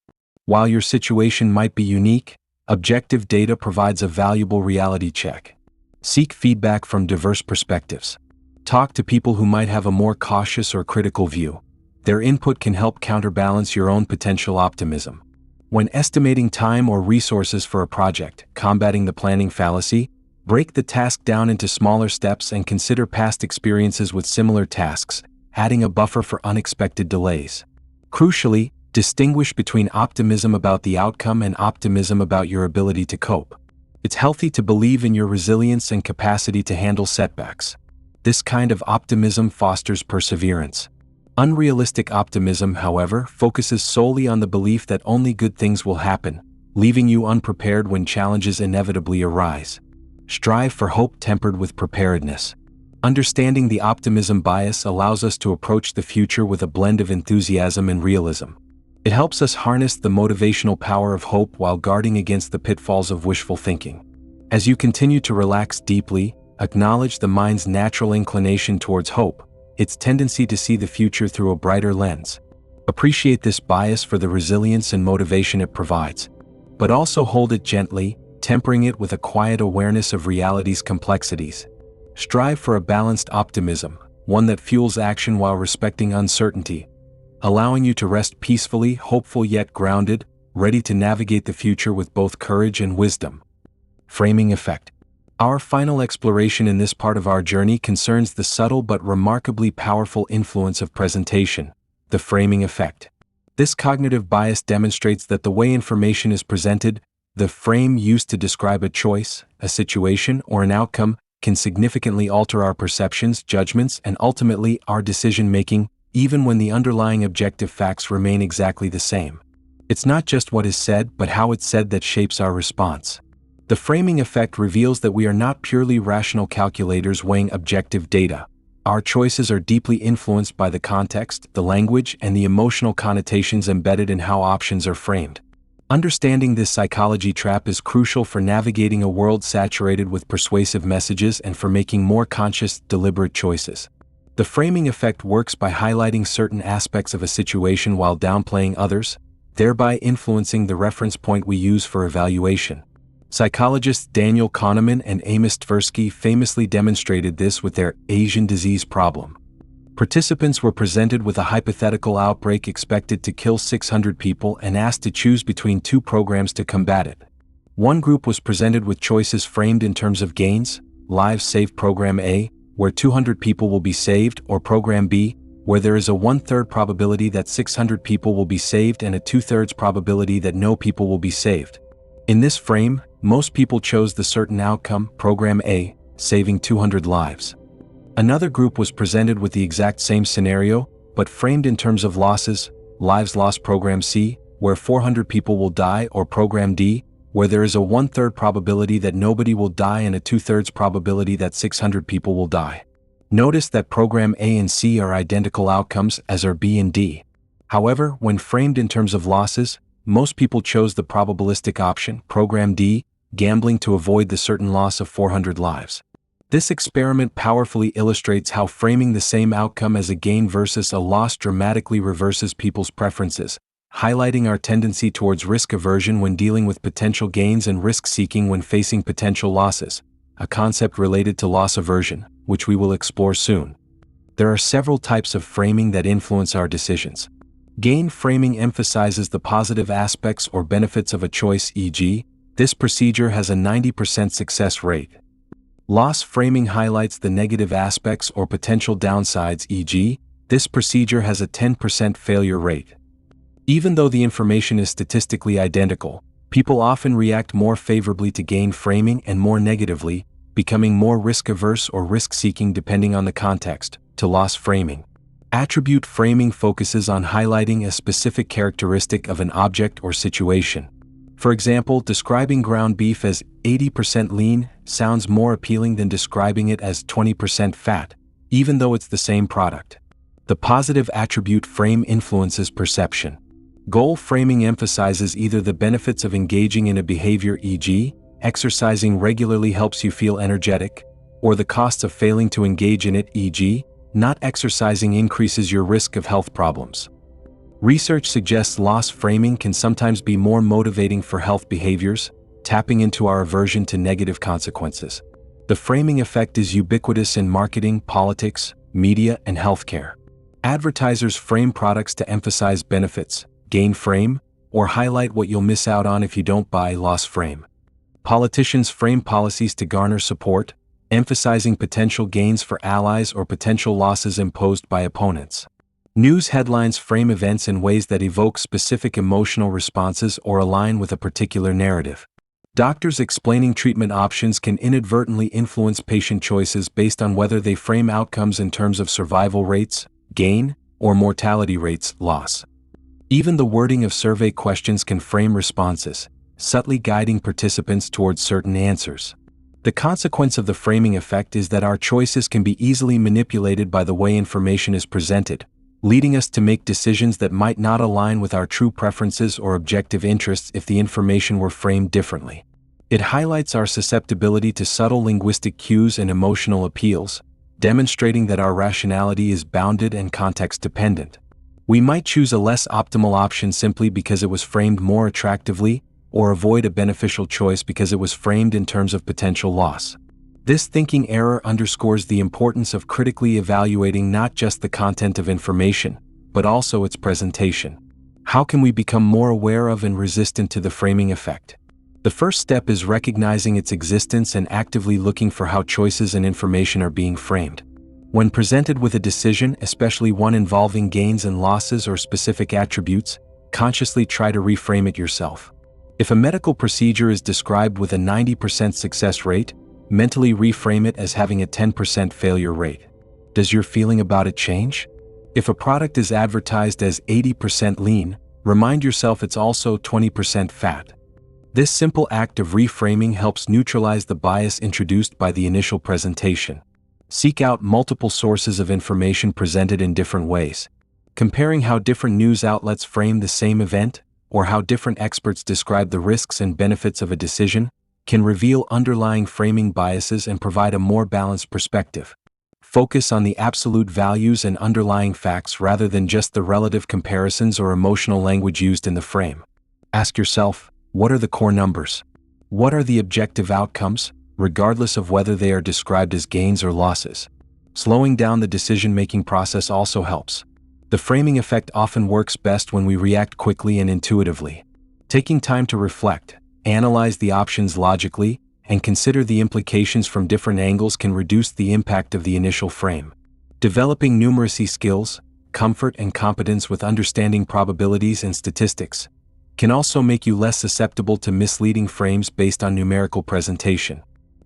While your situation might be unique, objective data provides a valuable reality check. Seek feedback from diverse perspectives. Talk to people who might have a more cautious or critical view. Their input can help counterbalance your own potential optimism. When estimating time or resources for a project, combating the planning fallacy, break the task down into smaller steps and consider past experiences with similar tasks, adding a buffer for unexpected delays. Crucially, distinguish between optimism about the outcome and optimism about your ability to cope. It's healthy to believe in your resilience and capacity to handle setbacks. This kind of optimism fosters perseverance. Unrealistic optimism, however, focuses solely on the belief that only good things will happen, leaving you unprepared when challenges inevitably arise. Strive for hope tempered with preparedness. Understanding the optimism bias allows us to approach the future with a blend of enthusiasm and realism. It helps us harness the motivational power of hope while guarding against the pitfalls of wishful thinking. As you continue to relax deeply, acknowledge the mind's natural inclination towards hope, its tendency to see the future through a brighter lens. Appreciate this bias for the resilience and motivation it provides, but also hold it gently, tempering it with a quiet awareness of reality's complexities. Strive for a balanced optimism, one that fuels action while respecting uncertainty, allowing you to rest peacefully, hopeful yet grounded, ready to navigate the future with both courage and wisdom. Framing effect. Our final exploration in this part of our journey concerns the subtle but remarkably powerful influence of presentation, the framing effect. This cognitive bias demonstrates that the way information is presented, the frame used to describe a choice, a situation, or an outcome, can significantly alter our perceptions, judgments, and ultimately our decision-making, even when the underlying objective facts remain exactly the same. It's not just what is said, but how it's said that shapes our response. The framing effect reveals that we are not purely rational calculators weighing objective data. Our choices are deeply influenced by the context, the language, and the emotional connotations embedded in how options are framed. Understanding this psychology trap is crucial for navigating a world saturated with persuasive messages and for making more conscious, deliberate choices. The framing effect works by highlighting certain aspects of a situation while downplaying others, thereby influencing the reference point we use for evaluation. Psychologists Daniel Kahneman and Amos Tversky famously demonstrated this with their Asian disease problem. Participants were presented with a hypothetical outbreak expected to kill 600 people and asked to choose between two programs to combat it. One group was presented with choices framed in terms of gains: lives saved Program A, where 200 people will be saved, or Program B, where there is a 1/3 probability that 600 people will be saved and a 2/3 probability that no people will be saved. In this frame, most people chose the certain outcome, Program A, saving 200 lives. Another group was presented with the exact same scenario, but framed in terms of losses: lives lost Program C, where 400 people will die, or Program D, where there is a 1/3 probability that nobody will die and a 2/3 probability that 600 people will die. Notice that Program A and C are identical outcomes, as are B and D. However, when framed in terms of losses, most people chose the probabilistic option, Program D, gambling to avoid the certain loss of 400 lives. This experiment powerfully illustrates how framing the same outcome as a gain versus a loss dramatically reverses people's preferences, highlighting our tendency towards risk aversion when dealing with potential gains and risk-seeking when facing potential losses, a concept related to loss aversion, which we will explore soon. There are several types of framing that influence our decisions. Gain framing emphasizes the positive aspects or benefits of a choice, e.g., this procedure has a 90% success rate. Loss framing highlights the negative aspects or potential downsides, e.g., this procedure has a 10% failure rate. Even though the information is statistically identical, people often react more favorably to gain framing and more negatively, becoming more risk-averse or risk-seeking depending on the context, to loss framing. Attribute framing focuses on highlighting a specific characteristic of an object or situation. For example, describing ground beef as 80% lean sounds more appealing than describing it as 20% fat, even though it's the same product. The positive attribute frame influences perception. Goal framing emphasizes either the benefits of engaging in a behavior, e.g., exercising regularly helps you feel energetic, or the costs of failing to engage in it, e.g., not exercising increases your risk of health problems. Research suggests loss framing can sometimes be more motivating for health behaviors, tapping into our aversion to negative consequences. The framing effect is ubiquitous in marketing, politics, media, and healthcare. Advertisers frame products to emphasize benefits, gain frame, or highlight what you'll miss out on if you don't buy, loss frame. Politicians frame policies to garner support, emphasizing potential gains for allies or potential losses imposed by opponents. News headlines frame events in ways that evoke specific emotional responses or align with a particular narrative. Doctors explaining treatment options can inadvertently influence patient choices based on whether they frame outcomes in terms of survival rates, gain, or mortality rates, loss. Even the wording of survey questions can frame responses, subtly guiding participants towards certain answers. The consequence of the framing effect is that our choices can be easily manipulated by the way information is presented, leading us to make decisions that might not align with our true preferences or objective interests if the information were framed differently. It highlights our susceptibility to subtle linguistic cues and emotional appeals, demonstrating that our rationality is bounded and context-dependent. We might choose a less optimal option simply because it was framed more attractively, or avoid a beneficial choice because it was framed in terms of potential loss. This thinking error underscores the importance of critically evaluating not just the content of information, but also its presentation. How can we become more aware of and resistant to the framing effect? The first step is recognizing its existence and actively looking for how choices and information are being framed. When presented with a decision, especially one involving gains and losses or specific attributes, consciously try to reframe it yourself. If a medical procedure is described with a 90% success rate, mentally reframe it as having a 10% failure rate. Does your feeling about it change? If a product is advertised as 80% lean, remind yourself it's also 20% fat. This simple act of reframing helps neutralize the bias introduced by the initial presentation. Seek out multiple sources of information presented in different ways. Comparing how different news outlets frame the same event, or how different experts describe the risks and benefits of a decision, can reveal underlying framing biases and provide a more balanced perspective. Focus on the absolute values and underlying facts rather than just the relative comparisons or emotional language used in the frame. Ask yourself, what are the core numbers? What are the objective outcomes, regardless of whether they are described as gains or losses? Slowing down the decision-making process also helps. The framing effect often works best when we react quickly and intuitively. Taking time to reflect, analyze the options logically, and consider the implications from different angles can reduce the impact of the initial frame. Developing numeracy skills, comfort and competence with understanding probabilities and statistics, can also make you less susceptible to misleading frames based on numerical presentation.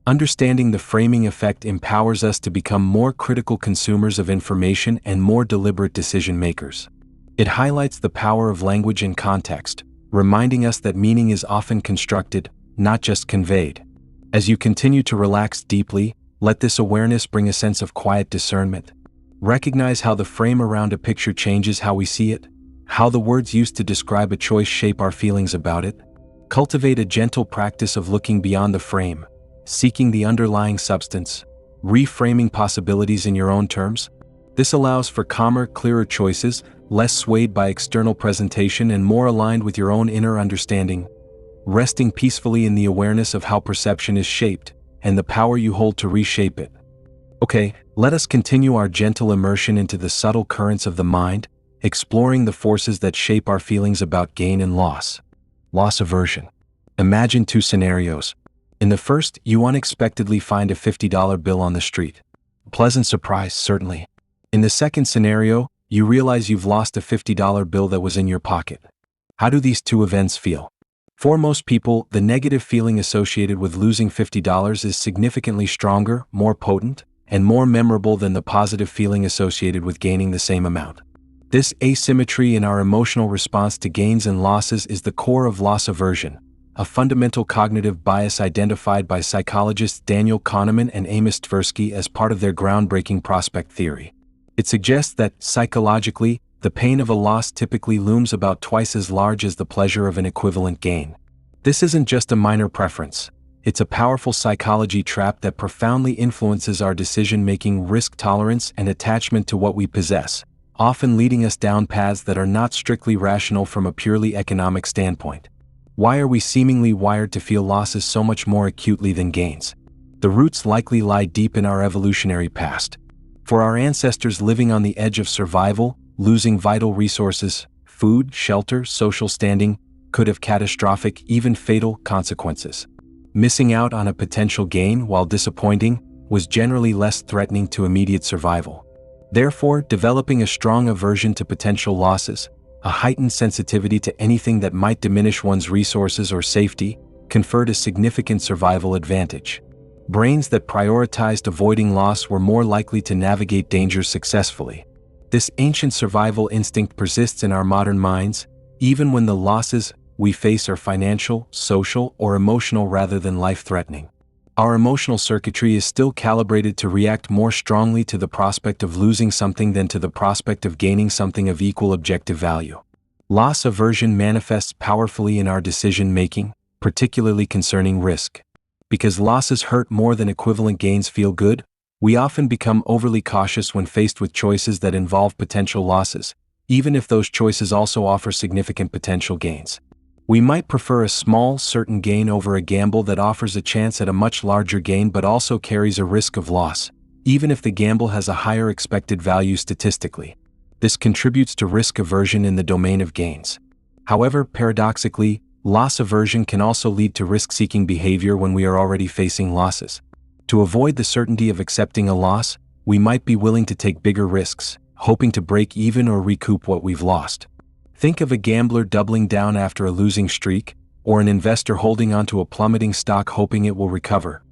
Understanding the framing effect empowers us to become more critical consumers of information and more deliberate decision makers. It highlights the power of language and context, reminding us that meaning is often constructed, not just conveyed. As you continue to relax deeply, let this awareness bring a sense of quiet discernment. Recognize how the frame around a picture changes how we see it, how the words used to describe a choice shape our feelings about it. Cultivate a gentle practice of looking beyond the frame, seeking the underlying substance, reframing possibilities in your own terms. This allows for calmer, clearer choices, less swayed by external presentation and more aligned with your own inner understanding. Resting peacefully in the awareness of how perception is shaped, and the power you hold to reshape it. Okay, let us continue our gentle immersion into the subtle currents of the mind, exploring the forces that shape our feelings about gain and loss. Loss aversion. Imagine two scenarios. In the first, you unexpectedly find a $50 bill on the street. A pleasant surprise, certainly. In the second scenario, you realize you've lost a $50 bill that was in your pocket. How do these two events feel? For most people, the negative feeling associated with losing $50 is significantly stronger, more potent, and more memorable than the positive feeling associated with gaining the same amount. This asymmetry in our emotional response to gains and losses is the core of loss aversion, a fundamental cognitive bias identified by psychologists Daniel Kahneman and Amos Tversky as part of their groundbreaking prospect theory. It suggests that, psychologically, the pain of a loss typically looms about twice as large as the pleasure of an equivalent gain. This isn't just a minor preference. It's a powerful psychology trap that profoundly influences our decision-making, risk tolerance, and attachment to what we possess, often leading us down paths that are not strictly rational from a purely economic standpoint. Why are we seemingly wired to feel losses so much more acutely than gains? The roots likely lie deep in our evolutionary past. For our ancestors living on the edge of survival, losing vital resources, food, shelter, social standing, could have catastrophic, even fatal, consequences. Missing out on a potential gain, while disappointing, was generally less threatening to immediate survival. Therefore, developing a strong aversion to potential losses, a heightened sensitivity to anything that might diminish one's resources or safety, conferred a significant survival advantage. Brains that prioritized avoiding loss were more likely to navigate dangers successfully. This ancient survival instinct persists in our modern minds, even when the losses we face are financial, social, or emotional rather than life-threatening. Our emotional circuitry is still calibrated to react more strongly to the prospect of losing something than to the prospect of gaining something of equal objective value. Loss aversion manifests powerfully in our decision-making, particularly concerning risk. Because losses hurt more than equivalent gains feel good, we often become overly cautious when faced with choices that involve potential losses, even if those choices also offer significant potential gains. We might prefer a small, certain gain over a gamble that offers a chance at a much larger gain but also carries a risk of loss, even if the gamble has a higher expected value statistically. This contributes to risk aversion in the domain of gains. However, paradoxically, loss aversion can also lead to risk-seeking behavior when we are already facing losses. To avoid the certainty of accepting a loss, we might be willing to take bigger risks, hoping to break even or recoup what we've lost. Think of a gambler doubling down after a losing streak, or an investor holding onto a plummeting stock hoping it will recover.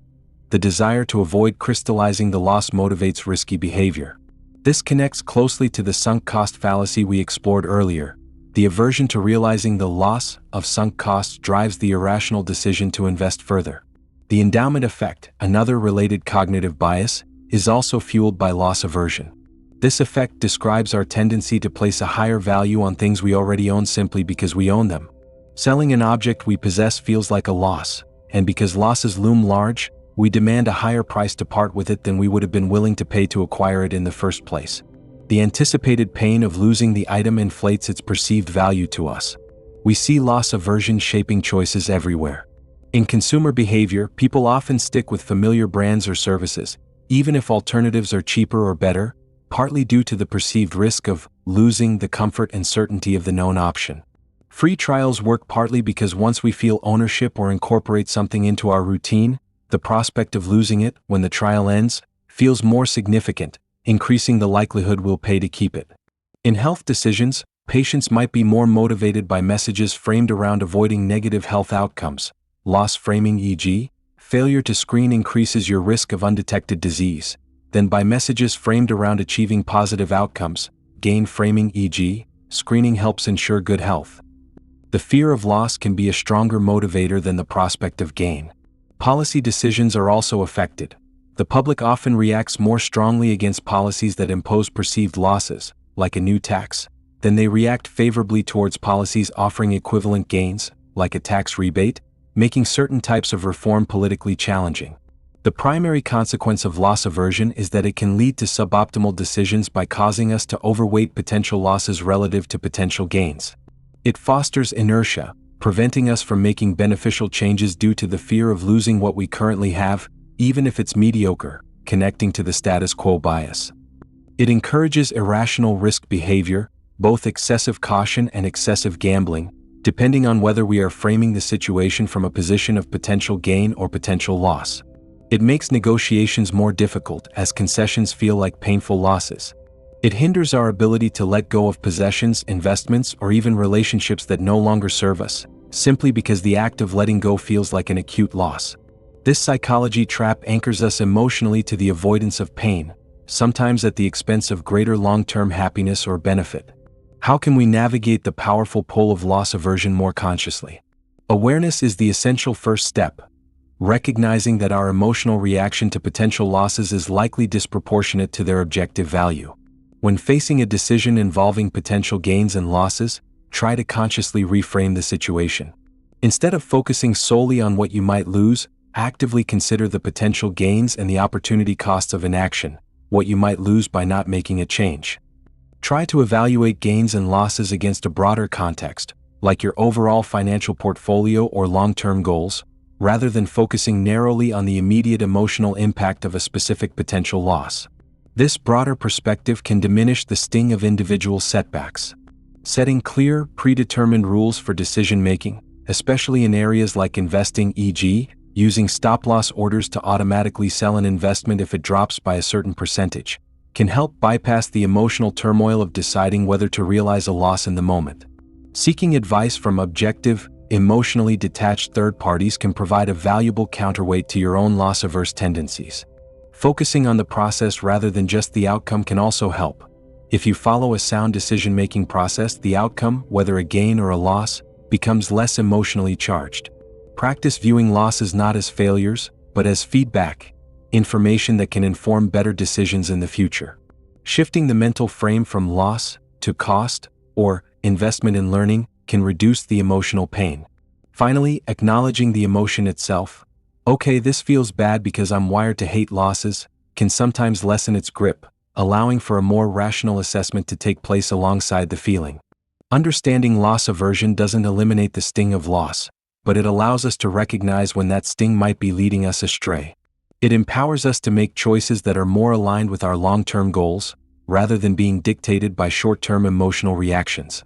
The desire to avoid crystallizing the loss motivates risky behavior. This connects closely to the sunk cost fallacy we explored earlier. The aversion to realizing the loss of sunk costs drives the irrational decision to invest further. The endowment effect, another related cognitive bias, is also fueled by loss aversion. This effect describes our tendency to place a higher value on things we already own simply because we own them. Selling an object we possess feels like a loss, and because losses loom large, we demand a higher price to part with it than we would have been willing to pay to acquire it in the first place. The anticipated pain of losing the item inflates its perceived value to us. We see loss aversion shaping choices everywhere. In consumer behavior, people often stick with familiar brands or services, even if alternatives are cheaper or better, partly due to the perceived risk of losing the comfort and certainty of the known option. Free trials work partly because once we feel ownership or incorporate something into our routine, the prospect of losing it, when the trial ends, feels more significant, increasing the likelihood we'll pay to keep it. In health decisions, patients might be more motivated by messages framed around avoiding negative health outcomes. Loss framing, e.g., failure to screen increases your risk of undetected disease, than by messages framed around achieving positive outcomes. Gain framing, e.g., screening helps ensure good health. The fear of loss can be a stronger motivator than the prospect of gain. Policy decisions are also affected. The public often reacts more strongly against policies that impose perceived losses, like a new tax, than they react favorably towards policies offering equivalent gains, like a tax rebate, making certain types of reform politically challenging. The primary consequence of loss aversion is that it can lead to suboptimal decisions by causing us to overweight potential losses relative to potential gains. It fosters inertia, preventing us from making beneficial changes due to the fear of losing what we currently have, even if it's mediocre, connecting to the status quo bias. It encourages irrational risk behavior, both excessive caution and excessive gambling, depending on whether we are framing the situation from a position of potential gain or potential loss. It makes negotiations more difficult as concessions feel like painful losses. It hinders our ability to let go of possessions, investments, or even relationships that no longer serve us, simply because the act of letting go feels like an acute loss. This psychology trap anchors us emotionally to the avoidance of pain, sometimes at the expense of greater long-term happiness or benefit. How can we navigate the powerful pull of loss aversion more consciously? Awareness is the essential first step. Recognizing that our emotional reaction to potential losses is likely disproportionate to their objective value. When facing a decision involving potential gains and losses, try to consciously reframe the situation. Instead of focusing solely on what you might lose, actively consider the potential gains and the opportunity costs of inaction, what you might lose by not making a change. Try to evaluate gains and losses against a broader context, like your overall financial portfolio or long-term goals, rather than focusing narrowly on the immediate emotional impact of a specific potential loss. This broader perspective can diminish the sting of individual setbacks. Setting clear, predetermined rules for decision-making, especially in areas like investing, e.g., using stop-loss orders to automatically sell an investment if it drops by a certain percentage, can help bypass the emotional turmoil of deciding whether to realize a loss in the moment. Seeking advice from objective, emotionally detached third parties can provide a valuable counterweight to your own loss-averse tendencies. Focusing on the process rather than just the outcome can also help. If you follow a sound decision-making process, the outcome, whether a gain or a loss, becomes less emotionally charged. Practice viewing losses not as failures, but as feedback, information that can inform better decisions in the future. Shifting the mental frame from loss to cost or investment in learning can reduce the emotional pain. Finally, acknowledging the emotion itself. Okay, this feels bad because I'm wired to hate losses, can sometimes lessen its grip, allowing for a more rational assessment to take place alongside the feeling. Understanding loss aversion doesn't eliminate the sting of loss, but it allows us to recognize when that sting might be leading us astray. It empowers us to make choices that are more aligned with our long-term goals, rather than being dictated by short-term emotional reactions.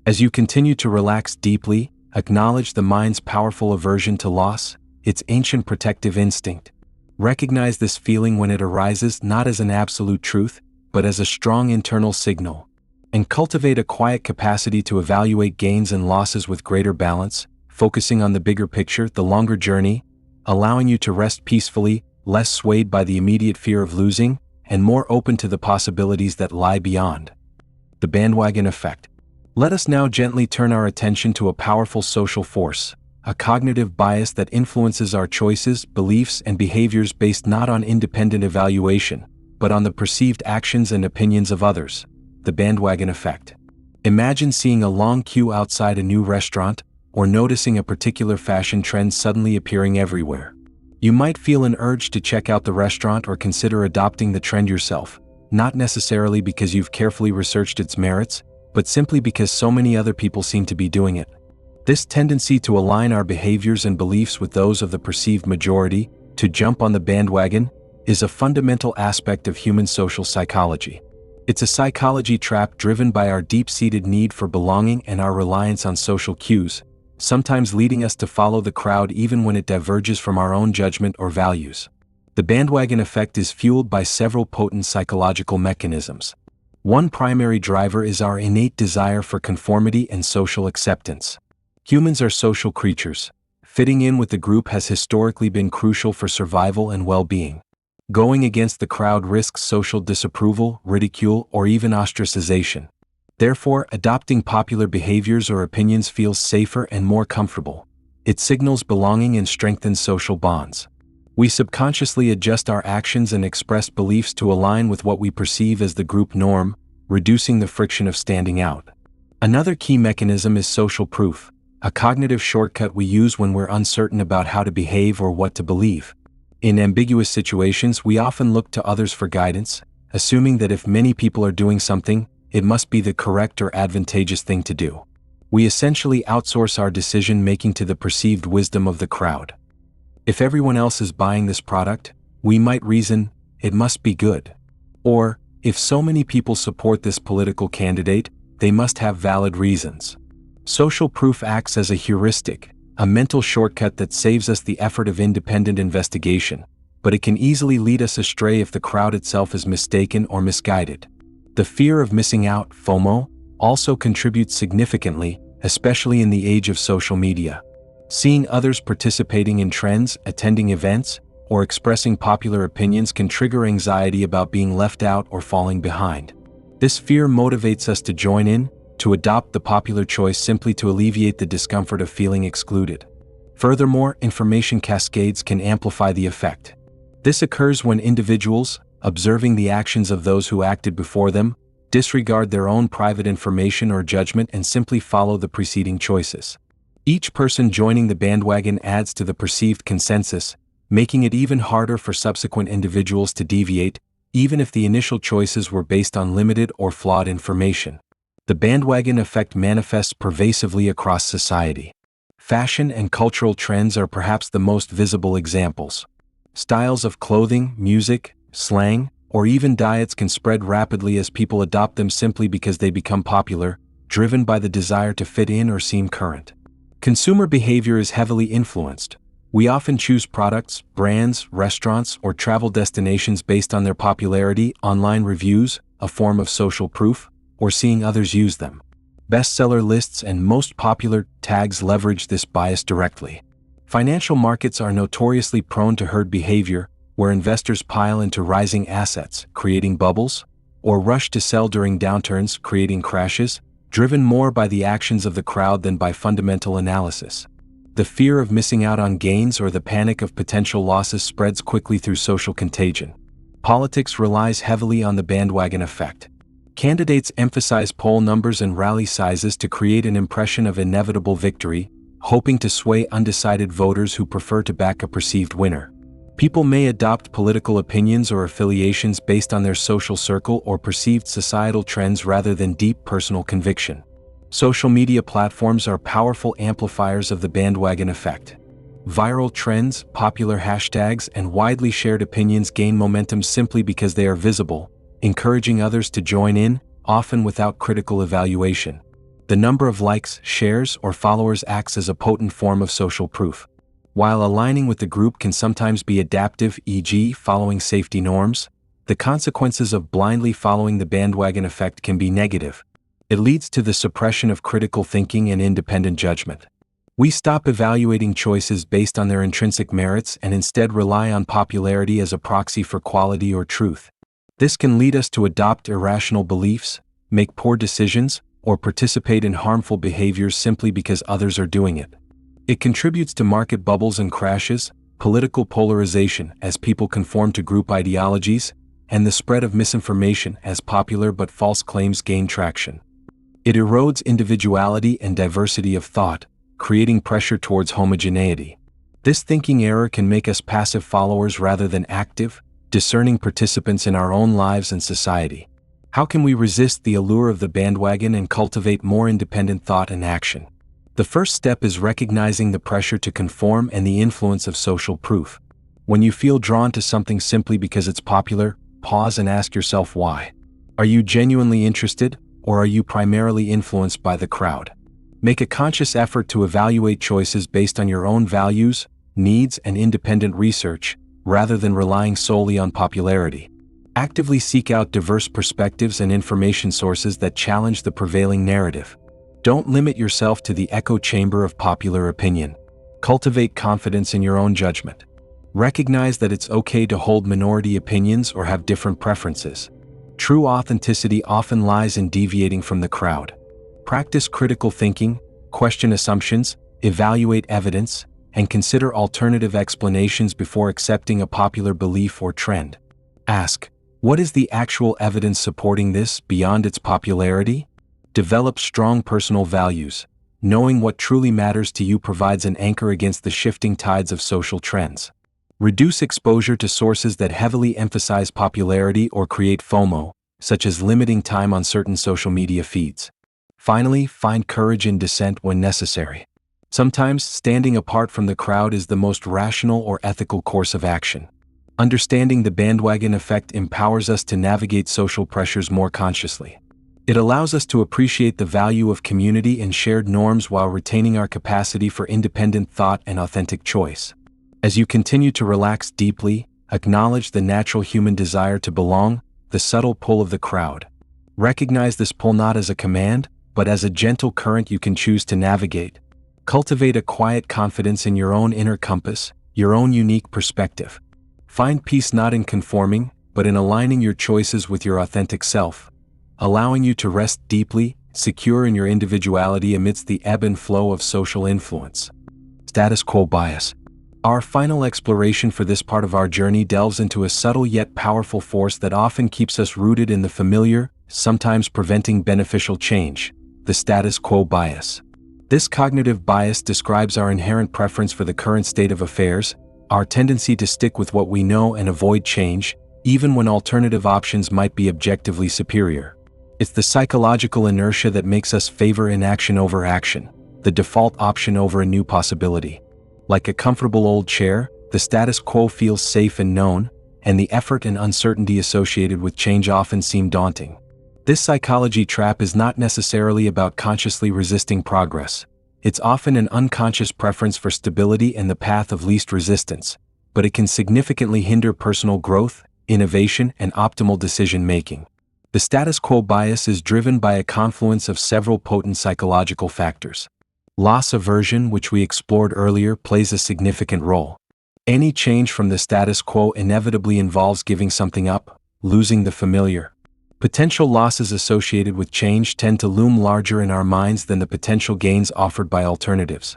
As you continue to relax deeply, acknowledge the mind's powerful aversion to loss, its ancient protective instinct. Recognize this feeling when it arises not as an absolute truth, but as a strong internal signal. And cultivate a quiet capacity to evaluate gains and losses with greater balance, focusing on the bigger picture, the longer journey, allowing you to rest peacefully, less swayed by the immediate fear of losing, and more open to the possibilities that lie beyond. The Bandwagon Effect. Let us now gently turn our attention to a powerful social force, a cognitive bias that influences our choices, beliefs, and behaviors based not on independent evaluation, but on the perceived actions and opinions of others. The Bandwagon Effect. Imagine seeing a long queue outside a new restaurant, or noticing a particular fashion trend suddenly appearing everywhere. You might feel an urge to check out the restaurant or consider adopting the trend yourself, not necessarily because you've carefully researched its merits, but simply because so many other people seem to be doing it. This tendency to align our behaviors and beliefs with those of the perceived majority, to jump on the bandwagon, is a fundamental aspect of human social psychology. It's a psychology trap driven by our deep-seated need for belonging and our reliance on social cues, sometimes leading us to follow the crowd even when it diverges from our own judgment or values. The bandwagon effect is fueled by several potent psychological mechanisms. One primary driver is our innate desire for conformity and social acceptance. Humans are social creatures. Fitting in with the group has historically been crucial for survival and well-being. Going against the crowd risks social disapproval, ridicule, or even ostracization. Therefore, adopting popular behaviors or opinions feels safer and more comfortable. It signals belonging and strengthens social bonds. We subconsciously adjust our actions and expressed beliefs to align with what we perceive as the group norm, reducing the friction of standing out. Another key mechanism is social proof, a cognitive shortcut we use when we're uncertain about how to behave or what to believe. In ambiguous situations, we often look to others for guidance, assuming that if many people are doing something, it must be the correct or advantageous thing to do. We essentially outsource our decision-making to the perceived wisdom of the crowd. If everyone else is buying this product, we might reason, it must be good. Or, if so many people support this political candidate, they must have valid reasons. Social proof acts as a heuristic, a mental shortcut that saves us the effort of independent investigation, but it can easily lead us astray if the crowd itself is mistaken or misguided. The fear of missing out, FOMO, also contributes significantly, especially in the age of social media. Seeing others participating in trends, attending events, or expressing popular opinions can trigger anxiety about being left out or falling behind. This fear motivates us to join in, to adopt the popular choice simply to alleviate the discomfort of feeling excluded. Furthermore, information cascades can amplify the effect. This occurs when individuals, observing the actions of those who acted before them, disregard their own private information or judgment and simply follow the preceding choices. Each person joining the bandwagon adds to the perceived consensus, making it even harder for subsequent individuals to deviate, even if the initial choices were based on limited or flawed information. The bandwagon effect manifests pervasively across society. Fashion and cultural trends are perhaps the most visible examples. Styles of clothing, music, slang, or even diets can spread rapidly as people adopt them simply because they become popular, driven by the desire to fit in or seem current. Consumer behavior is heavily influenced. We often choose products, brands, restaurants, or travel destinations based on their popularity, online reviews, a form of social proof, or seeing others use them. Bestseller lists and most popular tags leverage this bias directly. Financial markets are notoriously prone to herd behavior, where investors pile into rising assets, creating bubbles, or rush to sell during downturns, creating crashes, driven more by the actions of the crowd than by fundamental analysis. The fear of missing out on gains or the panic of potential losses spreads quickly through social contagion. Politics relies heavily on the bandwagon effect. Candidates emphasize poll numbers and rally sizes to create an impression of inevitable victory, hoping to sway undecided voters who prefer to back a perceived winner. People may adopt political opinions or affiliations based on their social circle or perceived societal trends rather than deep personal conviction. Social media platforms are powerful amplifiers of the bandwagon effect. Viral trends, popular hashtags, and widely shared opinions gain momentum simply because they are visible, encouraging others to join in, often without critical evaluation. The number of likes, shares, or followers acts as a potent form of social proof. While aligning with the group can sometimes be adaptive, e.g., following safety norms, the consequences of blindly following the bandwagon effect can be negative. It leads to the suppression of critical thinking and independent judgment. We stop evaluating choices based on their intrinsic merits and instead rely on popularity as a proxy for quality or truth. This can lead us to adopt irrational beliefs, make poor decisions, or participate in harmful behaviors simply because others are doing it. It contributes to market bubbles and crashes, political polarization as people conform to group ideologies, and the spread of misinformation as popular but false claims gain traction. It erodes individuality and diversity of thought, creating pressure towards homogeneity. This thinking error can make us passive followers rather than active, discerning participants in our own lives and society. How can we resist the allure of the bandwagon and cultivate more independent thought and action? The first step is recognizing the pressure to conform and the influence of social proof. When you feel drawn to something simply because it's popular, pause and ask yourself why. Are you genuinely interested, or are you primarily influenced by the crowd? Make a conscious effort to evaluate choices based on your own values, needs, and independent research, rather than relying solely on popularity. Actively seek out diverse perspectives and information sources that challenge the prevailing narrative. Don't limit yourself to the echo chamber of popular opinion. Cultivate confidence in your own judgment. Recognize that it's okay to hold minority opinions or have different preferences. True authenticity often lies in deviating from the crowd. Practice critical thinking, question assumptions, evaluate evidence, and consider alternative explanations before accepting a popular belief or trend. Ask, what is the actual evidence supporting this beyond its popularity? Develop strong personal values. Knowing what truly matters to you provides an anchor against the shifting tides of social trends. Reduce exposure to sources that heavily emphasize popularity or create FOMO, such as limiting time on certain social media feeds. Finally, find courage in dissent when necessary. Sometimes, standing apart from the crowd is the most rational or ethical course of action. Understanding the bandwagon effect empowers us to navigate social pressures more consciously. It allows us to appreciate the value of community and shared norms while retaining our capacity for independent thought and authentic choice. As you continue to relax deeply, acknowledge the natural human desire to belong, the subtle pull of the crowd. Recognize this pull not as a command, but as a gentle current you can choose to navigate. Cultivate a quiet confidence in your own inner compass, your own unique perspective. Find peace not in conforming, but in aligning your choices with your authentic self, allowing you to rest deeply, secure in your individuality amidst the ebb and flow of social influence. Status quo bias. Our final exploration for this part of our journey delves into a subtle yet powerful force that often keeps us rooted in the familiar, sometimes preventing beneficial change: the status quo bias. This cognitive bias describes our inherent preference for the current state of affairs, our tendency to stick with what we know and avoid change, even when alternative options might be objectively superior. It's the psychological inertia that makes us favor inaction over action, the default option over a new possibility. Like a comfortable old chair, the status quo feels safe and known, and the effort and uncertainty associated with change often seem daunting. This psychology trap is not necessarily about consciously resisting progress. It's often an unconscious preference for stability and the path of least resistance, but it can significantly hinder personal growth, innovation, and optimal decision-making. The status quo bias is driven by a confluence of several potent psychological factors. Loss aversion, which we explored earlier, plays a significant role. Any change from the status quo inevitably involves giving something up, losing the familiar. Potential losses associated with change tend to loom larger in our minds than the potential gains offered by alternatives.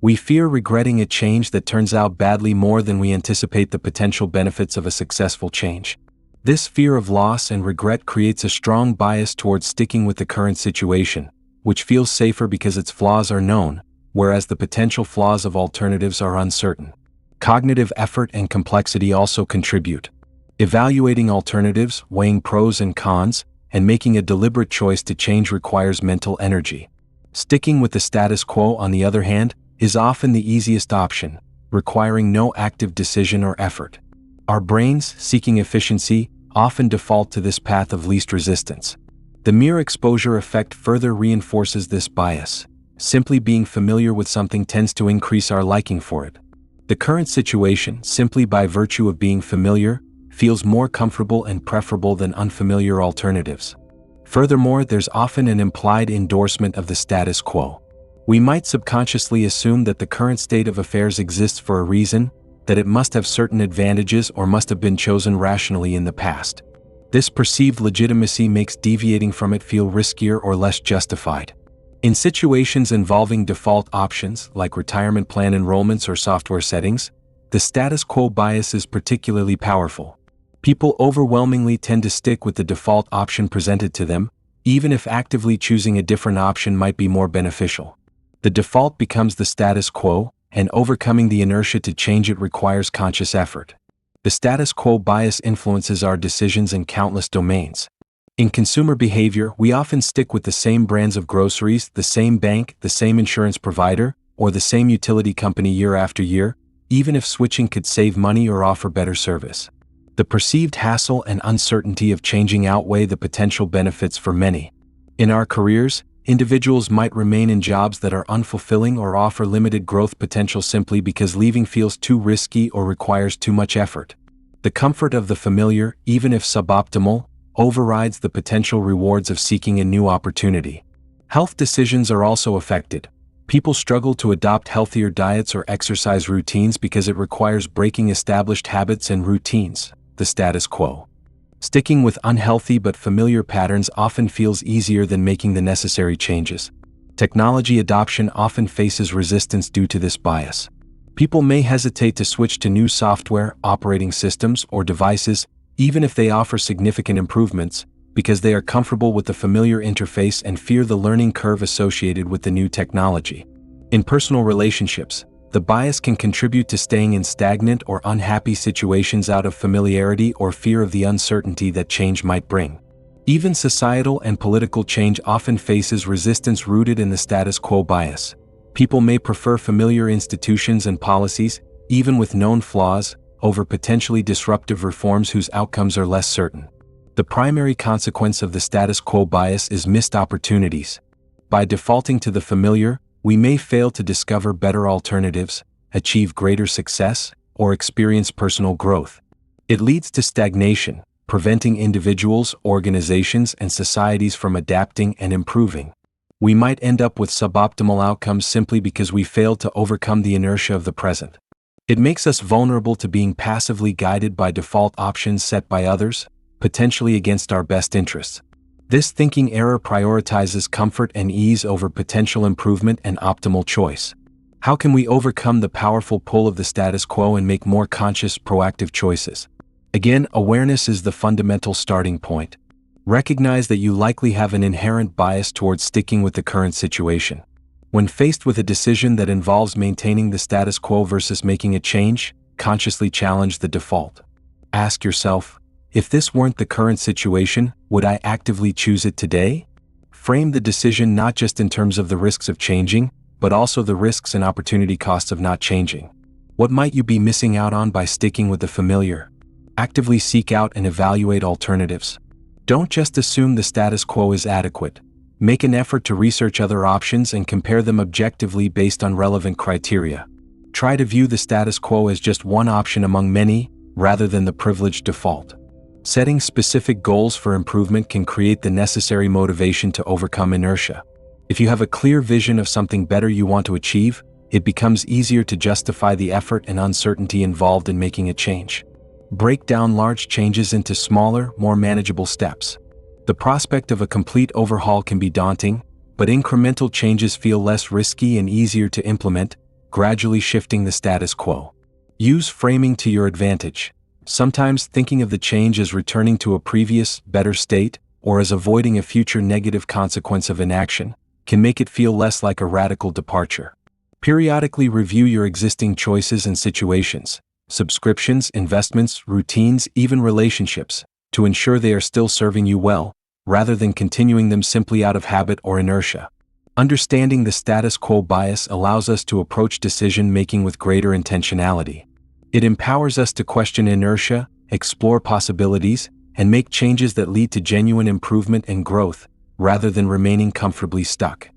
We fear regretting a change that turns out badly more than we anticipate the potential benefits of a successful change. This fear of loss and regret creates a strong bias towards sticking with the current situation, which feels safer because its flaws are known, whereas the potential flaws of alternatives are uncertain. Cognitive effort and complexity also contribute. Evaluating alternatives, weighing pros and cons, and making a deliberate choice to change requires mental energy. Sticking with the status quo, on the other hand, is often the easiest option, requiring no active decision or effort. Our brains, seeking efficiency, often default to this path of least resistance. The mere exposure effect further reinforces this bias. Simply being familiar with something tends to increase our liking for it. The current situation, simply by virtue of being familiar, feels more comfortable and preferable than unfamiliar alternatives. Furthermore, there's often an implied endorsement of the status quo. We might subconsciously assume that the current state of affairs exists for a reason, that it must have certain advantages or must have been chosen rationally in the past. This perceived legitimacy makes deviating from it feel riskier or less justified. In situations involving default options, like retirement plan enrollments or software settings, the status quo bias is particularly powerful. People overwhelmingly tend to stick with the default option presented to them, even if actively choosing a different option might be more beneficial. The default becomes the status quo, and overcoming the inertia to change it requires conscious effort. The status quo bias influences our decisions in countless domains. In consumer behavior, we often stick with the same brands of groceries, the same bank, the same insurance provider, or the same utility company year after year, even if switching could save money or offer better service. The perceived hassle and uncertainty of changing outweigh the potential benefits for many. In our careers, individuals might remain in jobs that are unfulfilling or offer limited growth potential simply because leaving feels too risky or requires too much effort. The comfort of the familiar, even if suboptimal, overrides the potential rewards of seeking a new opportunity. Health decisions are also affected. People struggle to adopt healthier diets or exercise routines because it requires breaking established habits and routines, the status quo. Sticking with unhealthy but familiar patterns often feels easier than making the necessary changes. Technology adoption often faces resistance due to this bias. People may hesitate to switch to new software, operating systems, or devices, even if they offer significant improvements, because they are comfortable with the familiar interface and fear the learning curve associated with the new technology. In personal relationships, the bias can contribute to staying in stagnant or unhappy situations out of familiarity or fear of the uncertainty that change might bring. Even societal and political change often faces resistance rooted in the status quo bias. People may prefer familiar institutions and policies, even with known flaws, over potentially disruptive reforms whose outcomes are less certain. The primary consequence of the status quo bias is missed opportunities. By defaulting to the familiar, we may fail to discover better alternatives, achieve greater success, or experience personal growth. It leads to stagnation, preventing individuals, organizations, and societies from adapting and improving. We might end up with suboptimal outcomes simply because we failed to overcome the inertia of the present. It makes us vulnerable to being passively guided by default options set by others, potentially against our best interests. This thinking error prioritizes comfort and ease over potential improvement and optimal choice. How can we overcome the powerful pull of the status quo and make more conscious, proactive choices? Again, awareness is the fundamental starting point. Recognize that you likely have an inherent bias towards sticking with the current situation. When faced with a decision that involves maintaining the status quo versus making a change, consciously challenge the default. Ask yourself, if this weren't the current situation, would I actively choose it today? Frame the decision not just in terms of the risks of changing, but also the risks and opportunity costs of not changing. What might you be missing out on by sticking with the familiar? Actively seek out and evaluate alternatives. Don't just assume the status quo is adequate. Make an effort to research other options and compare them objectively based on relevant criteria. Try to view the status quo as just one option among many, rather than the privileged default. Setting specific goals for improvement can create the necessary motivation to overcome inertia. If you have a clear vision of something better you want to achieve, it becomes easier to justify the effort and uncertainty involved in making a change. Break down large changes into smaller, more manageable steps. The prospect of a complete overhaul can be daunting, but incremental changes feel less risky and easier to implement, gradually shifting the status quo. Use framing to your advantage. Sometimes thinking of the change as returning to a previous, better state, or as avoiding a future negative consequence of inaction, can make it feel less like a radical departure. Periodically review your existing choices and situations, subscriptions, investments, routines, even relationships, to ensure they are still serving you well, rather than continuing them simply out of habit or inertia. Understanding the status quo bias allows us to approach decision-making with greater intentionality. It empowers us to question inertia, explore possibilities, and make changes that lead to genuine improvement and growth, rather than remaining comfortably stuck.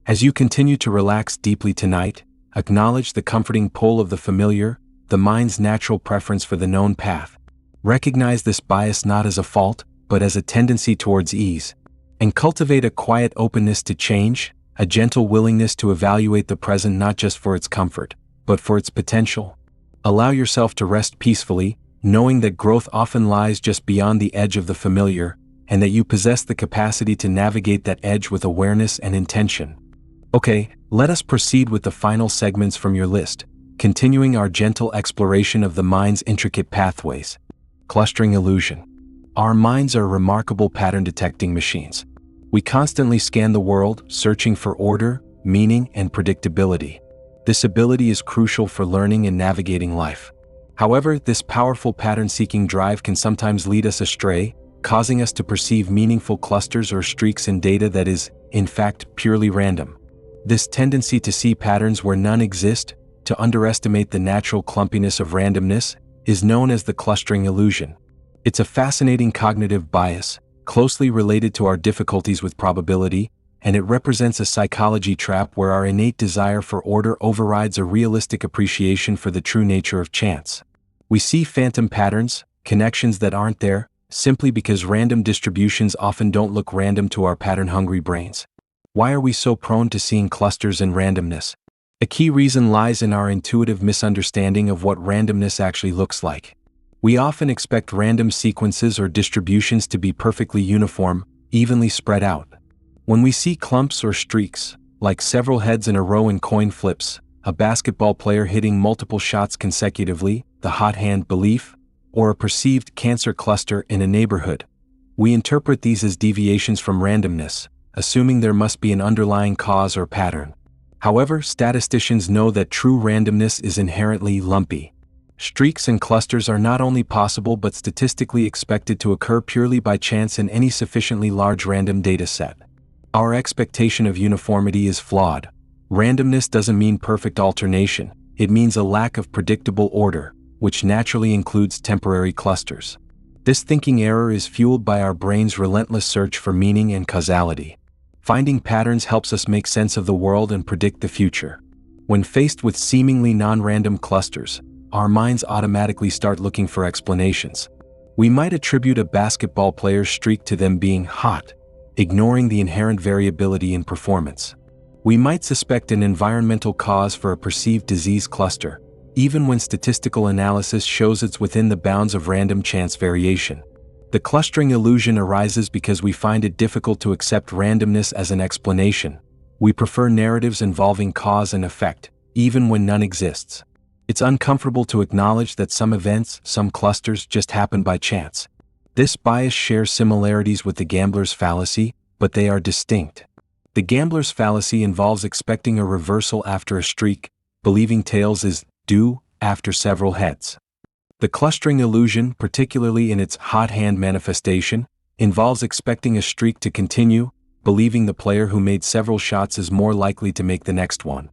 As you continue to relax deeply tonight, acknowledge the comforting pull of the familiar, the mind's natural preference for the known path. Recognize this bias not as a fault, but as a tendency towards ease, and cultivate a quiet openness to change, a gentle willingness to evaluate the present not just for its comfort, but for its potential. Allow yourself to rest peacefully, knowing that growth often lies just beyond the edge of the familiar, and that you possess the capacity to navigate that edge with awareness and intention. Okay, let us proceed with the final segments from your list, continuing our gentle exploration of the mind's intricate pathways. Clustering illusion. Our minds are remarkable pattern-detecting machines. We constantly scan the world, searching for order, meaning, and predictability. This ability is crucial for learning and navigating life. However, this powerful pattern-seeking drive can sometimes lead us astray, causing us to perceive meaningful clusters or streaks in data that is, in fact, purely random. This tendency to see patterns where none exist, to underestimate the natural clumpiness of randomness, is known as the clustering illusion. It's a fascinating cognitive bias, closely related to our difficulties with probability, and it represents a psychology trap where our innate desire for order overrides a realistic appreciation for the true nature of chance. We see phantom patterns, connections that aren't there, simply because random distributions often don't look random to our pattern-hungry brains. Why are we so prone to seeing clusters and randomness? A key reason lies in our intuitive misunderstanding of what randomness actually looks like. We often expect random sequences or distributions to be perfectly uniform, evenly spread out. When we see clumps or streaks, like several heads in a row in coin flips, a basketball player hitting multiple shots consecutively, the hot hand belief, or a perceived cancer cluster in a neighborhood, we interpret these as deviations from randomness, assuming there must be an underlying cause or pattern. However, statisticians know that true randomness is inherently lumpy. Streaks and clusters are not only possible but statistically expected to occur purely by chance in any sufficiently large random data set. Our expectation of uniformity is flawed. Randomness doesn't mean perfect alternation, it means a lack of predictable order, which naturally includes temporary clusters. This thinking error is fueled by our brain's relentless search for meaning and causality. Finding patterns helps us make sense of the world and predict the future. When faced with seemingly non-random clusters, our minds automatically start looking for explanations. We might attribute a basketball player's streak to them being hot, ignoring the inherent variability in performance. We might suspect an environmental cause for a perceived disease cluster, even when statistical analysis shows it's within the bounds of random chance variation. The clustering illusion arises because we find it difficult to accept randomness as an explanation. We prefer narratives involving cause and effect, even when none exists. It's uncomfortable to acknowledge that some events, some clusters, just happen by chance. This bias shares similarities with the gambler's fallacy, but they are distinct. The gambler's fallacy involves expecting a reversal after a streak, believing tails is due after several heads. The clustering illusion, particularly in its hot hand manifestation, involves expecting a streak to continue, believing the player who made several shots is more likely to make the next one.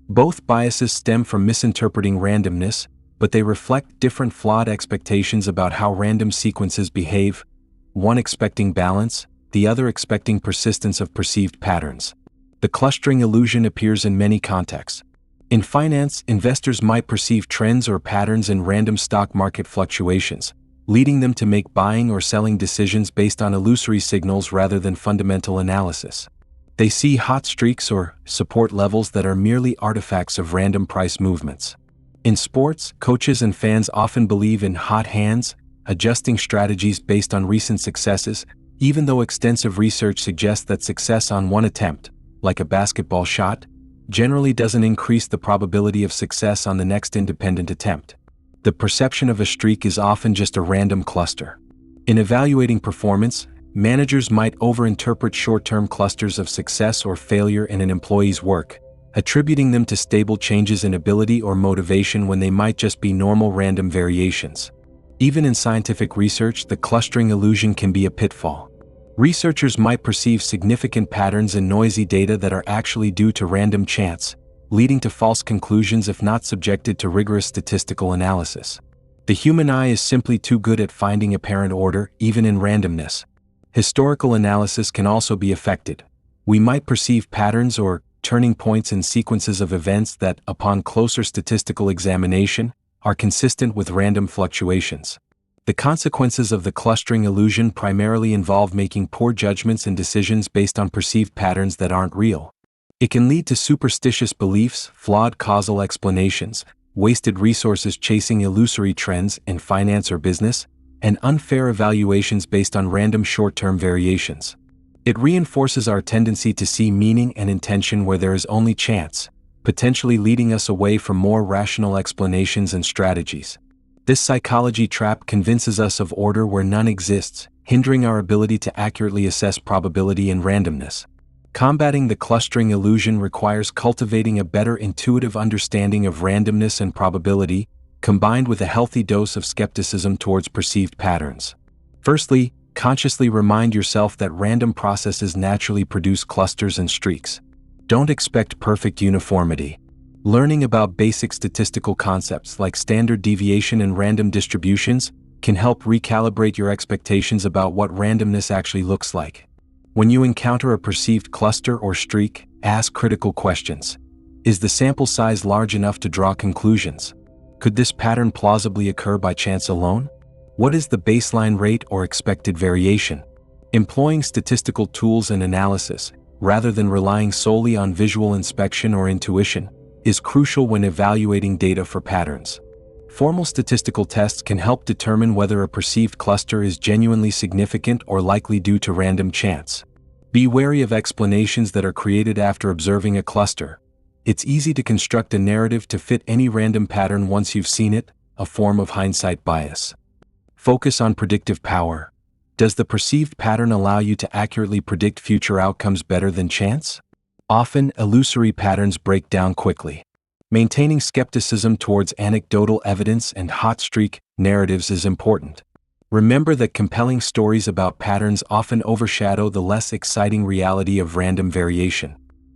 Both biases stem from misinterpreting randomness, but they reflect different flawed expectations about how random sequences behave, one expecting balance, the other expecting persistence of perceived patterns. The clustering illusion appears in many contexts. In finance, investors might perceive trends or patterns in random stock market fluctuations, leading them to make buying or selling decisions based on illusory signals rather than fundamental analysis. They see hot streaks or support levels that are merely artifacts of random price movements. In sports, coaches and fans often believe in hot hands, adjusting strategies based on recent successes, even though extensive research suggests that success on one attempt, like a basketball shot, generally doesn't increase the probability of success on the next independent attempt. The perception of a streak is often just a random cluster. In evaluating performance, managers might overinterpret short-term clusters of success or failure in an employee's work, attributing them to stable changes in ability or motivation when they might just be normal random variations. Even in scientific research, the clustering illusion can be a pitfall. Researchers might perceive significant patterns in noisy data that are actually due to random chance, leading to false conclusions if not subjected to rigorous statistical analysis. The human eye is simply too good at finding apparent order, even in randomness. Historical analysis can also be affected. We might perceive patterns or turning points in sequences of events that, upon closer statistical examination, are consistent with random fluctuations. The consequences of the clustering illusion primarily involve making poor judgments and decisions based on perceived patterns that aren't real. It can lead to superstitious beliefs, flawed causal explanations, wasted resources chasing illusory trends in finance or business, and unfair evaluations based on random short-term variations. It reinforces our tendency to see meaning and intention where there is only chance, potentially leading us away from more rational explanations and strategies. This psychology trap convinces us of order where none exists, hindering our ability to accurately assess probability and randomness. Combating the clustering illusion requires cultivating a better intuitive understanding of randomness and probability, combined with a healthy dose of skepticism towards perceived patterns. Firstly, consciously remind yourself that random processes naturally produce clusters and streaks. Don't expect perfect uniformity. Learning about basic statistical concepts like standard deviation and random distributions can help recalibrate your expectations about what randomness actually looks like. When you encounter a perceived cluster or streak, ask critical questions. Is the sample size large enough to draw conclusions? Could this pattern plausibly occur by chance alone? What is the baseline rate or expected variation? Employing statistical tools and analysis, rather than relying solely on visual inspection or intuition, is crucial when evaluating data for patterns. Formal statistical tests can help determine whether a perceived cluster is genuinely significant or likely due to random chance. Be wary of explanations that are created after observing a cluster. It's easy to construct a narrative to fit any random pattern once you've seen it, a form of hindsight bias. Focus on predictive power. Does the perceived pattern allow you to accurately predict future outcomes better than chance? Often, illusory patterns break down quickly. Maintaining skepticism towards anecdotal evidence and hot streak narratives is important. Remember that compelling stories about patterns often overshadow the less exciting reality of random variation.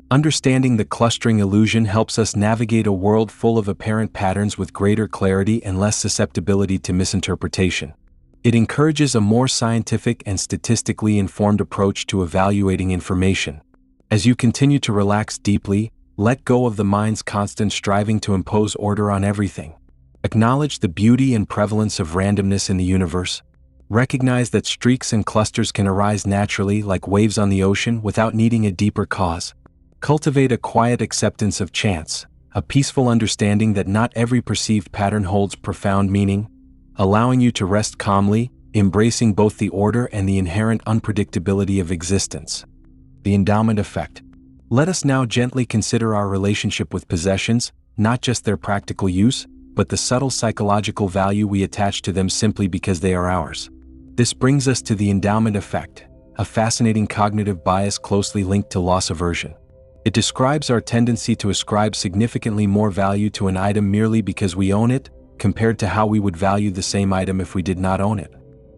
Understanding the clustering illusion helps us navigate a world full of apparent patterns with greater clarity and less susceptibility to misinterpretation. It encourages a more scientific and statistically informed approach to evaluating information. As you continue to relax deeply, let go of the mind's constant striving to impose order on everything. Acknowledge the beauty and prevalence of randomness in the universe. Recognize that streaks and clusters can arise naturally like waves on the ocean without needing a deeper cause. Cultivate a quiet acceptance of chance, a peaceful understanding that not every perceived pattern holds profound meaning, allowing you to rest calmly, embracing both the order and the inherent unpredictability of existence. The Endowment Effect. Let us now gently consider our relationship with possessions, not just their practical use, but the subtle psychological value we attach to them simply because they are ours. This brings us to the Endowment Effect, a fascinating cognitive bias closely linked to loss aversion. It describes our tendency to ascribe significantly more value to an item merely because we own it, compared to how we would value the same item if we did not own it.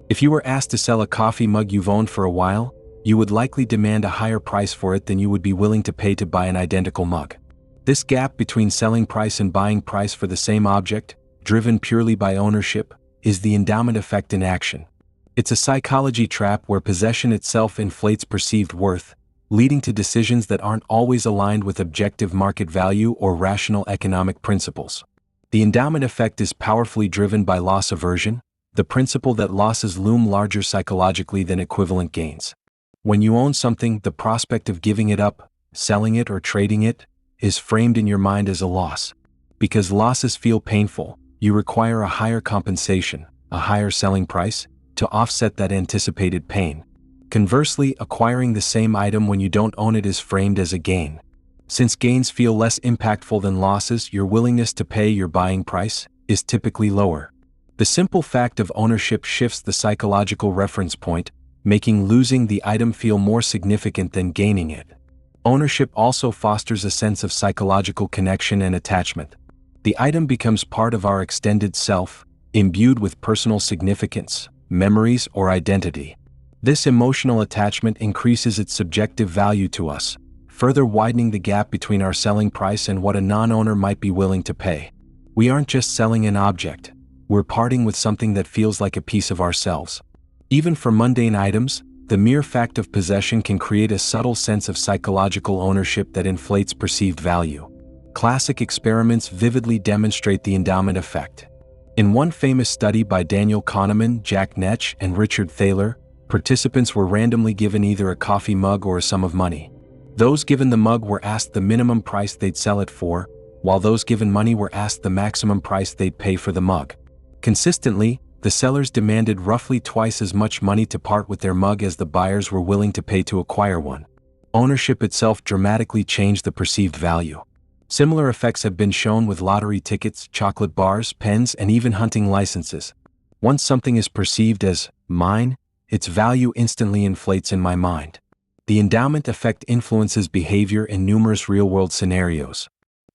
If you were asked to sell a coffee mug you've owned for a while, you would likely demand a higher price for it than you would be willing to pay to buy an identical mug. This gap between selling price and buying price for the same object, driven purely by ownership, is the endowment effect in action. It's a psychology trap where possession itself inflates perceived worth, leading to decisions that aren't always aligned with objective market value or rational economic principles. The endowment effect is powerfully driven by loss aversion, the principle that losses loom larger psychologically than equivalent gains. When you own something, the prospect of giving it up, selling it, or trading it is framed in your mind as a loss. Because losses feel painful, you require a higher compensation, a higher selling price, to offset that anticipated pain. Conversely, acquiring the same item when you don't own it is framed as a gain. Since gains feel less impactful than losses, your willingness to pay your buying price is typically lower. The simple fact of ownership shifts the psychological reference point, making losing the item feel more significant than gaining it. Ownership also fosters a sense of psychological connection and attachment. The item becomes part of our extended self, imbued with personal significance, memories, or identity. This emotional attachment increases its subjective value to us, further widening the gap between our selling price and what a non-owner might be willing to pay. We aren't just selling an object, we're parting with something that feels like a piece of ourselves. Even for mundane items, the mere fact of possession can create a subtle sense of psychological ownership that inflates perceived value. Classic experiments vividly demonstrate the endowment effect. In one famous study by Daniel Kahneman, Jack Netsch, and Richard Thaler, participants were randomly given either a coffee mug or a sum of money. Those given the mug were asked the minimum price they'd sell it for, while those given money were asked the maximum price they'd pay for the mug. Consistently, the sellers demanded roughly twice as much money to part with their mug as the buyers were willing to pay to acquire one. Ownership itself dramatically changed the perceived value. Similar effects have been shown with lottery tickets, chocolate bars, pens, and even hunting licenses. Once something is perceived as mine, its value instantly inflates in my mind. The endowment effect influences behavior in numerous real-world scenarios.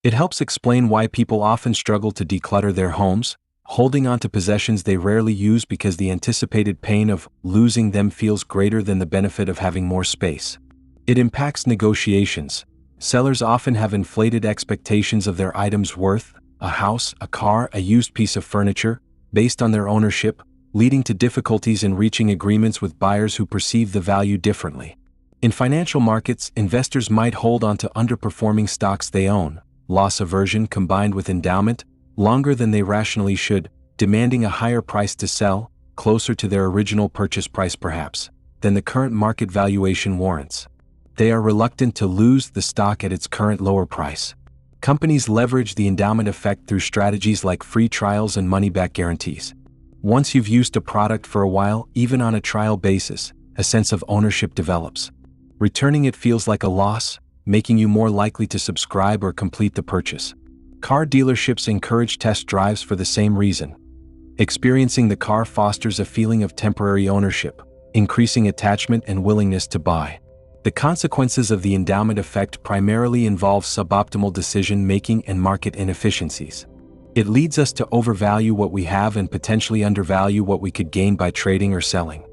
It helps explain why people often struggle to declutter their homes, holding on to possessions they rarely use because the anticipated pain of losing them feels greater than the benefit of having more space. It impacts negotiations. Sellers often have inflated expectations of their items' worth, a house, a car, a used piece of furniture, based on their ownership, leading to difficulties in reaching agreements with buyers who perceive the value differently. In financial markets, investors might hold on to underperforming stocks they own, loss aversion combined with endowment, longer than they rationally should, demanding a higher price to sell, closer to their original purchase price perhaps, than the current market valuation warrants. They are reluctant to lose the stock at its current lower price. Companies leverage the endowment effect through strategies like free trials and money-back guarantees. Once you've used a product for a while, even on a trial basis, a sense of ownership develops. Returning it feels like a loss, making you more likely to subscribe or complete the purchase. Car dealerships encourage test drives for the same reason. Experiencing the car fosters a feeling of temporary ownership, increasing attachment and willingness to buy. The consequences of the endowment effect primarily involve suboptimal decision-making and market inefficiencies. It leads us to overvalue what we have and potentially undervalue what we could gain by trading or selling.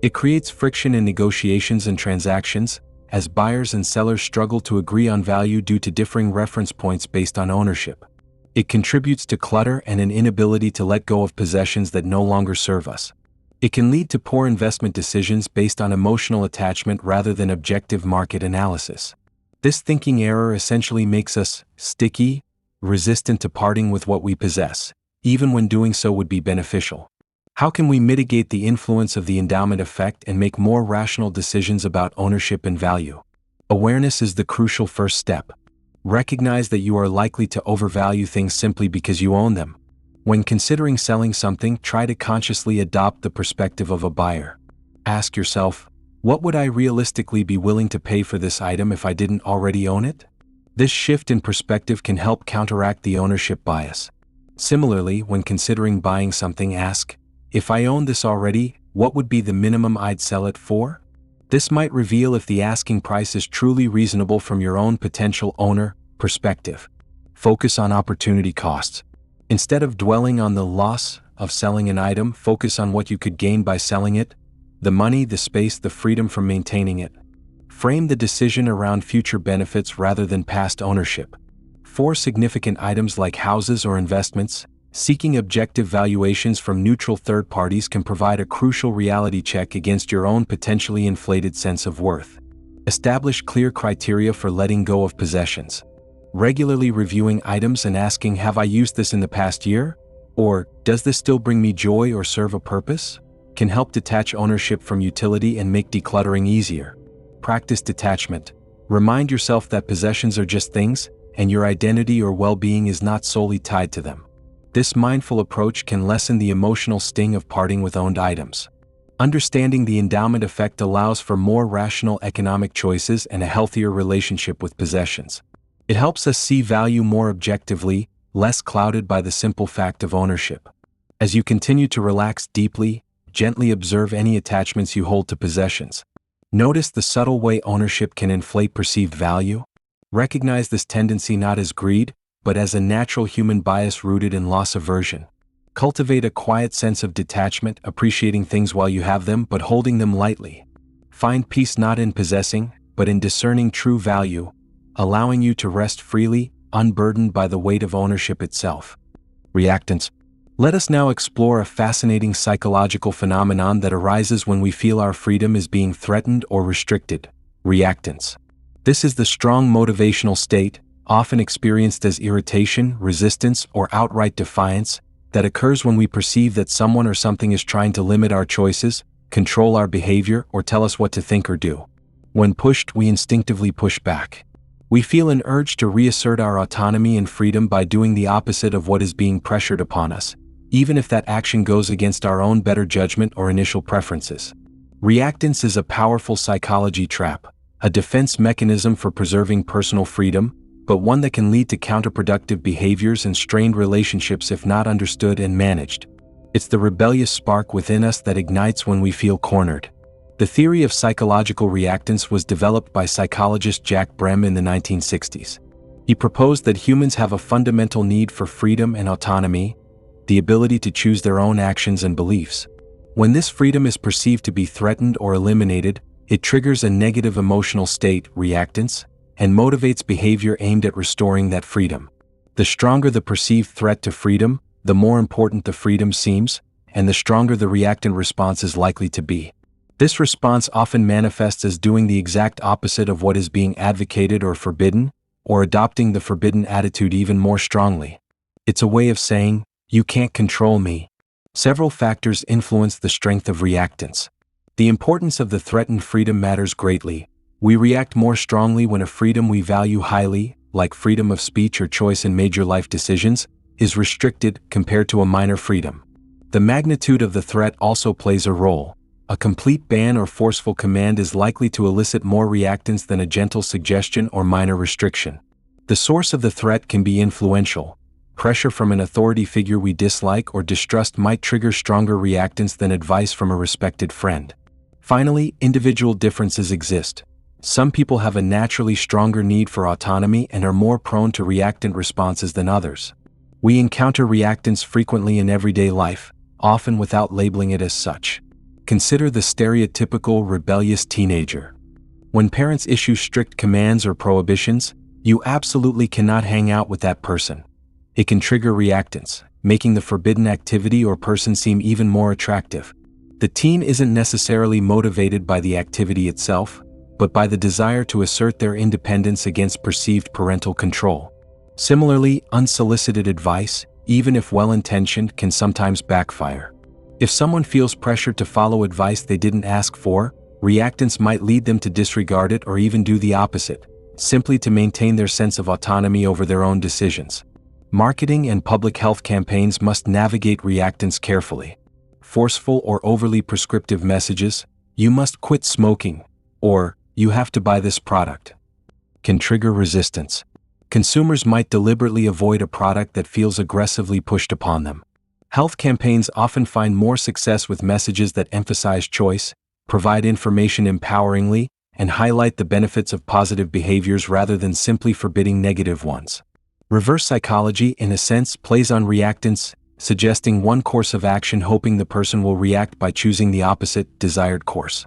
It creates friction in negotiations and transactions, as buyers and sellers struggle to agree on value due to differing reference points based on ownership. It contributes to clutter and an inability to let go of possessions that no longer serve us. It can lead to poor investment decisions based on emotional attachment rather than objective market analysis. This thinking error essentially makes us sticky, resistant to parting with what we possess, even when doing so would be beneficial. How can we mitigate the influence of the endowment effect and make more rational decisions about ownership and value? Awareness is the crucial first step. Recognize that you are likely to overvalue things simply because you own them. When considering selling something, try to consciously adopt the perspective of a buyer. Ask yourself, what would I realistically be willing to pay for this item if I didn't already own it? This shift in perspective can help counteract the ownership bias. Similarly, when considering buying something, ask, if I own this already, what would be the minimum I'd sell it for? This might reveal if the asking price is truly reasonable from your own potential owner perspective. Focus on opportunity costs. Instead of dwelling on the loss of selling an item, focus on what you could gain by selling it, the money, the space, the freedom from maintaining it. Frame the decision around future benefits rather than past ownership. For significant items like houses or investments, seeking objective valuations from neutral third parties can provide a crucial reality check against your own potentially inflated sense of worth. Establish clear criteria for letting go of possessions. Regularly reviewing items and asking, have I used this in the past year? Or, does this still bring me joy or serve a purpose? Can help detach ownership from utility and make decluttering easier. Practice detachment. Remind yourself that possessions are just things, and your identity or well-being is not solely tied to them. This mindful approach can lessen the emotional sting of parting with owned items. Understanding the endowment effect allows for more rational economic choices and a healthier relationship with possessions. It helps us see value more objectively, less clouded by the simple fact of ownership. As you continue to relax deeply, gently observe any attachments you hold to possessions. Notice the subtle way ownership can inflate perceived value. Recognize this tendency not as greed, but as a natural human bias rooted in loss aversion. Cultivate a quiet sense of detachment, appreciating things while you have them but holding them lightly. Find peace not in possessing, but in discerning true value, allowing you to rest freely, unburdened by the weight of ownership itself. Reactance. Let us now explore a fascinating psychological phenomenon that arises when we feel our freedom is being threatened or restricted. Reactance. This is the strong motivational state, often experienced as irritation, resistance, or outright defiance, that occurs when we perceive that someone or something is trying to limit our choices, control our behavior, or tell us what to think or do. When pushed, we instinctively push back. We feel an urge to reassert our autonomy and freedom by doing the opposite of what is being pressured upon us, even if that action goes against our own better judgment or initial preferences. Reactance is a powerful psychology trap, a defense mechanism for preserving personal freedom, but one that can lead to counterproductive behaviors and strained relationships if not understood and managed. It's the rebellious spark within us that ignites when we feel cornered. The theory of psychological reactance was developed by psychologist Jack Brem in the 1960s. He proposed that humans have a fundamental need for freedom and autonomy, the ability to choose their own actions and beliefs. When this freedom is perceived to be threatened or eliminated, it triggers a negative emotional state, reactance, and motivates behavior aimed at restoring that freedom. The stronger the perceived threat to freedom, the more important the freedom seems, and the stronger the reactant response is likely to be. This response often manifests as doing the exact opposite of what is being advocated or forbidden, or adopting the forbidden attitude even more strongly. It's a way of saying, "You can't control me." Several factors influence the strength of reactance. The importance of the threatened freedom matters greatly. We react more strongly when a freedom we value highly, like freedom of speech or choice in major life decisions, is restricted compared to a minor freedom. The magnitude of the threat also plays a role. A complete ban or forceful command is likely to elicit more reactance than a gentle suggestion or minor restriction. The source of the threat can be influential. Pressure from an authority figure we dislike or distrust might trigger stronger reactance than advice from a respected friend. Finally, individual differences exist. Some people have a naturally stronger need for autonomy and are more prone to reactant responses than others. We encounter reactance frequently in everyday life, often without labeling it as such. Consider the stereotypical rebellious teenager. When parents issue strict commands or prohibitions, you absolutely cannot hang out with that person. It can trigger reactance, making the forbidden activity or person seem even more attractive. The teen isn't necessarily motivated by the activity itself, but by the desire to assert their independence against perceived parental control. Similarly, unsolicited advice, even if well-intentioned, can sometimes backfire. If someone feels pressured to follow advice they didn't ask for, reactance might lead them to disregard it or even do the opposite, simply to maintain their sense of autonomy over their own decisions. Marketing and public health campaigns must navigate reactance carefully. Forceful or overly prescriptive messages, "You must quit smoking," or "You have to buy this product," can trigger resistance. Consumers might deliberately avoid a product that feels aggressively pushed upon them. Health campaigns often find more success with messages that emphasize choice, provide information empoweringly, and highlight the benefits of positive behaviors rather than simply forbidding negative ones. Reverse psychology, in a sense, plays on reactance, suggesting one course of action hoping the person will react by choosing the opposite, desired course.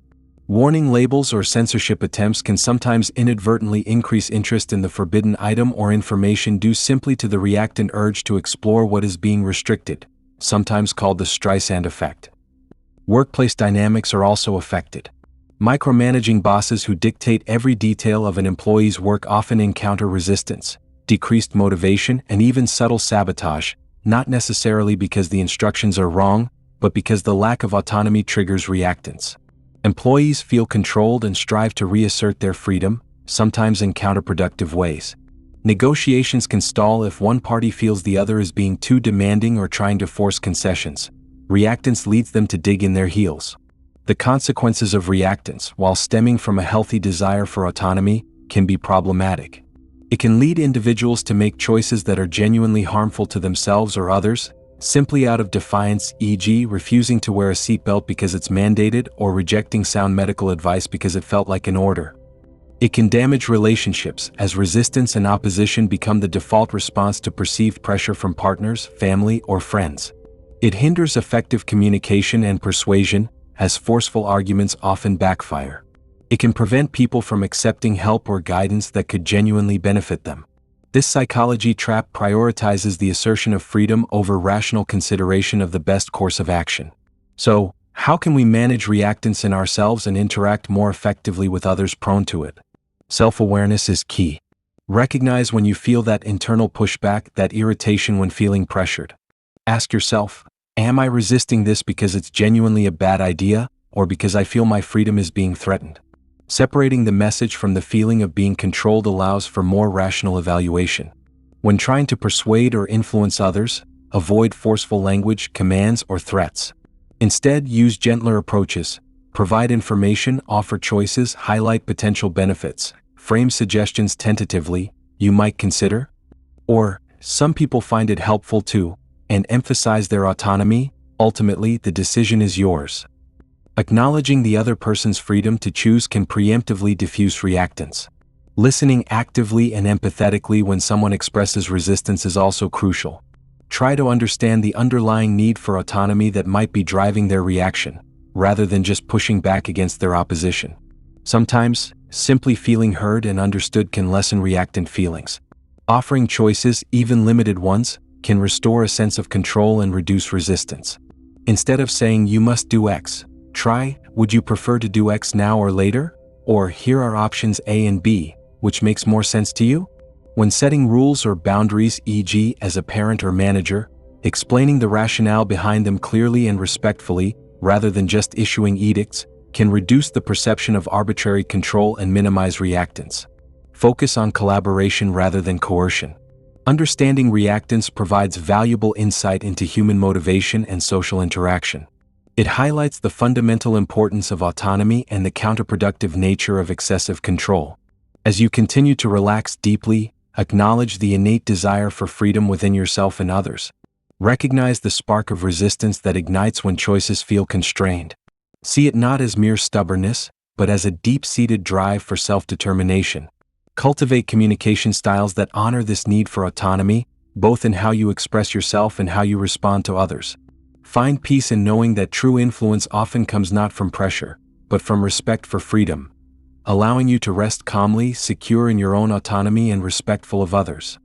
Warning labels or censorship attempts can sometimes inadvertently increase interest in the forbidden item or information due simply to the reactant urge to explore what is being restricted, sometimes called the Streisand effect. Workplace dynamics are also affected. Micromanaging bosses who dictate every detail of an employee's work often encounter resistance, decreased motivation, and even subtle sabotage, not necessarily because the instructions are wrong, but because the lack of autonomy triggers reactance. Employees feel controlled and strive to reassert their freedom, sometimes in counterproductive ways. Negotiations can stall if one party feels the other is being too demanding or trying to force concessions. Reactance leads them to dig in their heels. The consequences of reactance, while stemming from a healthy desire for autonomy, can be problematic. It can lead individuals to make choices that are genuinely harmful to themselves or others, simply out of defiance, e.g., refusing to wear a seatbelt because it's mandated or rejecting sound medical advice because it felt like an order. It can damage relationships as resistance and opposition become the default response to perceived pressure from partners, family, or friends. It hinders effective communication and persuasion, as forceful arguments often backfire. It can prevent people from accepting help or guidance that could genuinely benefit them. This psychology trap prioritizes the assertion of freedom over rational consideration of the best course of action. So, how can we manage reactance in ourselves and interact more effectively with others prone to it? Self-awareness is key. Recognize when you feel that internal pushback, that irritation when feeling pressured. Ask yourself, am I resisting this because it's genuinely a bad idea, or because I feel my freedom is being threatened? Separating the message from the feeling of being controlled allows for more rational evaluation. When trying to persuade or influence others, avoid forceful language, commands, or threats. Instead, use gentler approaches. Provide information, offer choices, highlight potential benefits, frame suggestions tentatively, "You might consider," or "Some people find it helpful too," and emphasize their autonomy. Ultimately, the decision is yours. Acknowledging the other person's freedom to choose can preemptively diffuse reactance. Listening actively and empathetically when someone expresses resistance is also crucial. Try to understand the underlying need for autonomy that might be driving their reaction, rather than just pushing back against their opposition. Sometimes, simply feeling heard and understood can lessen reactant feelings. Offering choices, even limited ones, can restore a sense of control and reduce resistance. Instead of saying you must do X, try, would you prefer to do X now or later? Or here are options A and B, which makes more sense to you? When setting rules or boundaries, e.g., as a parent or manager, explaining the rationale behind them clearly and respectfully, rather than just issuing edicts, can reduce the perception of arbitrary control and minimize reactance. Focus on collaboration rather than coercion. Understanding reactance provides valuable insight into human motivation and social interaction. It highlights the fundamental importance of autonomy and the counterproductive nature of excessive control. As you continue to relax deeply, acknowledge the innate desire for freedom within yourself and others. Recognize the spark of resistance that ignites when choices feel constrained. See it not as mere stubbornness, but as a deep-seated drive for self-determination. Cultivate communication styles that honor this need for autonomy, both in how you express yourself and how you respond to others. Find peace in knowing that true influence often comes not from pressure, but from respect for freedom, allowing you to rest calmly, secure in your own autonomy and respectful of others.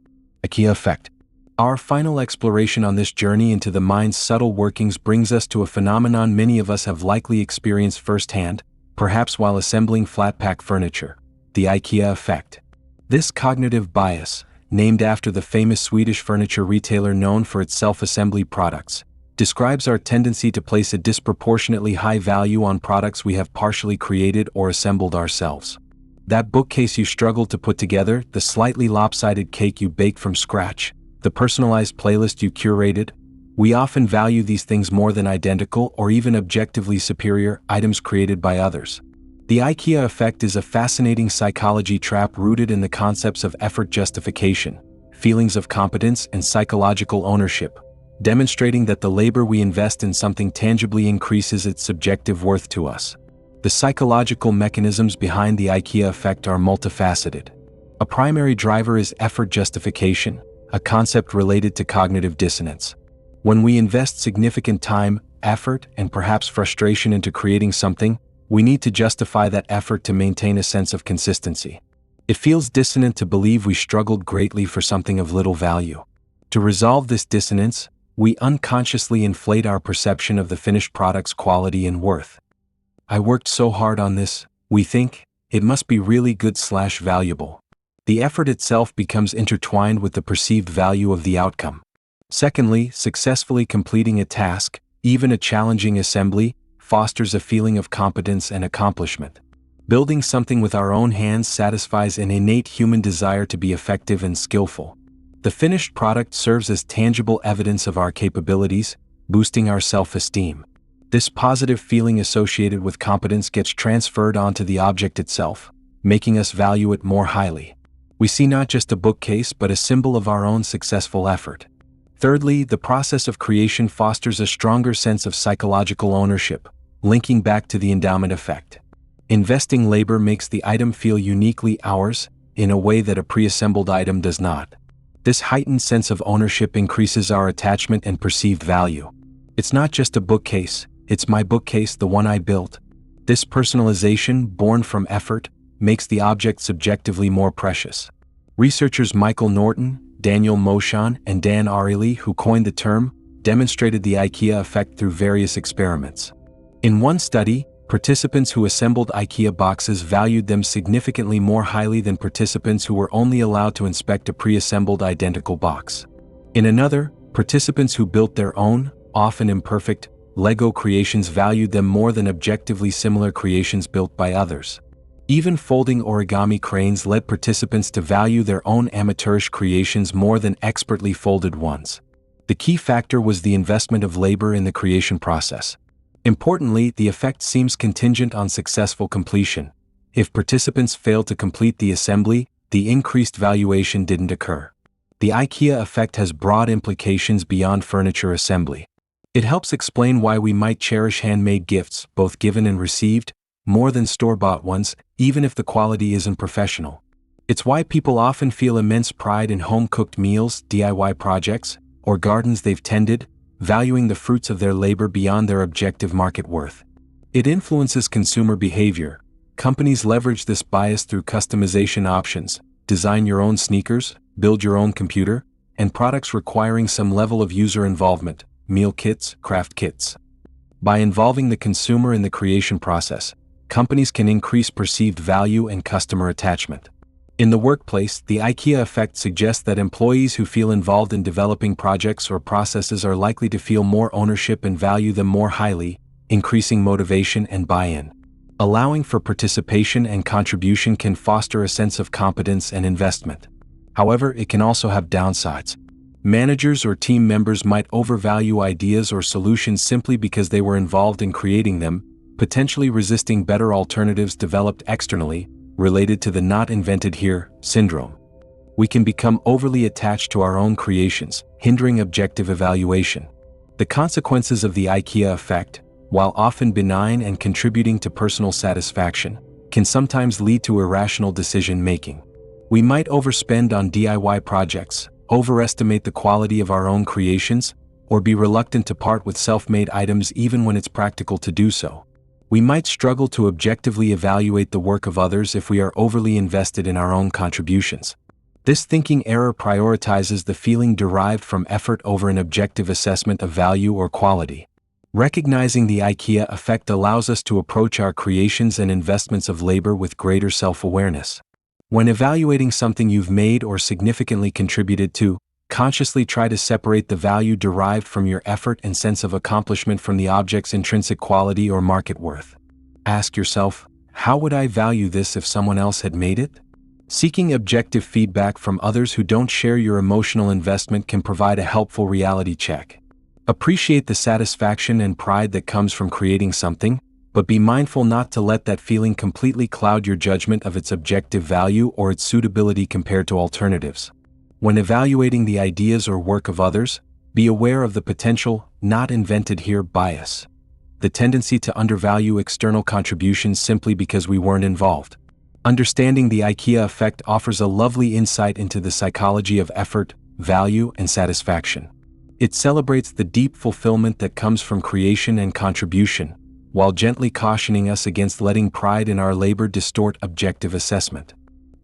Ikea Effect. Our final exploration on this journey into the mind's subtle workings brings us to a phenomenon many of us have likely experienced firsthand, perhaps while assembling flat-pack furniture: the Ikea Effect. This cognitive bias, named after the famous Swedish furniture retailer known for its self-assembly products, describes our tendency to place a disproportionately high value on products we have partially created or assembled ourselves. That bookcase you struggled to put together, the slightly lopsided cake you baked from scratch, the personalized playlist you curated, we often value these things more than identical or even objectively superior items created by others. The Ikea effect is a fascinating psychology trap rooted in the concepts of effort justification, feelings of competence, and psychological ownership, demonstrating that the labor we invest in something tangibly increases its subjective worth to us. The psychological mechanisms behind the Ikea effect are multifaceted. A primary driver is effort justification, a concept related to cognitive dissonance. When we invest significant time, effort, and perhaps frustration into creating something, we need to justify that effort to maintain a sense of consistency. It feels dissonant to believe we struggled greatly for something of little value. To resolve this dissonance, we unconsciously inflate our perception of the finished product's quality and worth. I worked so hard on this, we think, it must be really good/valuable. The effort itself becomes intertwined with the perceived value of the outcome. Secondly, successfully completing a task, even a challenging assembly, fosters a feeling of competence and accomplishment. Building something with our own hands satisfies an innate human desire to be effective and skillful. The finished product serves as tangible evidence of our capabilities, boosting our self-esteem. This positive feeling associated with competence gets transferred onto the object itself, making us value it more highly. We see not just a bookcase but a symbol of our own successful effort. Thirdly, the process of creation fosters a stronger sense of psychological ownership, linking back to the Endowment Effect. Investing labor makes the item feel uniquely ours, in a way that a pre-assembled item does not. This heightened sense of ownership increases our attachment and perceived value. It's not just a bookcase, it's my bookcase, the one I built. This personalization, born from effort, makes the object subjectively more precious. Researchers Michael Norton, Daniel Moshon, and Dan Ariely, who coined the term, demonstrated the Ikea effect through various experiments. In one study, participants who assembled Ikea boxes valued them significantly more highly than participants who were only allowed to inspect a pre-assembled identical box. In another, participants who built their own, often imperfect, Lego creations valued them more than objectively similar creations built by others. Even folding origami cranes led participants to value their own amateurish creations more than expertly folded ones. The key factor was the investment of labor in the creation process. Importantly, the effect seems contingent on successful completion. If participants failed to complete the assembly, the increased valuation didn't occur. The Ikea effect has broad implications beyond furniture assembly. It helps explain why we might cherish handmade gifts, both given and received, more than store-bought ones, even if the quality isn't professional. It's why people often feel immense pride in home-cooked meals, DIY projects, or gardens they've tended, valuing the fruits of their labor beyond their objective market worth. It influences consumer behavior. Companies leverage this bias through customization options, design your own sneakers, build your own computer, and products requiring some level of user involvement, meal kits, craft kits. By involving the consumer in the creation process, companies can increase perceived value and customer attachment. In the workplace, the Ikea effect suggests that employees who feel involved in developing projects or processes are likely to feel more ownership and value them more highly, increasing motivation and buy-in. Allowing for participation and contribution can foster a sense of competence and investment. However, it can also have downsides. Managers or team members might overvalue ideas or solutions simply because they were involved in creating them, potentially resisting better alternatives developed externally, related to the not invented here syndrome. We can become overly attached to our own creations, hindering objective evaluation. The consequences of the Ikea effect, while often benign and contributing to personal satisfaction, can sometimes lead to irrational decision-making. We might overspend on DIY projects, overestimate the quality of our own creations, or be reluctant to part with self-made items even when it's practical to do so. We might struggle to objectively evaluate the work of others if we are overly invested in our own contributions. This thinking error prioritizes the feeling derived from effort over an objective assessment of value or quality. Recognizing the Ikea effect allows us to approach our creations and investments of labor with greater self-awareness. When evaluating something you've made or significantly contributed to, consciously try to separate the value derived from your effort and sense of accomplishment from the object's intrinsic quality or market worth. Ask yourself, how would I value this if someone else had made it? Seeking objective feedback from others who don't share your emotional investment can provide a helpful reality check. Appreciate the satisfaction and pride that comes from creating something, but be mindful not to let that feeling completely cloud your judgment of its objective value or its suitability compared to alternatives. When evaluating the ideas or work of others, be aware of the potential "not invented here" bias, the tendency to undervalue external contributions simply because we weren't involved. Understanding the Ikea effect offers a lovely insight into the psychology of effort, value, and satisfaction. It celebrates the deep fulfillment that comes from creation and contribution, while gently cautioning us against letting pride in our labor distort objective assessment.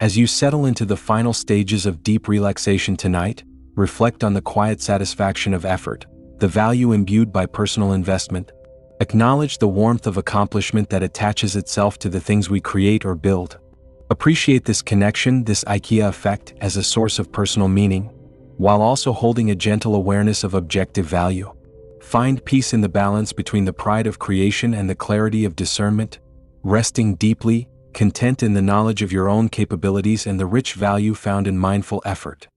As you settle into the final stages of deep relaxation tonight, reflect on the quiet satisfaction of effort, the value imbued by personal investment. Acknowledge the warmth of accomplishment that attaches itself to the things we create or build. Appreciate this connection, this Ikea effect, as a source of personal meaning, while also holding a gentle awareness of objective value. Find peace in the balance between the pride of creation and the clarity of discernment, resting deeply, content in the knowledge of your own capabilities and the rich value found in mindful effort.